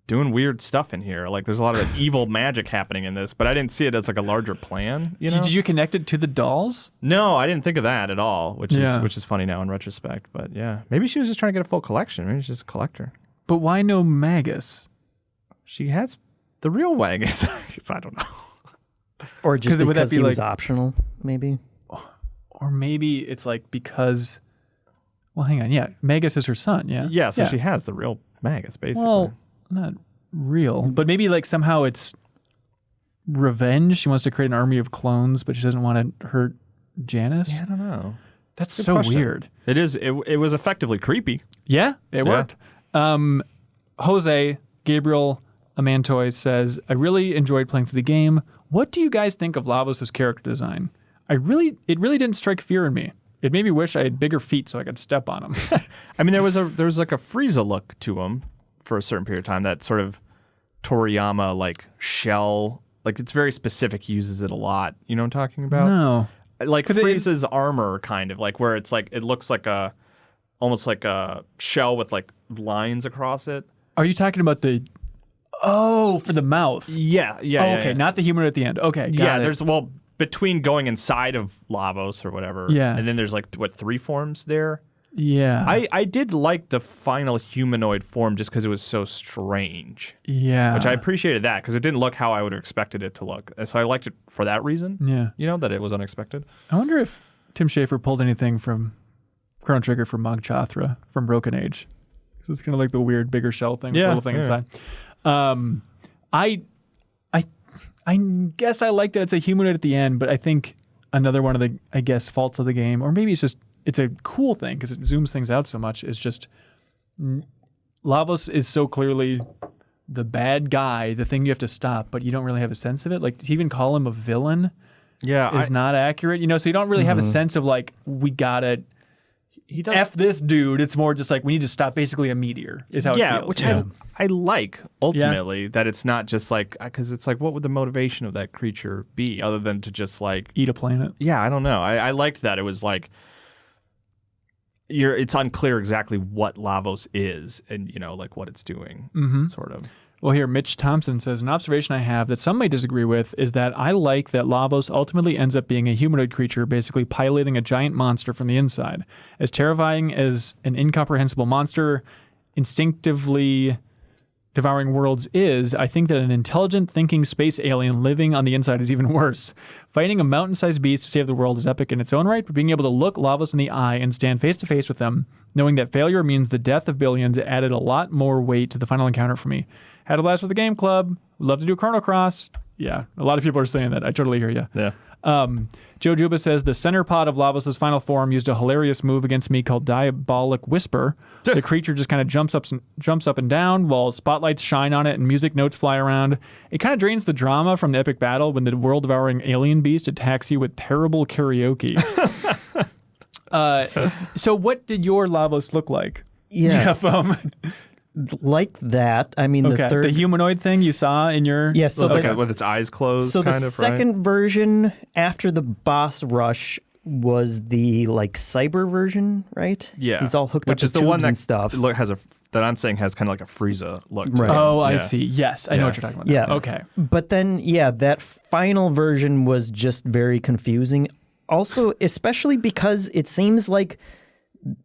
doing weird stuff in here. Like there's a lot of evil magic happening in this, but I didn't see it as like a larger plan. You know? Did you connect it to the dolls? No, I didn't think of that at all, which is funny now in retrospect. But yeah, maybe she was just trying to get a full collection. Maybe she's just a collector. But why no Magus? She has the real Magus. I don't know. Or just because he was like, optional, maybe. Or maybe it's like because. Well, hang on. Yeah, Magus is her son. Yeah. Yeah. So she has the real Magus, basically. Well, not real, but maybe like somehow it's revenge. She wants to create an army of clones, but she doesn't want to hurt Janice. Yeah, I don't know. That's so weird. It is. It was effectively creepy. Yeah, it worked. Jose Gabriel Amantoy says, I really enjoyed playing through the game. What do you guys think of Lavos' character design? It really didn't strike fear in me. It made me wish I had bigger feet so I could step on him. I mean, there was like a Frieza look to him for a certain period of time. That sort of Toriyama like shell, like it's very specific. He uses it a lot. You know what I'm talking about? No. Like Frieza's armor, kind of like where it's like it looks like almost like a shell with like lines across it. Are you talking about for the mouth? Yeah. Okay, not the humanoid at the end. Okay, got it. There's between going inside of Lavos or whatever. Yeah. And then there's like three forms there. Yeah. I did like the final humanoid form just because it was so strange. Yeah. Which I appreciated that because it didn't look how I would have expected it to look. So I liked it for that reason. Yeah. You know, that it was unexpected. I wonder if Tim Schafer pulled anything from Chrono Trigger from Mag Chothra from Broken Age. Because it's kind of like the weird bigger shell thing with the little thing inside. I guess I like that it's a humanoid at the end, but I think another one of the, faults of the game, or maybe it's a cool thing because it zooms things out so much, is just Lavos is so clearly the bad guy, the thing you have to stop, but you don't really have a sense of it. Like to even call him a villain is not accurate, so you don't really have a sense of like, we gotta F this dude. It's more just like we need to stop basically a meteor is how it feels. Which I like ultimately that it's not just like, because it's like, what would the motivation of that creature be other than to just like eat a planet? Yeah, I don't know. I liked that it was like it's unclear exactly what Lavos is and like what it's doing, sort of. Well, here Mitch Thompson says, an observation I have that some may disagree with is that I like that Lavos ultimately ends up being a humanoid creature, basically piloting a giant monster from the inside. As terrifying as an incomprehensible monster instinctively devouring worlds is, I think that an intelligent, thinking space alien living on the inside is even worse. Fighting a mountain-sized beast to save the world is epic in its own right, but being able to look Lavos in the eye and stand face-to-face with them, knowing that failure means the death of billions, added a lot more weight to the final encounter for me. Had a blast with the game club. Would love to do Chrono Cross. Yeah, a lot of people are saying that. I totally hear you. Yeah. Joe Juba says, the center pod of Lavos' final form used a hilarious move against me called Diabolic Whisper. The creature just kind of jumps up and down while spotlights shine on it and music notes fly around. It kind of drains the drama from the epic battle when the world-devouring alien beast attacks you with terrible karaoke. So what did your Lavos look like? Yeah. Jeff, like that. I mean, the humanoid thing you saw in your... Yeah, so with its eyes closed, so the second version after the boss rush was the like cyber version, right? Yeah. He's all hooked up with the one and stuff. That I'm saying has kind of like a Frieza look. Right. Oh, I see. Yes, I know what you're talking about. Yeah. Okay. But then, that final version was just very confusing. Also, especially because it seems like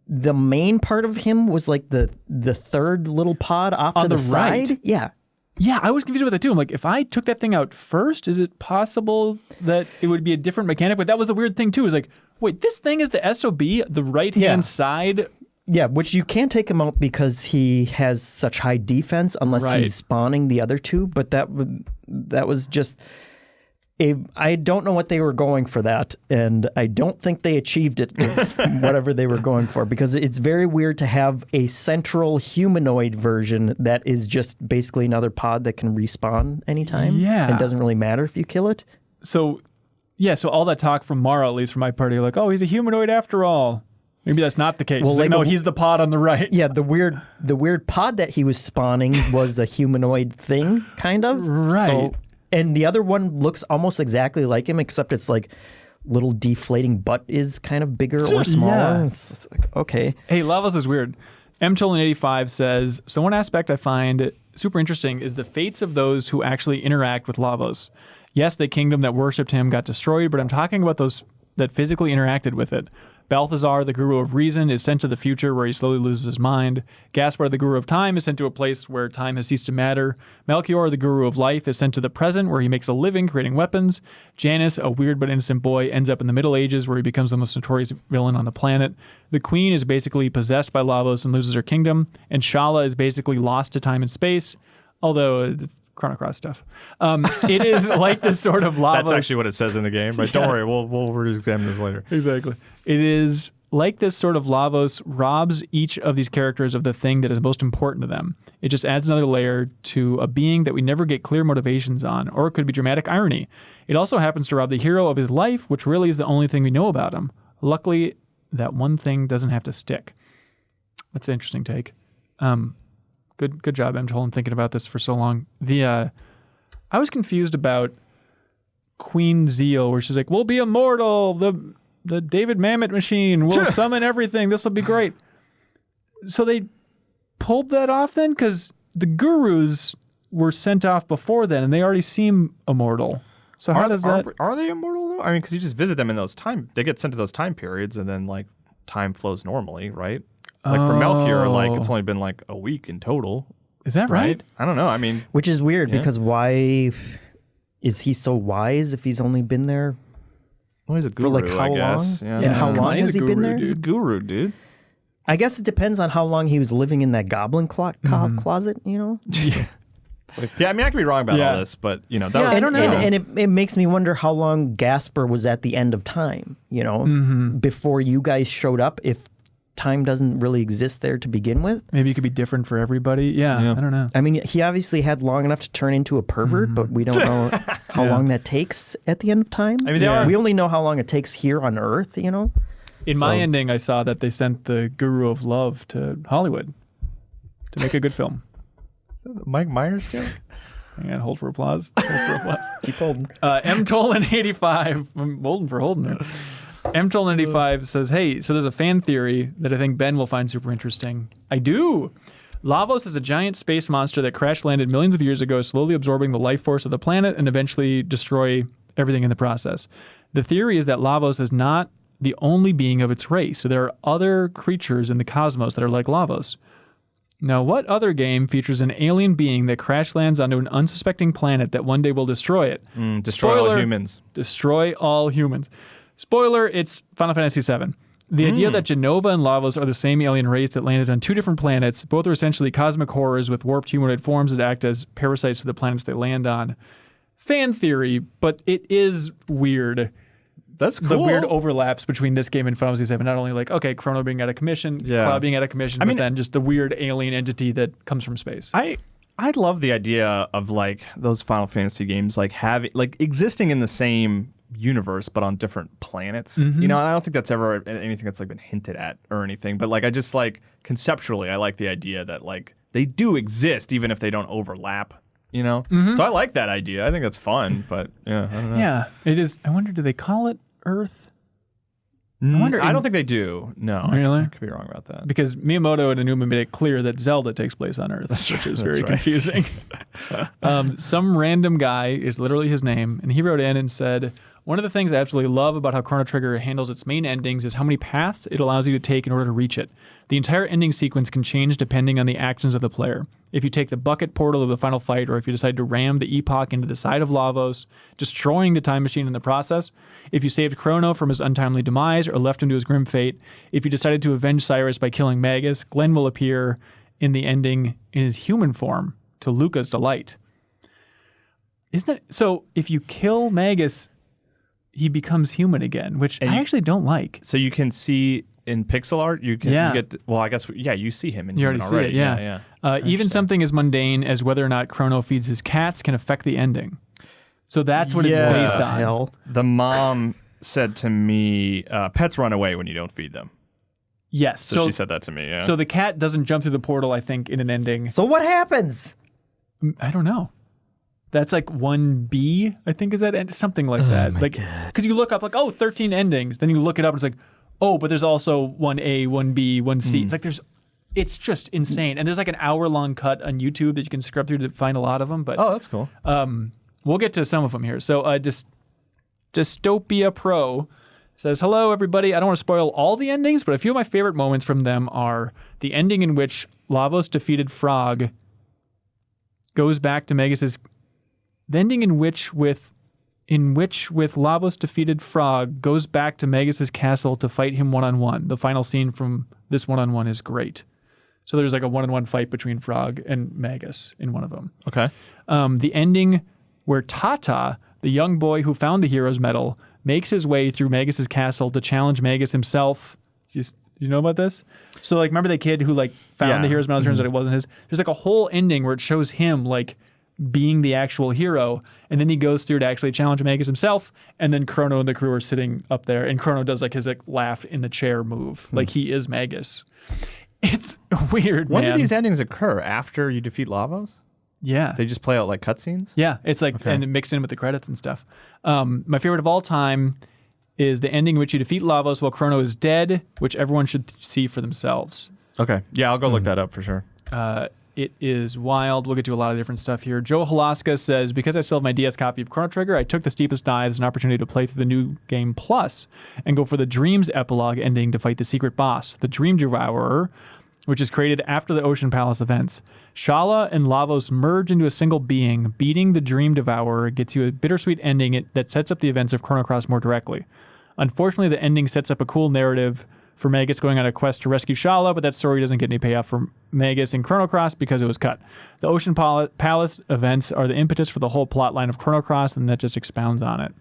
the main part of him was like the third little pod off on to the right. side. Yeah. Yeah, I was confused about that too. I'm like, if I took that thing out first, is it possible that it would be a different mechanic? But that was the weird thing too. Is like, wait, this thing is the SOB, the right-hand side. Yeah, which you can't take him out because he has such high defense unless he's spawning the other two. But that was just... I don't know what they were going for that, and I don't think they achieved it with whatever they were going for, because it's very weird to have a central humanoid version that is just basically another pod that can respawn anytime. Yeah. It doesn't really matter if you kill it. So all that talk from Mara, at least from my party, like, oh, he's a humanoid after all. Maybe that's not the case. Well, no, he's the pod on the right. Yeah, the weird pod that he was spawning was a humanoid thing, kind of. Right. So, and the other one looks almost exactly like him, except it's like little deflating butt is kind of bigger or smaller. Yeah. It's like, okay. Hey, Lavos is weird. MTolin85 says, so one aspect I find super interesting is the fates of those who actually interact with Lavos. Yes, the kingdom that worshipped him got destroyed, but I'm talking about those that physically interacted with it. Balthazar, the guru of reason, is sent to the future where he slowly loses his mind. Gaspar, the guru of time, is sent to a place where time has ceased to matter. Melchior, the guru of life, is sent to the present where he makes a living creating weapons. Janus, a weird but innocent boy, ends up in the Middle Ages where he becomes the most notorious villain on the planet. The queen is basically possessed by Lavos and loses her kingdom. And Shala is basically lost to time and space, although it's Chrono Cross stuff. It is like this sort of Lavos. That's actually what it says in the game, right? Don't worry, we'll re-examine this later. Exactly. It is like this sort of Lavos robs each of these characters of the thing that is most important to them. It just adds another layer to a being that we never get clear motivations on, or it could be dramatic irony. It also happens to rob the hero of his life, which really is the only thing we know about him. Luckily, that one thing doesn't have to stick. That's an interesting take. Good job, M. Tolan, thinking about this for so long. I was confused about Queen Zeal, where she's like, "We'll be immortal. The David Mamet machine will summon everything. This will be great." So they pulled that off then, because the gurus were sent off before then, and they already seem immortal. So how does that? Are they immortal though? I mean, because you just visit them in those time. They get sent to those time periods, and then like time flows normally, right? Like for Melchior, like it's only been like a week in total. Is that right? I don't know. I mean, which is weird because why is he so wise if he's only been there? Well, he's a guru, for like how I guess. long? Yeah. And how long has he been there? He's a guru, dude. I guess it depends on how long he was living in that goblin closet, you know? Yeah. I mean, I could be wrong about all this, but you know, that was, I don't know. And it makes me wonder how long Gaspar was at the end of time, you know, before you guys showed up, if time doesn't really exist there to begin with. Maybe it could be different for everybody. Yeah. I don't know. I mean, he obviously had long enough to turn into a pervert, but we don't know how long that takes at the end of time. I mean, we only know how long it takes here on Earth, you know? In my ending, I saw that they sent the Guru of Love to Hollywood to make a good film. Mike Myers joke? Hang on, hold for applause. Keep holding. M. Tolan 85. I'm holding for holding it. M. Tolan 85 says, "Hey, so there's a fan theory that I think Ben will find super interesting." I do. Lavos is a giant space monster that crash landed millions of years ago, slowly absorbing the life force of the planet and eventually destroy everything in the process. The theory is that Lavos is not the only being of its race. So there are other creatures in the cosmos that are like Lavos. Now, what other game features an alien being that crash lands onto an unsuspecting planet that one day will destroy it? Destroy all humans. Destroy all humans. Spoiler, it's Final Fantasy VII. The idea that Genova and Lavos are the same alien race that landed on two different planets, both are essentially cosmic horrors with warped humanoid forms that act as parasites to the planets they land on. Fan theory, but it is weird. That's cool. The weird overlaps between this game and Final Fantasy VII. Not only like, okay, Chrono being out of commission, Cloud being out of commission, but then just the weird alien entity that comes from space. I love the idea of like those Final Fantasy games like having like existing in the same universe but on different planets. You know, I don't think that's ever anything that's like been hinted at or anything, but like I just like conceptually I like the idea that like they do exist even if they don't overlap, you know? So I like that idea. I think that's fun, but yeah, I don't know. Yeah, it is. I wonder, do they call it Earth? I don't think they do. No. Really? I could be wrong about that. Because Miyamoto and Aonuma made it clear that Zelda takes place on Earth, which is very confusing. Some random guy is literally his name, and he wrote in and said, "One of the things I absolutely love about how Chrono Trigger handles its main endings is how many paths it allows you to take in order to reach it. The entire ending sequence can change depending on the actions of the player. If you take the bucket portal of the final fight, or if you decide to ram the Epoch into the side of Lavos, destroying the time machine in the process. If you saved Chrono from his untimely demise or left him to his grim fate. If you decided to avenge Cyrus by killing Magus, Glenn will appear in the ending in his human form, to Luka's delight." Isn't it? So if you kill Magus, he becomes human again, which I actually don't like. So you can see in pixel art, you get, well, I guess, you see him in you human already see it, yeah. Even something as mundane as whether or not Chrono feeds his cats can affect the ending. So that's what it's based on. Hell. The mom said to me, pets run away when you don't feed them. Yes. So she said that to me, yeah. So the cat doesn't jump through the portal, I think, in an ending. So what happens? I don't know. That's like 1B, I think, is that something like that. Like, because you look up like, 13 endings. Then you look it up and it's like, but there's also 1A, 1B, 1C. Like there's it's just insane. And there's like an hour-long cut on YouTube that you can scrub through to find a lot of them. But that's cool. We'll get to some of them here. So Dystopia Pro says, hello, everybody. I don't want to spoil all the endings, but a few of my favorite moments from them are the ending in which Lavos defeated Frog goes back to Magus's... The ending in which with Lavos defeated Frog goes back to Magus's castle to fight him one-on-one. The final scene from this one-on-one is great. So there's like a one-on-one fight between Frog and Magus in one of them. Okay. The ending where Tata, the young boy who found the hero's medal, makes his way through Magus's castle to challenge Magus himself. Do you know about this? So like, remember the kid who like found the hero's medal? Turns out it wasn't his. There's like a whole ending where it shows him like being the actual hero, and then he goes through to actually challenge Magus himself, and then Chrono and the crew are sitting up there, and Chrono does like his like laugh in the chair move, like he is Magus. It's weird, When man. do these endings occur? After you defeat Lavos? Yeah. They just play out like cutscenes? Yeah, it's like, and it mixed in with the credits and stuff. My favorite of all time is the ending in which you defeat Lavos while Chrono is dead, which everyone should see for themselves. Okay. Yeah, I'll go look that up for sure. It is wild. We'll get to a lot of different stuff here. Joe Halaska says, because I still have my DS copy of Chrono Trigger, I took the steepest dive as an opportunity to play through the new game Plus and go for the Dreams epilogue ending to fight the secret boss, the Dream Devourer, which is created after the Ocean Palace events. Shala and Lavos merge into a single being. Beating the Dream Devourer gets you a bittersweet ending that sets up the events of Chrono Cross more directly. Unfortunately, the ending sets up a cool narrative for Magus going on a quest to rescue Shala, but that story doesn't get any payoff for Magus in Chrono Cross because it was cut. The Ocean Palace events are the impetus for the whole plot line of Chrono Cross, and that just expounds on it.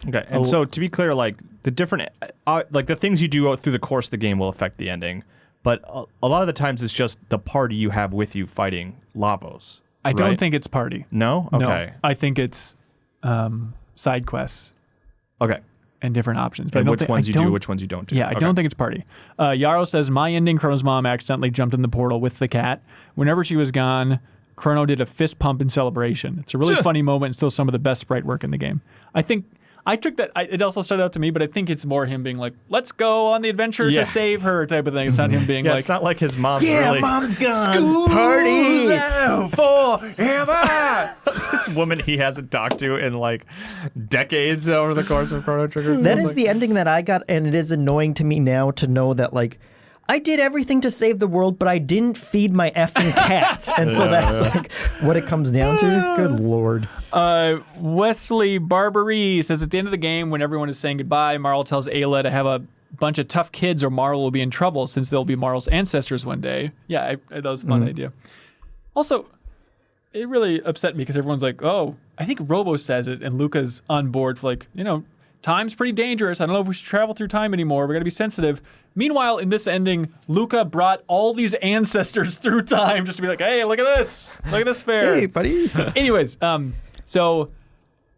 Okay, and so to be clear, like the different, like the things you do through the course of the game will affect the ending, but a lot of the times it's just the party you have with you fighting Lavos. I don't think it's party. No? Okay. No, I think it's side quests. Okay. And different options. But and which ones you do, which ones you don't do. Yeah, I don't think it's party. Yarrow says, my ending, Chrono's mom accidentally jumped in the portal with the cat. Whenever she was gone, Chrono did a fist pump in celebration. It's a really funny moment and still some of the best sprite work in the game. I think I took that, it also stood out to me, but I think it's more him being like, let's go on the adventure to save her type of thing. It's not him being like, it's not like his mom's really. Mom's gone. School's Party. out forever. This woman he hasn't talked to in like decades over the course of Chrono Trigger. That is the ending that I got, and it is annoying to me now to know that like I did everything to save the world, but I didn't feed my effing cat. And so that's like what it comes down to. Good Lord. Wesley Barbary says, at the end of the game, when everyone is saying goodbye, Marl tells Ayla to have a bunch of tough kids or Marl will be in trouble since they'll be Marl's ancestors one day. Yeah, that was a fun idea. Also, it really upset me because everyone's like, oh, I think Robo says it and Luka's on board for like, time's pretty dangerous. I don't know if we should travel through time anymore. We got to be sensitive. Meanwhile, in this ending, Luka brought all these ancestors through time just to be like, hey, look at this. Look at this fair. Hey, buddy. Anyways, so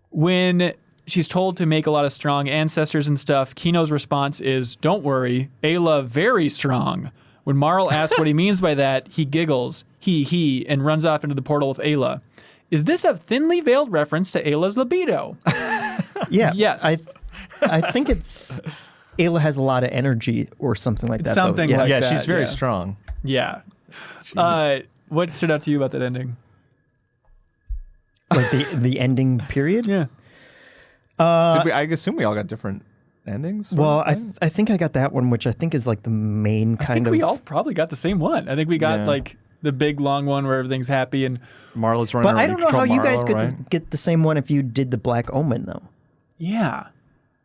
when she's told to make a lot of strong ancestors and stuff, Kino's response is, don't worry, Ayla very strong. When Marl asks what he means by that, he giggles, he, and runs off into the portal with Ayla. Is this a thinly veiled reference to Ayla's libido? Yeah. Yes. I think it's Ayla has a lot of energy or something like that. Something though. like yeah, that. she's very strong. Yeah. What stood out to you about that ending? Like the ending period? Yeah. I assume we all got different endings? Well, I think I got that one, which I think is like the main kind of... I think we all probably got the same one. I think we got like the big long one where everything's happy and... Marla's running But around. I don't know how you guys could get the same one if you did the Black Omen, though. Yeah.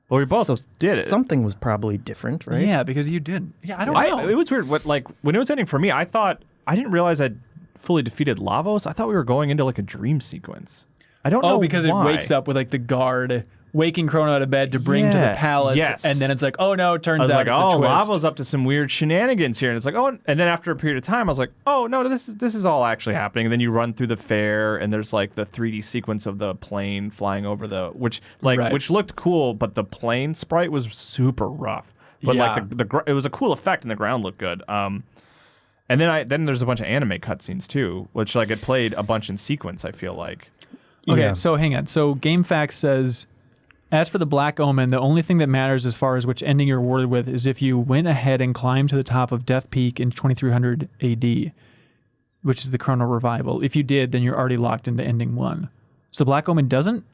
Well, we both did it. Something was probably different, right? Yeah, because you didn't. Yeah, I don't know. It was weird. When it was ending for me, I didn't realize I'd fully defeated Lavos. I thought we were going into like a dream sequence. I don't know Oh, because why. it wakes up with like the guard waking Chrono out of bed to bring to the palace. Yes. And then it's like, oh no, it turns out like, it's a twist. Lavos up to some weird shenanigans here. And it's like, oh, and then after a period of time, I was like, oh no, this is all actually happening. And then you run through the fair and there's like the 3D sequence of the plane flying over which looked cool, but the plane sprite was super rough. But like it was a cool effect and the ground looked good. And then there's a bunch of anime cutscenes too, which like it played a bunch in sequence, I feel like. Okay, so hang on. So GameFAQs says As for the Black Omen, the only thing that matters as far as which ending you're rewarded with is if you went ahead and climbed to the top of Death Peak in 2300 AD, which is the Chrono Revival. If you did, then you're already locked into ending 1. So the Black Omen doesn't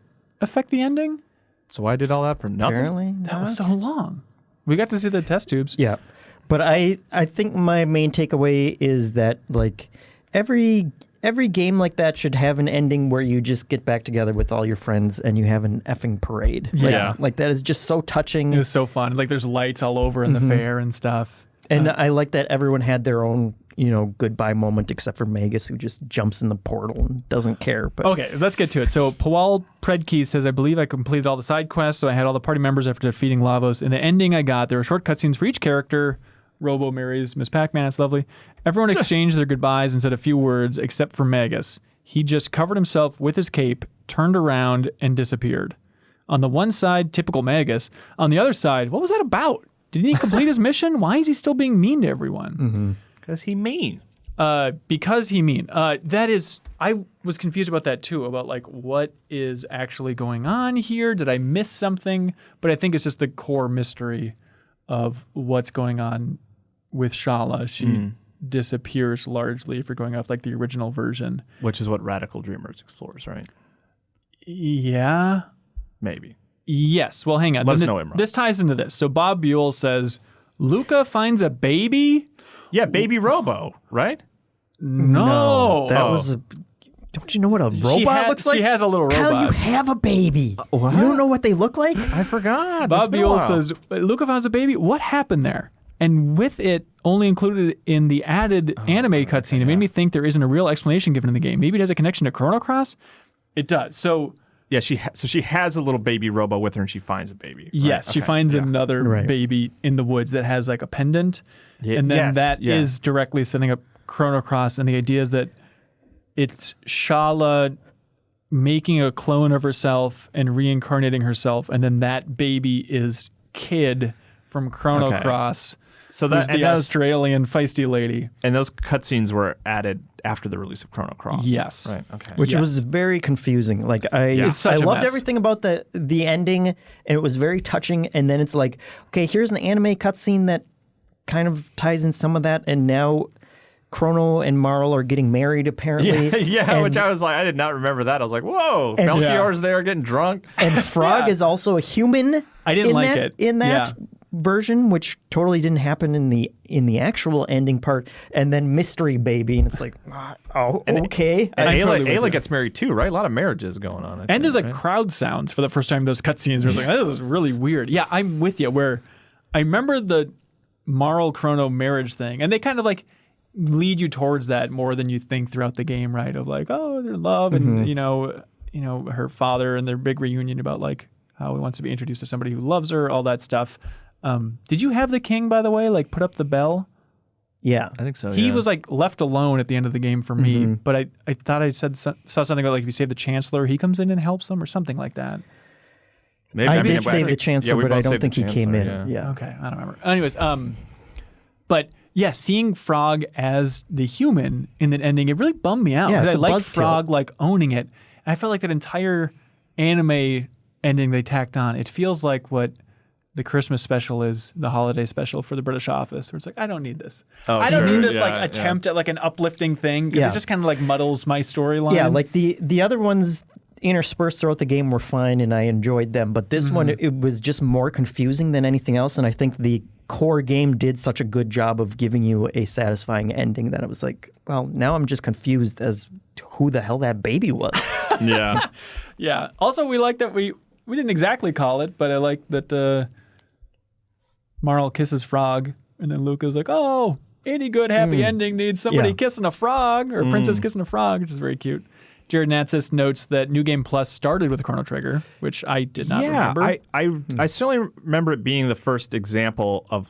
affect the ending? So I did all that for nothing? Apparently That was so long. We got to see the test tubes. Yeah. But I think my main takeaway is that like every game like that should have an ending where you just get back together with all your friends and you have an effing parade. Like that is just so touching. It was so fun. Like there's lights all over in the fair and stuff. And I like that everyone had their own, goodbye moment except for Magus, who just jumps in the portal and doesn't care. But okay, let's get to it. So Pawal Predke says, I believe I completed all the side quests, so I had all the party members after defeating Lavos. In the ending I got, there were short cutscenes for each character. Robo marries Miss Pac-Man, it's lovely. Everyone exchanged their goodbyes and said a few words, except for Magus. He just covered himself with his cape, turned around, and disappeared. On the one side, typical Magus. On the other side, what was that about? Didn't he complete his mission? Why is he still being mean to everyone? Because he mean. Because he mean. That is, I was confused about that too, about like what is actually going on here. Did I miss something? But I think it's just the core mystery of what's going on with Shala. She disappears largely if you're going off like the original version. Which is what Radical Dreamers explores, right? Yeah. Maybe. Yes. Well, hang on. Let us know, Imran. This ties into this. So Bob Buell says, Luka finds a baby? Yeah, baby Robo, right? No. That was a... Don't you know what a robot looks like? She has a little robot. Hell, you have a baby. You don't know what they look like? I forgot. Bob Buell says, Luka finds a baby? What happened there? And with it only included in the added anime cutscene, it made me think there isn't a real explanation given in the game. Maybe it has a connection to Chrono Cross? It does. So... Yeah, she has a little baby Robo with her, and she finds a baby. Right? Yes, she finds another baby in the woods that has like a pendant, and then that is directly setting up Chrono Cross. And the idea is that it's Shala making a clone of herself and reincarnating herself, and then that baby is Kid from Chrono Cross. So that's the Australian feisty lady. And those cutscenes were added after the release of Chrono Cross. Yes. Right. Okay. Which was very confusing. Like I loved everything about the ending, and it was very touching. And then it's like, okay, here's an anime cutscene that kind of ties in some of that, and now Chrono and Marl are getting married apparently. Which I was like, I did not remember that. I was like, whoa, Melchior's there getting drunk. And Frog is also a human. I didn't like it in that version, which totally didn't happen in the actual ending part. And then Mystery Baby, and it's like, okay. And Ayla gets married too, right? A lot of marriages going on. And there's like crowd sounds for the first time. Those cutscenes, where it's like, this is really weird. Yeah, I'm with you. Where I remember the Marl Chrono marriage thing, and they kind of like lead you towards that more than you think throughout the game, right? Of like, oh, their love, and you know, her father, and their big reunion about like how he wants to be introduced to somebody who loves her, all that stuff. Did you have the king, by the way, like put up the bell? Yeah, I think so. He was like left alone at the end of the game for me, but I thought I saw something about like if you save the Chancellor, he comes in and helps them or something like that. Maybe I did save the Chancellor, but I don't think he came in. Yeah. Okay, I don't remember. Anyways, but yeah, seeing Frog as the human in the ending, it really bummed me out. Yeah, I liked Frog like owning it. And I felt like that entire anime ending they tacked on, it feels like what the Christmas special is the holiday special for the British office, where it's like, I don't need this. I don't need this attempt at like an uplifting thing, because it just kind of like muddles my storyline. Yeah, like the other ones interspersed throughout the game were fine, and I enjoyed them. But this one, it was just more confusing than anything else, and I think the core game did such a good job of giving you a satisfying ending that it was like, well, now I'm just confused as to who the hell that baby was. Yeah. Also, we like that we didn't exactly call it, but I like that Marl kisses Frog, and then Luka's like, oh, any good happy ending needs somebody kissing a frog, or a princess kissing a frog, which is very cute. Jared Natsis notes that New Game Plus started with Chrono Trigger, which I did not remember. I certainly remember it being the first example of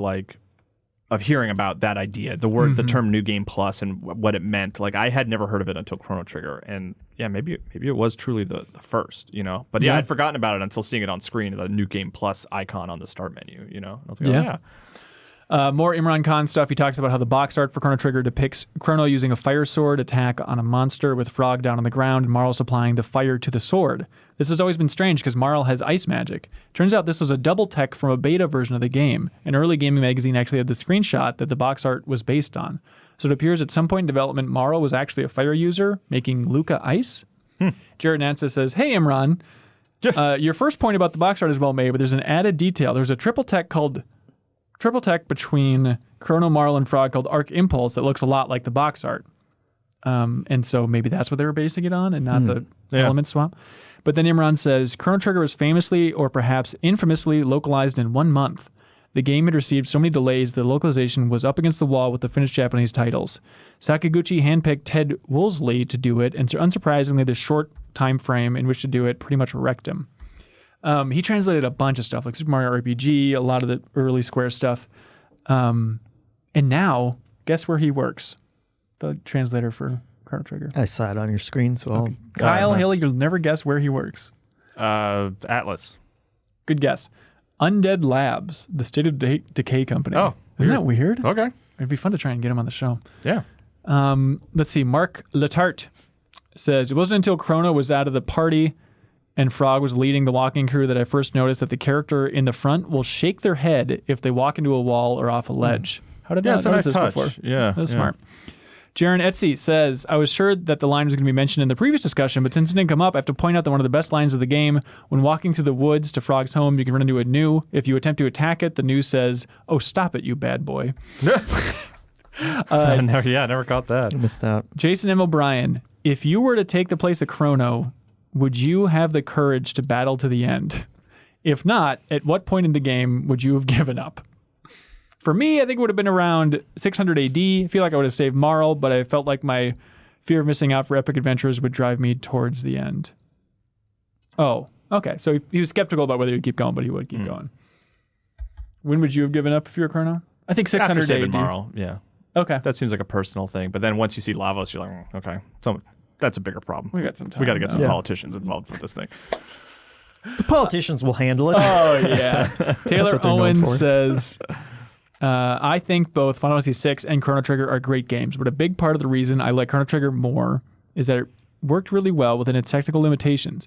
hearing about that idea, the term New Game Plus and what it meant. Like, I had never heard of it until Chrono Trigger, and maybe it was truly the first, But I'd forgotten about it until seeing it on screen, the New Game Plus icon on the start menu, And I was like, More Imran Khan stuff. He talks about how the box art for Chrono Trigger depicts Chrono using a fire sword attack on a monster with Frog down on the ground and Marl supplying the fire to the sword. This has always been strange because Marl has ice magic. Turns out this was a double tech from a beta version of the game. An early gaming magazine actually had the screenshot that the box art was based on. So it appears at some point in development, Marl was actually a fire user, making Luka ice. Jared Nansa says, "Hey, Imran, your first point about the box art is well made, but there's an added detail. There's a triple tech between Chrono, Marl, and Frog called Arc Impulse that looks a lot like the box art. And so maybe that's what they were basing it on and not the element swap. But then Imran says, Chrono Trigger was famously or perhaps infamously localized in 1 month. The game had received so many delays the localization was up against the wall with the finished Japanese titles. Sakaguchi handpicked Ted Woolsey to do it, and unsurprisingly, the short time frame in which to do it pretty much wrecked him. He translated a bunch of stuff, like Super Mario RPG, a lot of the early Square stuff. And now, guess where he works? The translator for Chrono Trigger. I saw it on your screen, so I'll... Kyle Haley, you'll never guess where he works. Atlas. Good guess. Undead Labs, the State of Decay company. Oh, isn't that weird? Okay. It'd be fun to try and get him on the show. Yeah. Let's see. Mark Letarte says, it wasn't until Chrono was out of the party and Frog was leading the walking crew that I first noticed that the character in the front will shake their head if they walk into a wall or off a ledge. How did I not notice this before? Yeah. That was smart. Jaren Etsy says, I was sure that the line was going to be mentioned in the previous discussion, but since it didn't come up, I have to point out that one of the best lines of the game, when walking through the woods to Frog's home, you can run into a gnu. If you attempt to attack it, the gnu says, oh, stop it, you bad boy. Never caught that. I missed out. Jason M. O'Brien, if you were to take the place of Chrono, would you have the courage to battle to the end? If not, at what point in the game would you have given up? For me, I think it would have been around 600 AD. I feel like I would have saved Marl, but I felt like my fear of missing out for epic adventures would drive me towards the end. Oh, okay. So he was skeptical about whether he'd keep going, but he would keep going. When would you have given up if you were Chrono? I think 600 After saving AD. Marl, yeah. Okay. That seems like a personal thing. But then once you see Lavos, you're like, okay, so that's a bigger problem. We got some time. We got to get some Yeah. politicians involved with this thing. The politicians will handle it. Oh, yeah. Taylor what they're known Owen for. says, I think both Final Fantasy VI and Chrono Trigger are great games, but a big part of the reason I like Chrono Trigger more is that it worked really well within its technical limitations,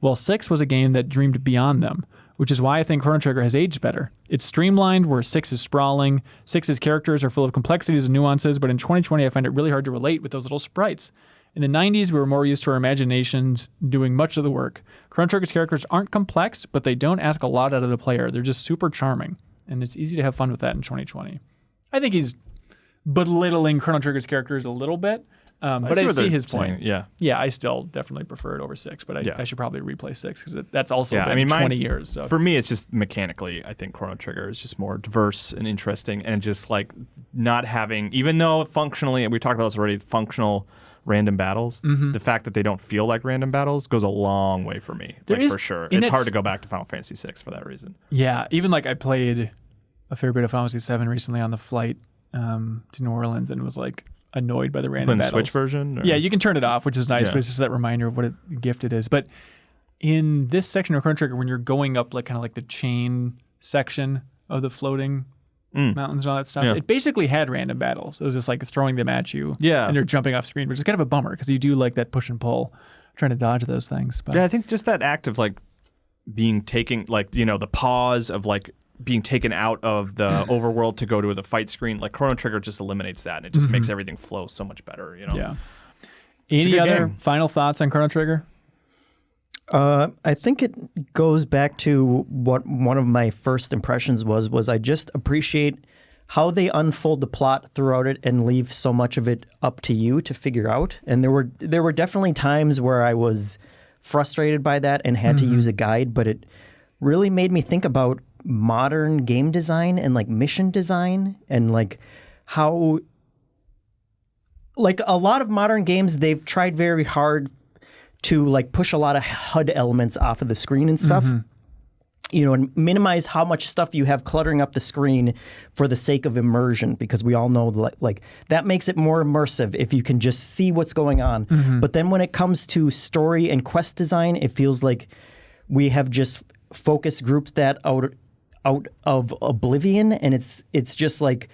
while 6 was a game that dreamed beyond them, which is why I think Chrono Trigger has aged better. It's streamlined where 6 is sprawling, 6's characters are full of complexities and nuances, but in 2020 I find it really hard to relate with those little sprites. In the 90s, we were more used to our imaginations doing much of the work. Chrono Trigger's characters aren't complex, but they don't ask a lot out of the player. They're just super charming, and it's easy to have fun with that in 2020. I think he's belittling Chrono Trigger's characters a little bit, but I see his point. Yeah. Yeah, I still definitely prefer it over 6, but I should probably replay 6 because that's also been 20 years. So. For me, it's just mechanically, I think Chrono Trigger is just more diverse and interesting, and just like not having, even though functionally, we talked about this already, functional random battles, the fact that they don't feel like random battles goes a long way for me, for sure. It's hard to go back to Final Fantasy VI for that reason. Yeah, even like I played a fair bit of Final Fantasy VII recently on the flight to New Orleans and was like annoyed by the random battles. Switch version? Or? Yeah, you can turn it off, which is nice, but it's just that reminder of what a gift it is. But in this section of Chrono Trigger, when you're going up like kind of like the chain section of the floating mountains and all that stuff, it basically had random battles. It was just like throwing them at you, and they're jumping off screen, which is kind of a bummer because you do like that push and pull, trying to dodge those things. But yeah, I think just that act of like being taken, like, you know, the pause of like being taken out of the overworld to go to the fight screen, like Chrono Trigger just eliminates that, and it just makes everything flow so much better, you know? Yeah. Any other final thoughts on Chrono Trigger? I think it goes back to what one of my first impressions was I just appreciate how they unfold the plot throughout it and leave so much of it up to you to figure out. And there were definitely times where I was frustrated by that and had to use a guide, but it really made me think about modern game design and like mission design and like how, like a lot of modern games, they've tried very hard to like push a lot of HUD elements off of the screen and stuff, you know, and minimize how much stuff you have cluttering up the screen for the sake of immersion, because we all know like that makes it more immersive if you can just see what's going on. But then when it comes to story and quest design, it feels like we have just focus grouped that out out of oblivion, and it's just like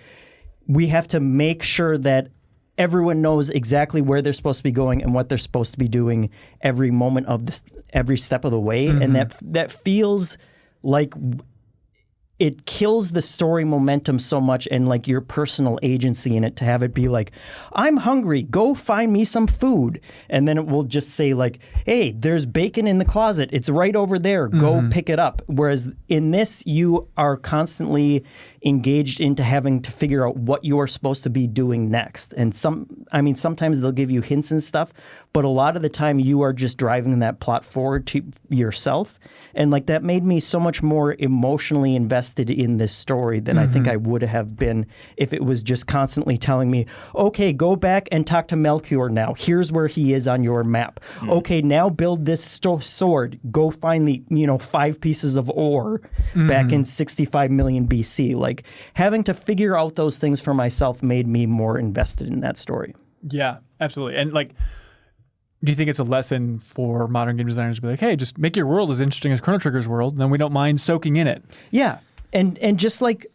we have to make sure that everyone knows exactly where they're supposed to be going and what they're supposed to be doing every moment of this, every step of the way, and that feels like it kills the story momentum so much and like your personal agency in it to have it be like, I'm hungry, go find me some food. And then it will just say like, hey, there's bacon in the closet. It's right over there. Go pick it up. Whereas in this, you are constantly engaged into having to figure out what you are supposed to be doing next. And sometimes they'll give you hints and stuff, but a lot of the time you are just driving that plot forward to yourself. And like that made me so much more emotionally invested in this story than I think I would have been if it was just constantly telling me, okay, go back and talk to Melchior now. Here's where he is on your map. Okay, now build this sword. Go find the 5 pieces of ore back in 65 million BC. Like having to figure out those things for myself made me more invested in that story. Yeah, absolutely. And like, do you think it's a lesson for modern game designers to be like, hey, just make your world as interesting as Chrono Trigger's world, and then we don't mind soaking in it? Yeah. And just like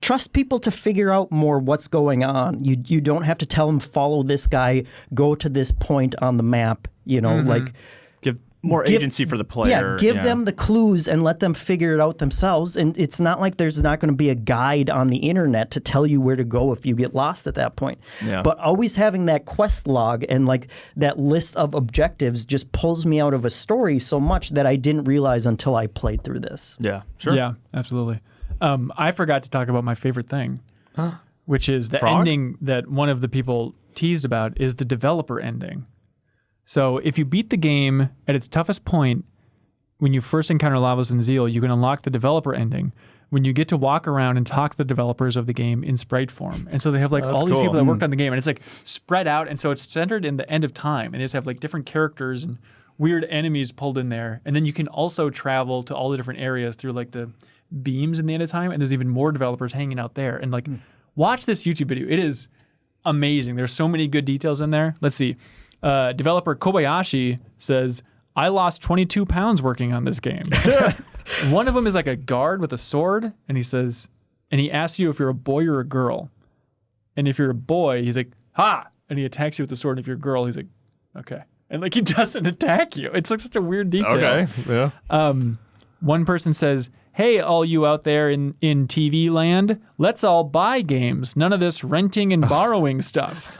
trust people to figure out more what's going on. You don't have to tell them follow this guy, go to this point on the map, like give more agency for the player. Yeah, give them the clues and let them figure it out themselves. And it's not like there's not going to be a guide on the internet to tell you where to go if you get lost at that point. Yeah. But always having that quest log and like that list of objectives just pulls me out of a story so much that I didn't realize until I played through this. Yeah, sure. Yeah, absolutely. I forgot to talk about my favorite thing, which is the Frog? ending that one of the people teased about is the developer ending. So if you beat the game at its toughest point, when you first encounter Lavos and Zeal, you can unlock the developer ending when you get to walk around and talk to the developers of the game in sprite form. And so they have like all these people that worked on the game, and it's like spread out, and so it's centered in the end of time, and they just have like different characters and weird enemies pulled in there. And then you can also travel to all the different areas through like the beams in the end of time, and there's even more developers hanging out there. And like, watch this YouTube video. It is amazing. There's so many good details in there. Let's see. Developer Kobayashi says, I lost 22 pounds working on this game. One of them is like a guard with a sword, and he says, and he asks you if you're a boy or a girl. And if you're a boy, he's like, ha! And he attacks you with the sword. And if you're a girl, he's like, okay. And like, he doesn't attack you. It's like such a weird detail. Okay, yeah. One person says, hey, all you out there in TV land, let's all buy games. None of this renting and borrowing stuff.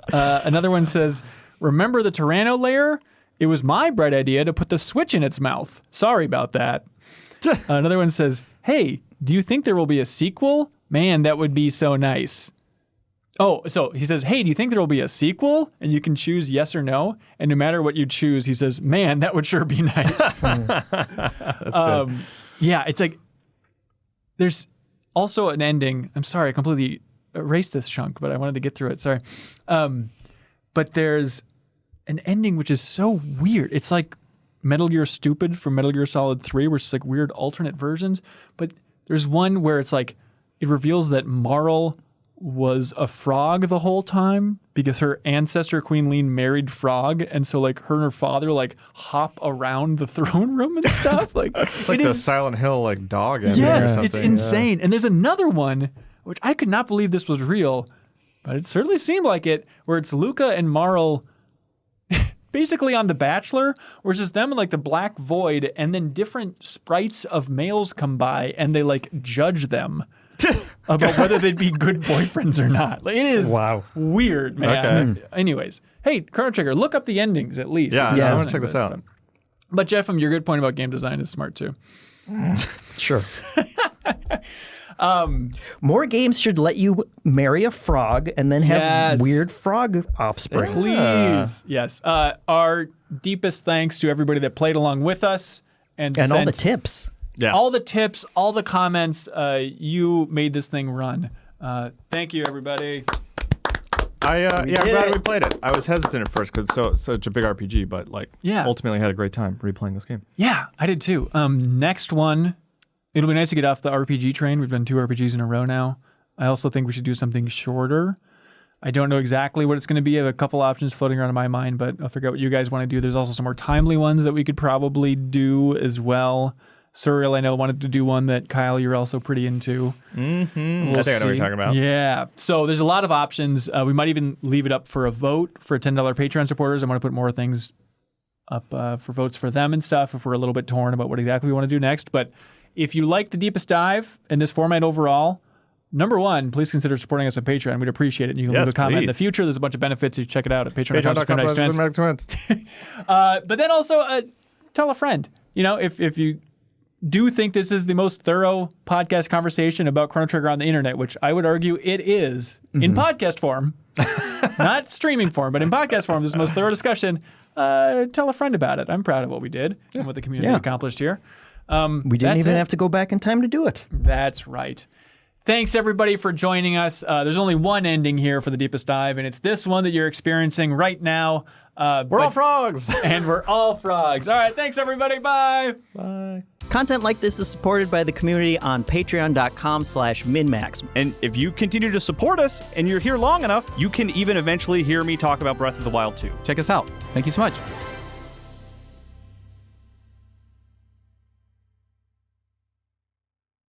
Another one says, remember the Tyranno layer? It was my bright idea to put the Switch in its mouth. Sorry about that. Another one says, hey, do you think there will be a sequel? Man, that would be so nice. Oh, so he says, hey, do you think there will be a sequel? And you can choose yes or no. And no matter what you choose, he says, man, that would sure be nice. That's good. Yeah, it's like, there's also an ending. I'm sorry, I completely erased this chunk, but I wanted to get through it. Sorry. But there's an ending which is so weird. It's like Metal Gear Stupid from Metal Gear Solid 3, where it's like weird alternate versions. But there's one where it's like, it reveals that Marl was a frog the whole time because her ancestor Queen Lean married Frog, and so like her and her father like hop around the throne room and stuff. Like it's like the Silent Hill like dog ending or yes, something. it's insane. And there's another one which I could not believe this was real, but it certainly seemed like it, where it's Luka and Marl basically on The Bachelor, where it's just them in like the black void, and then different sprites of males come by and they like judge them about whether they'd be good boyfriends or not. Like, it is weird, man. Okay. Anyways, hey, Chrono Trigger, look up the endings at least. Yeah, I want to check this out. But Jeff, your good point about game design is smart too. Sure. More games should let you marry a frog and then have weird frog offspring. Please. Yes. Our deepest thanks to everybody that played along with us and all the tips. Yeah. All the tips, all the comments. You made this thing run. Thank you, everybody. I'm glad we played it. I was hesitant at first because it's such a big RPG, but ultimately had a great time replaying this game. Yeah, I did too. Next one, it'll be nice to get off the RPG train. We've done 2 RPGs in a row now. I also think we should do something shorter. I don't know exactly what it's going to be. I have a couple options floating around in my mind, but I'll figure out what you guys want to do. There's also some more timely ones that we could probably do as well. Surreal, I know, wanted to do one that, Kyle, you're also pretty into. Mm-hmm. I think I know what you're talking about. Yeah. So there's a lot of options. We might even leave it up for a vote for $10 Patreon supporters. I want to put more things up for votes for them and stuff if we're a little bit torn about what exactly we want to do next. But if you like the Deepest Dive in this format overall, number one, please consider supporting us on Patreon. We'd appreciate it. And you can leave a comment in the future. There's a bunch of benefits. You check it out at patreon.com/MinnMax. But then also tell a friend. You know, if you do think this is the most thorough podcast conversation about Chrono Trigger on the internet, which I would argue it is in podcast form, not streaming form, but in podcast form, this is the most thorough discussion. Tell a friend about it. I'm proud of what we did and what the community accomplished here. We didn't even have to go back in time to do it. That's right. Thanks, everybody, for joining us. There's only one ending here for the Deepest Dive, and it's this one that you're experiencing right now. We're all frogs. And we're all frogs. All right, thanks, everybody. Bye. Bye. Content like this is supported by the community on patreon.com/MinnMax. And if you continue to support us and you're here long enough, you can even eventually hear me talk about Breath of the Wild 2. Check us out. Thank you so much.